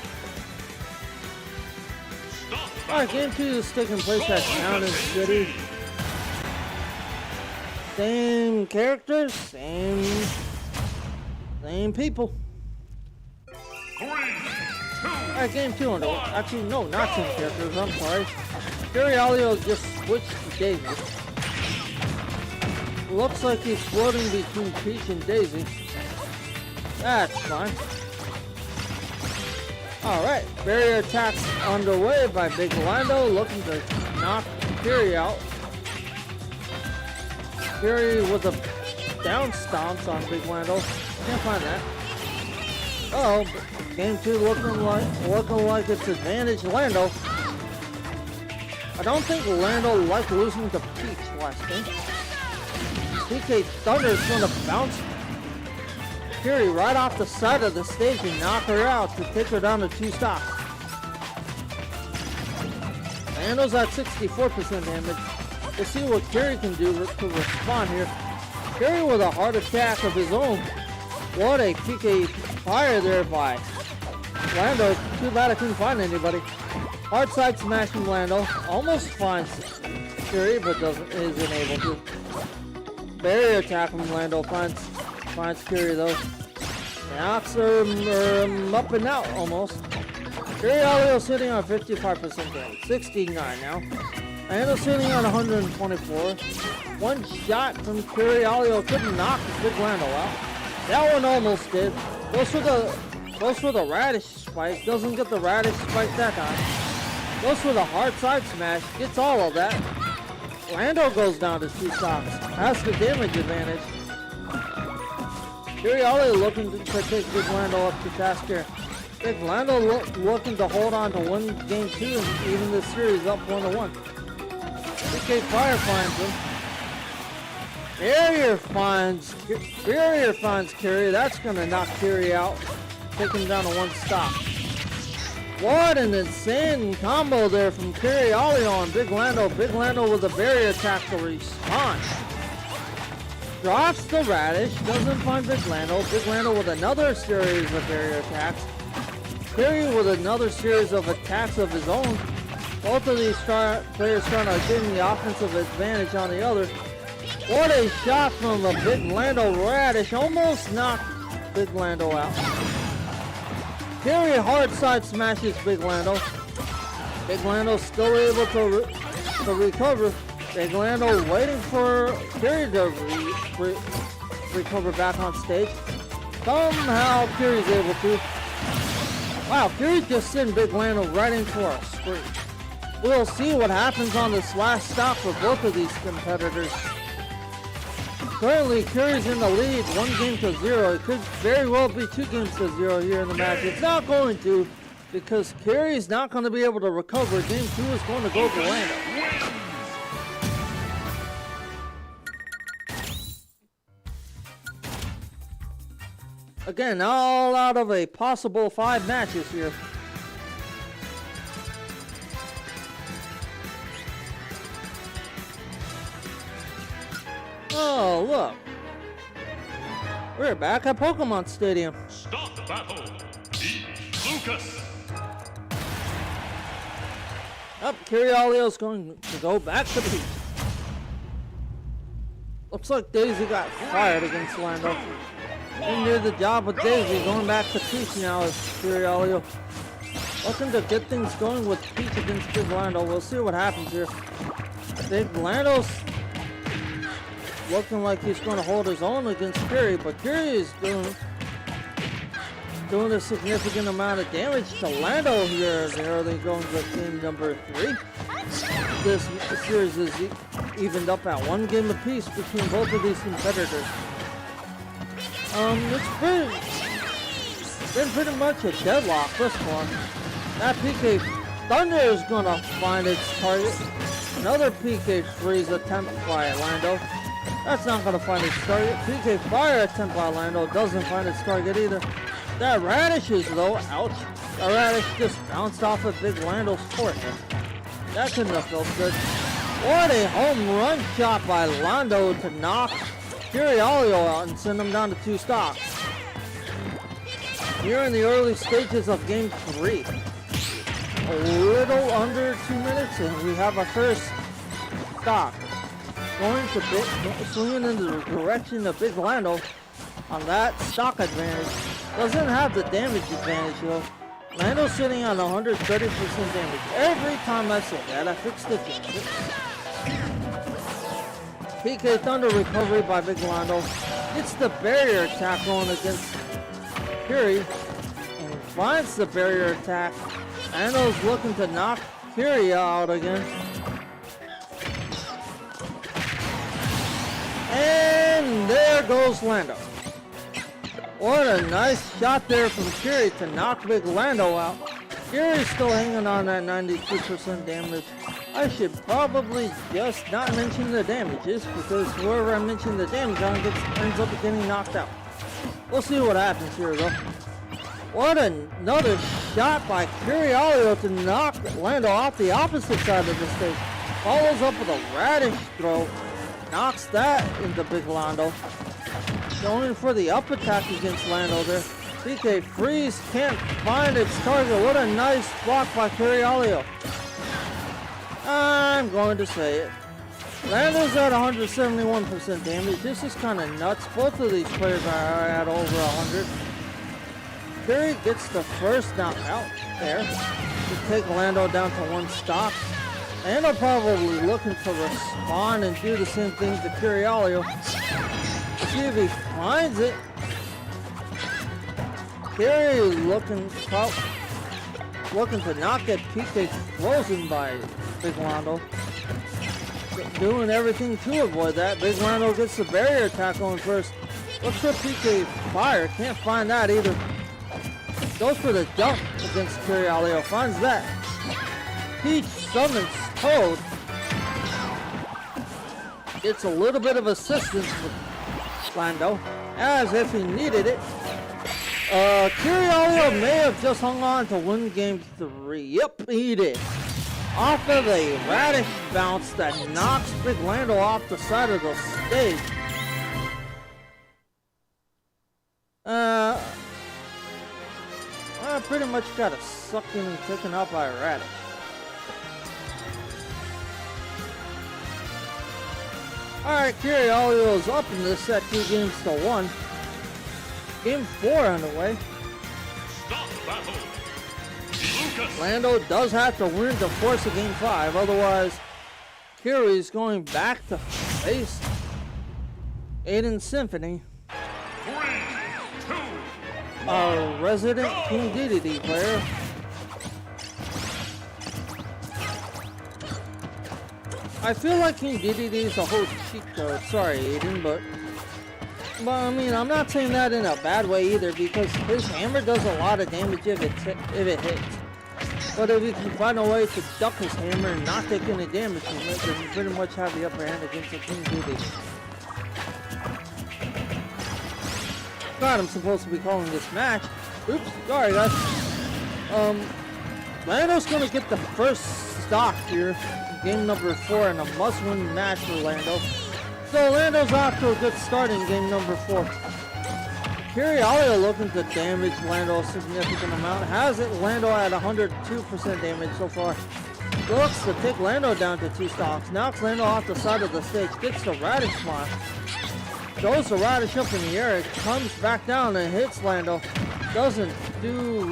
Alright, game 2 is taking place at Town City. Same characters, same people. Alright, game 2 on the actually no, not same characters, I'm sorry. Curie Alio just switched to Daisy. Looks like he's floating between Peach and Daisy. That's fine. Alright, barrier attacks underway by Big Lando, looking to knock Curie out. Curie with a down stomps on Big Lando. Can't find that. Game 2 looking like it's advantage Lando. I don't think Lando liked losing to Peach last game. PK Thunder is going to bounce Curie right off the side of the stage and knock her out to take her down to 2 stocks. Lando's at 64% damage. We'll see what Curie can do to respond here. Curie with a heart attack of his own. What a PK fire there by Lando. Too bad I couldn't find anybody. Hard side smash from Lando. Almost finds Curie, but isn't able to. Barrier attack from Lando finds Curie though. Knocks her up and out almost. Curie Alio sitting on 55% damage. 69 now. Lando's sitting on 124. One shot from Curie Alio couldn't knock Big Lando out. That one almost did. Goes for the radish spike. Doesn't get the radish spike that time. Goes for the hard side smash. Gets all of that. Lando goes down to 2 stocks. Has the damage advantage. Curie Alio looking to take Big Lando up to task here. Big Lando looking to hold on to win game 2 and even this series up 1-1. PK Fire finds him. Barrier finds Curie. That's gonna knock Curie out. Take him down to 1 stock. What an insane combo there from Curie Alio on Big Lando. Big Lando with a barrier attack to respond. Drops the radish, doesn't find Big Lando. Big Lando with another series of barrier attacks. Curie with another series of attacks of his own. Both of these players trying to gain the offensive advantage on the other. What a shot from a Big Lando radish. Almost knocked Big Lando out. Curie hard side smashes Big Lando. Big Lando still able to recover. Big Lando waiting for Curie to recover back on stage. Somehow Curie's able to. Wow, Curie just sent Big Lando right into a screen. We'll see what happens on this last stop for both of these competitors. Currently, Curie's in the lead, 1-0. It could very well be 2-0 here in the match. It's not going to, because Curie's not going to be able to recover. Game 2 is going to go to Lando. Again, all out of a possible 5 matches here. Oh, look. We're back at Pokemon Stadium. Start the battle. Lucas. Up, Kiryu going to go back to Peach. Looks like Daisy got fired against Lando. Didn't do the job with Daisy, going back to Peach now as Kiryu. Looking to get things going with Peach against Big Lando. We'll see what happens here. Big Lando's looking like he's going to hold his own against Fury, but Fury is doing a significant amount of damage to Lando here in the early going of game number 3. This series is evened up at 1 game apiece between both of these competitors. It's been pretty much a deadlock this one. That PK Thunder is going to find its target. Another PK Freeze attempt by Lando. That's not going to find its target. PK Fire attempt by Lando doesn't find its target either. That Radishes though, ouch. That Radish just bounced off of Big Lando's forehead. That couldn't have felt good. What a home run shot by Lando to knock Kiryu out and send him down to 2 stocks. Here in the early stages of game 3. A little under 2 minutes and we have our first stock. Going to swinging in the direction of Big Lando on that stock advantage. Doesn't have the damage advantage though. Lando's sitting on 130% damage. Every time I say that, I fix the damage. PK Thunder recovery by Big Lando. Gets the barrier attack going against Fury. And finds the barrier attack. Lando's looking to knock Fury out again. And there goes Lando. What a nice shot there from Fury to knock Big Lando out. Fury's still hanging on at 92% damage. I should probably just not mention the damages because whoever I mention the damage on ends up getting knocked out. We'll see what happens here though. What another shot by Kiryu to knock Lando off the opposite side of the stage. Follows up with a Radish throw. Knocks that into Big Lando. Going for the up attack against Lando there. PK Freeze can't find its target. What a nice block by Kiryu. I'm going to say it. Lando's at 171% damage. This is kind of nuts. Both of these players are at over 100. Fury gets the first knockout there to take Lando down to 1 stock. Lando probably looking to respond and do the same thing to Kiryu. See if he finds it. Fury looking to not get PK frozen by Big Lando. Doing everything to avoid that. Big Lando gets the barrier attack on first. Looks for PK Fire. Can't find that either. Goes for the jump against Kiryu. Finds that. Peach summons Toad. Gets a little bit of assistance with Lando, as if he needed it. Kiryu may have just hung on to win game 3. Yep, he did. Off of a Radish bounce that knocks Big Lando off the side of the stage. I pretty much got a sucked in and taken out by a Radish. Alright, Kiryu is up in this set 2 games to 1. Game 4 underway. Stop the battle. Lucas. Lando does have to win to force a game 5, otherwise Kiryu is going back to face Aiden Symphony. 3, 2, Our resident King Dedede player. I feel like King Dedede is a whole cheat code. Sorry, Aiden, but I mean, I'm not saying that in a bad way either because his hammer does a lot of damage if it hits. But if you can find a way to duck his hammer and not take any damage from it, then you pretty much have the upper hand against the King Dedede. God, I'm supposed to be calling this match. Oops, sorry guys. Lando's gonna get the first stock here. Game number 4 in a must-win match for Lando. So Lando's off to a good start in game number 4. Alio looking to damage Lando a significant amount. Has it Lando at 102% damage so far. Looks to take Lando down to 2 stocks. Knocks Lando off the side of the stage. Gets the Radish spawn. Throws the Radish up in the air. It comes back down and hits Lando. Doesn't do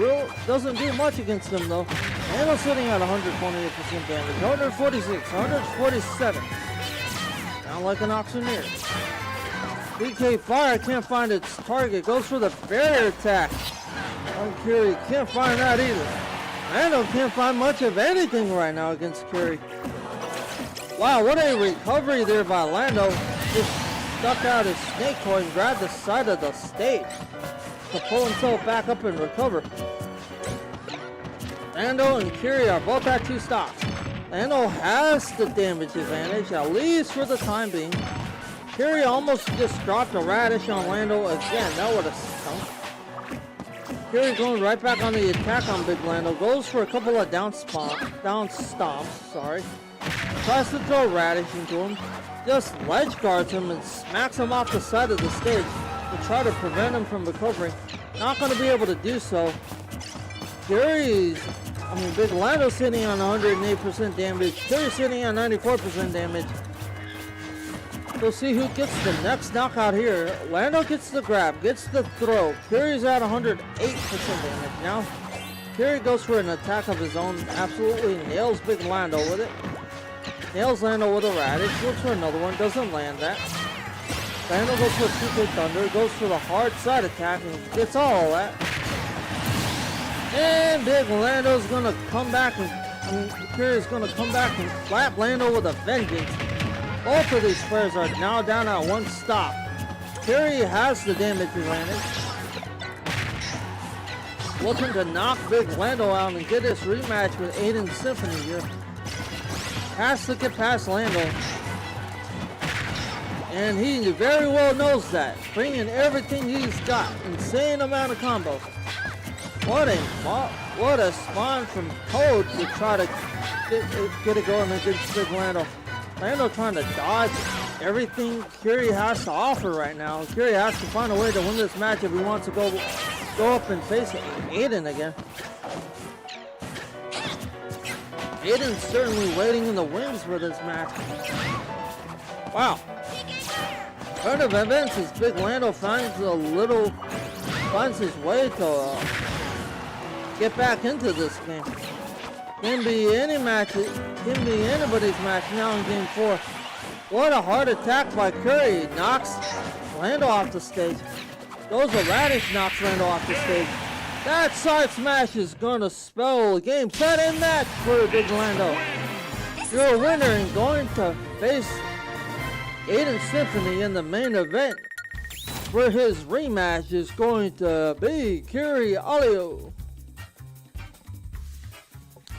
much against him though. Lando's sitting at 128% damage. 146, 147. Sound like an auctioneer. BK Fire can't find its target. Goes for the barrier attack. Curie can't find that either. Lando can't find much of anything right now against Curie. Wow, what a recovery there by Lando. Just stuck out his snake toy and grabbed the side of the stage to pull himself back up and recover. Lando and Curie are both at 2 stocks. Lando has the damage advantage, at least for the time being. Curie almost just dropped a Radish on Lando again. That would have stunk. Curie going right back on the attack on Big Lando. Goes for a couple of down stomps. Sorry. Tries to throw Radish into him. Just ledge guards him and smacks him off the side of the stage to try to prevent him from recovering. Not going to be able to do so. Big Lando's sitting on 108% damage. Curie's sitting on 94% damage. We'll see who gets the next knockout here. Lando gets the grab, gets the throw. Curie's at 108% damage now. Curie goes for an attack of his own. Absolutely nails Big Lando with it. Nails Lando with a Radish. Looks for another one. Doesn't land that. Lando goes for 2K Thunder. Goes for the hard side attack and gets all that. And Big Lando's gonna come back and Curie's gonna come back and slap Lando with a vengeance. Both of these players are now down at 1 stock. Curie has the damage advantage. Looking to knock Big Lando out and get his rematch with Aiden Symphony here. Has to get past Lando. And he very well knows that. Bringing everything he's got. Insane amount of combos. What a spawn from Toad to try to get it going against Big Lando. Lando trying to dodge everything Curie has to offer right now. Curie has to find a way to win this match if he wants to go up and face Aiden again. Aiden's certainly waiting in the wings for this match. Wow. Turn of events as Big Lando finds his way to get back into this game. Can be any match. Can be anybody's match now in game 4. What a hard attack by Curie. Knocks Lando off the stage. Goes a Radish, knocks Lando off the stage. That side smash is gonna spell game, set, and match for Big Lando. Your winner and going to face Aiden Symphony in the main event for his rematch is going to be Alio.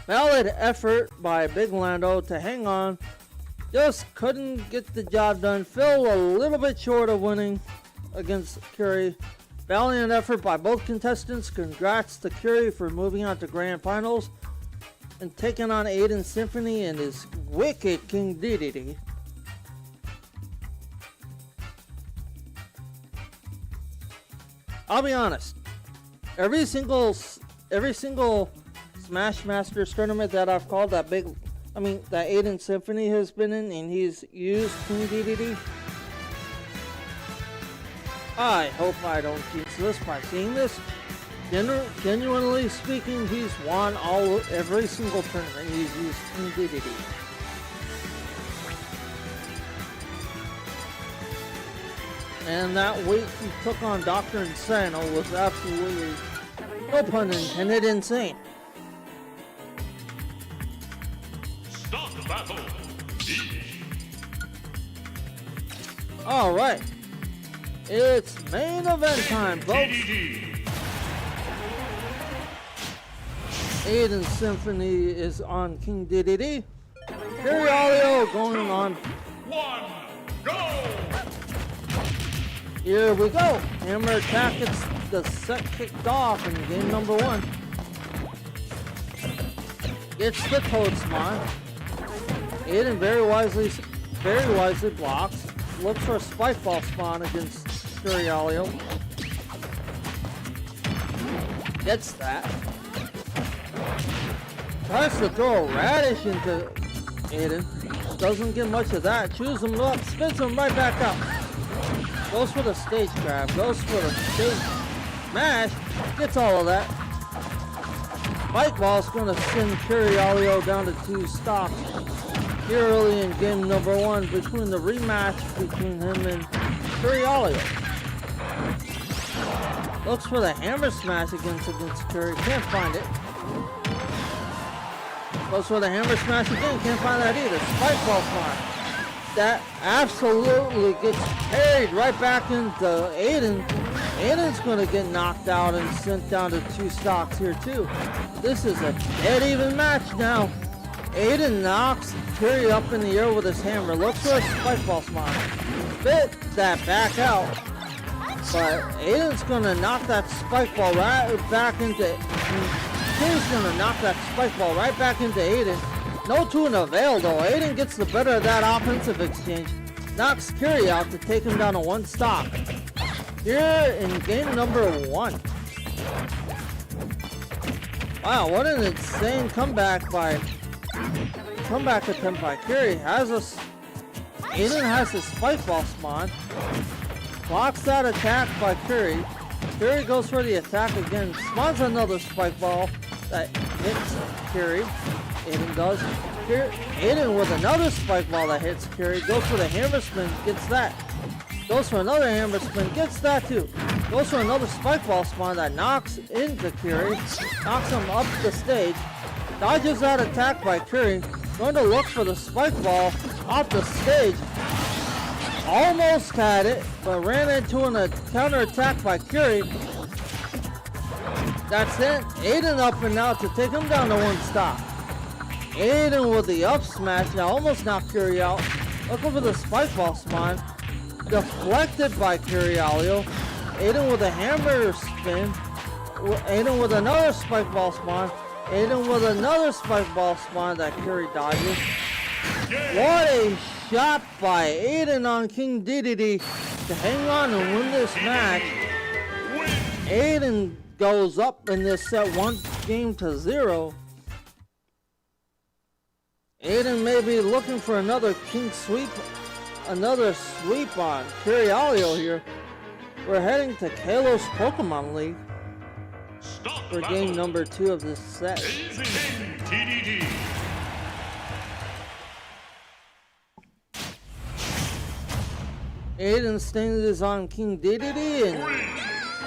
Valid effort by Big Lando to hang on. Just couldn't get the job done. Fell a little bit short of winning against Curie. Valiant effort by both contestants. Congrats to Curie for moving on to Grand Finals and taking on Aiden Symphony and his wicked King Dedede. I'll be honest. Every single Smash Masters tournament that I've called that Aiden Symphony has been in and he's used King Dedede. I hope I don't jinx this by seeing this. Genuinely speaking, he's won every single tournament he's used King Dedede. And that week he took on Dr. Insano was absolutely, no pun intended, insane. Start the battle. All right, it's main event time, folks. Aiden Symphony is on King Dedede. Alio going on. One, go! Here we go. Hammer attack gets the set kicked off in game number 1. Gets the Toad Smash. Aiden very wisely blocks. Looks for a spike ball spawn against Curialio. Gets that. Tries to throw a radish into Aiden. Doesn't get much of that. Chews him up, spins him right back out. Goes for the stage grab. Goes for the stage smash. Gets all of that. Spike ball's gonna send Curialio down to 2 stocks. Here early in game number 1 between the rematch between him and Curialio. Looks for the hammer smash against Curry. Can't find it. Goes for the hammer smash again. Can't find that either. Spike ball smash. That absolutely gets carried right back into Aiden. Aiden's going to get knocked out and sent down to 2 stocks here too. This is a dead even match now. Aiden knocks Curry up in the air with his hammer. Looks for a spike ball smash. Spit that back out. But Aiden's going to knock that spike ball right back into... Curry's going to knock that spike ball right back into Aiden. No to an avail though. Aiden gets the better of that offensive exchange. Knocks Curry out to take him down to 1 stock. Here in game number 1. Wow, what an insane comeback attempt by Curry. Aiden has his spike ball spawn. Blocks that attack by Curry. Curry goes for the attack again. Spawns another spike ball that hits Curry. Aiden does. Aiden with another spike ball that hits Curry. Goes for the hammer spin. Gets that. Goes for another hammer spin. Gets that too. Goes for another spike ball spawn that knocks into Curry. Knocks him up the stage. Dodges that attack by Curry. Going to look for the spike ball off the stage. Almost had it, but ran into a counter attack by Curry. That sent Aiden up and out to take him down to 1 stop. Aiden with the up smash now almost knocked Curry out. Looking for the spike ball spawn. Deflected by Curialio. Aiden with a hammer spin. Aiden with another spike ball spawn. Aiden with another spike ball spawn that Curry dodges. What a shot by Aiden on King Dedede to hang on and win this match. Aiden goes up in this set 1-0. Aiden may be looking for another king sweep, another sweep on Curialio here. We're heading to Kalos Pokemon League for game number 2 of this set. Aiden stands on King Dedede and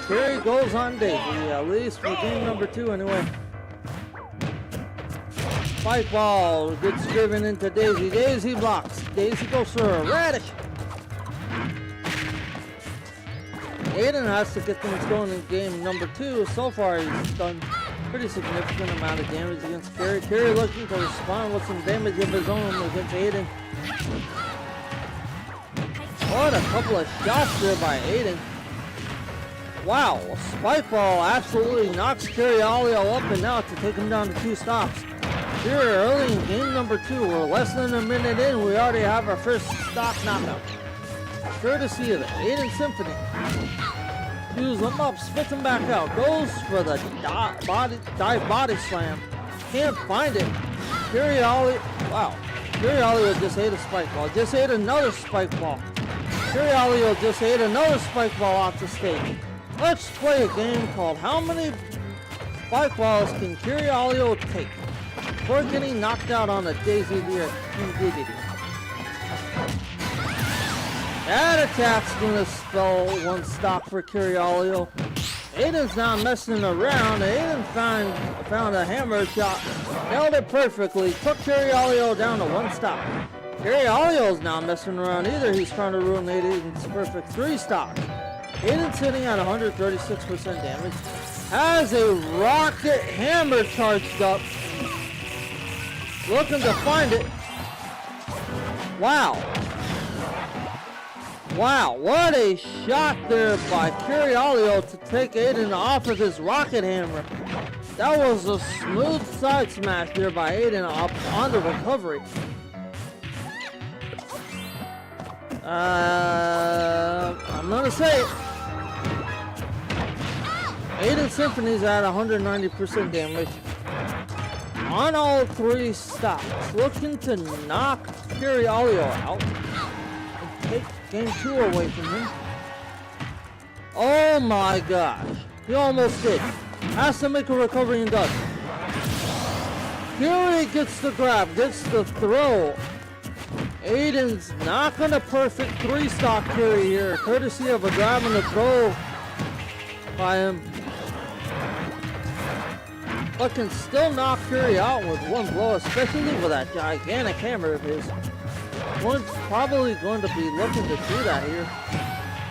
Curry goes on Daisy, at least for game number 2 anyway. Spike ball gets driven into Daisy. Daisy blocks. Daisy goes for a radish. Aiden has to get things going in game number 2. So far he's done pretty significant amount of damage against Curry. Curry looking to respond with some damage of his own against Aiden. What a couple of shots there by Aiden. Wow, spike ball absolutely knocks Curialio up and out to take him down to 2 stops. Here early in game number 2, we're less than a minute in, we already have our first stock knockout. Courtesy of the Aiden Symphony. Chews him up, spits him back out, goes for the dive body slam. Can't find it. Curialio, wow. Curialio just ate a spike ball, just ate another spike ball. Curialio just ate another spike ball off the stage. Let's play a game called How Many Spike Balls Can Curialio Take? Before getting knocked out on a Daisy here at King Dedede. That attack's gonna spell 1 stock for Curialio. Aiden's not messing around. Aiden found a hammer shot, nailed it perfectly, took Curialio down to 1 stock. Curialio's not messing around either. He's trying to ruin Aiden's perfect 3 stock. Aiden's sitting at 136% damage. Has a rocket hammer charged up. Looking to find it. Wow. Wow, what a shot there by Curialio to take Aiden off of his rocket hammer. That was a smooth side smash there by Aiden up on the recovery. I'm gonna say it. Aiden Symphony's at 190% damage on all 3 stocks, looking to knock Curialio out and take game 2 away from him. Oh my gosh, he almost did. Has to make a recovery and does. Fury gets the grab, gets the throw. Aiden's not gonna perfect 3-stock Fury here, courtesy of a grab and a throw by him. But can still knock Fury out with 1 blow, especially with that gigantic hammer of his. One's probably going to be looking to do that here.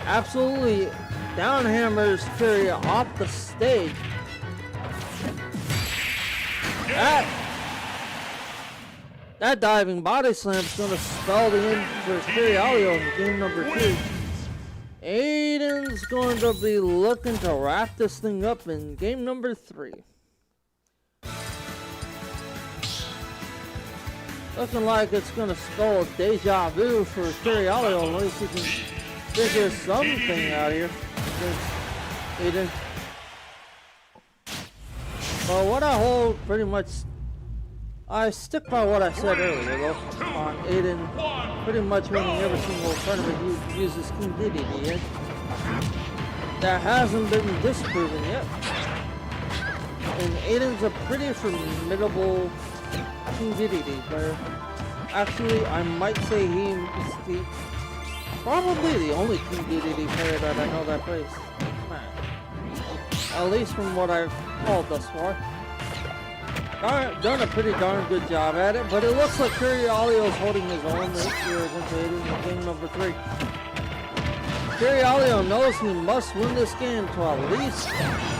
Absolutely down hammers Fury off the stage. That diving body slam is going to spell the end for Curialio in game number 2. Aiden's going to be looking to wrap this thing up in game number 3. Looking like it's going to spell a deja vu for Curialio unless he can figure something out here against Aiden. But what I hold pretty much, I stick by what I said earlier though, on Aiden pretty much winning every single tournament he uses King DDD in. That hasn't been disproven yet. And Aiden's a pretty formidable King DDD player. Actually, I might say he is probably the only King DDD player that I know that plays Smash. At least from what I've called thus far. Done a pretty darn good job at it, but it looks like Curialio's holding his own this year against Aiden in game number 3. Curialio knows he must win this game to at least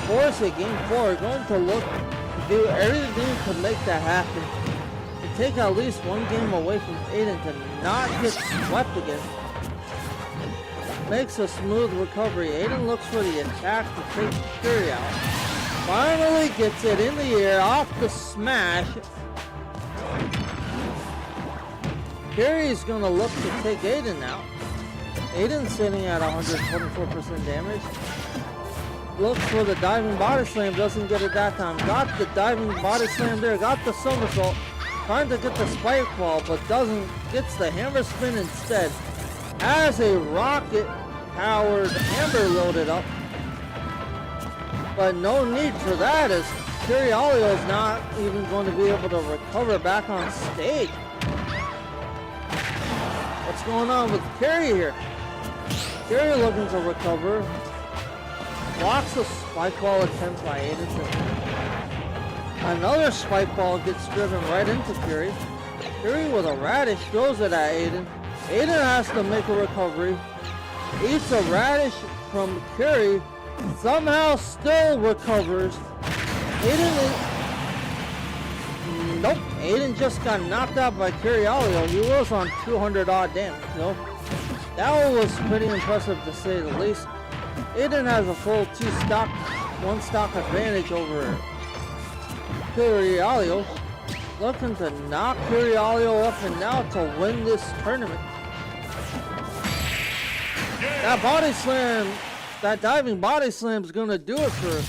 force a game 4. Going to look to do everything to make that happen. To take at least 1 game away from Aiden to not get swept again. Makes a smooth recovery. Aiden looks for the attack to take Fury out. Finally gets it in the air off the smash. Fury's gonna look to take Aiden out. Aiden's sitting at 124% damage. Looks for the diving body slam, doesn't get it that time. Got the diving body slam there, got the somersault. Trying to get the spike ball, but doesn't. Gets the hammer spin instead. Has a rocket powered hammer loaded up. But no need for that, as Curialio's not even going to be able to recover back on stage. What's going on with Curi here? Curi looking to recover. Blocks the spike ball attempt by Aiden. Another spike ball gets driven right into Curi. Curi with a radish throws it at Aiden. Aiden has to make a recovery. Eats a radish from Curi. Somehow still recovers. Nope, Aiden just got knocked out by Curialio. He was on 200 odd damage, though. That was pretty impressive to say the least. Aiden has a full 1 stock advantage over Curialio. Looking to knock Curialio up and now to win this tournament. That body slam, that diving body slam is going to do it for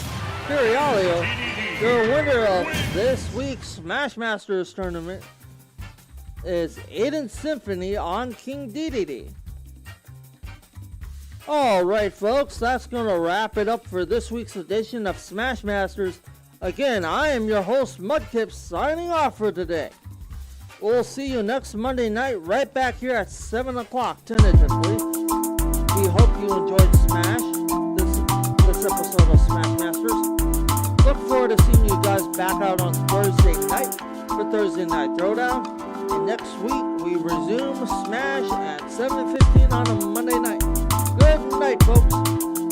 Curialio. The winner of this week's Smash Masters tournament is Aiden Symphony on King DDD. Alright folks, that's going to wrap it up for this week's edition of Smash Masters. Again, I am your host Mudkip signing off for today. We'll see you next Monday night right back here at 7 o'clock tentatively. We hope you enjoyed Smash, this episode of Smash Masters. Look forward to seeing you guys back out on Thursday night for Thursday Night Throwdown. And next week we resume Smash at 7:15 on a Monday night. Good night, folks.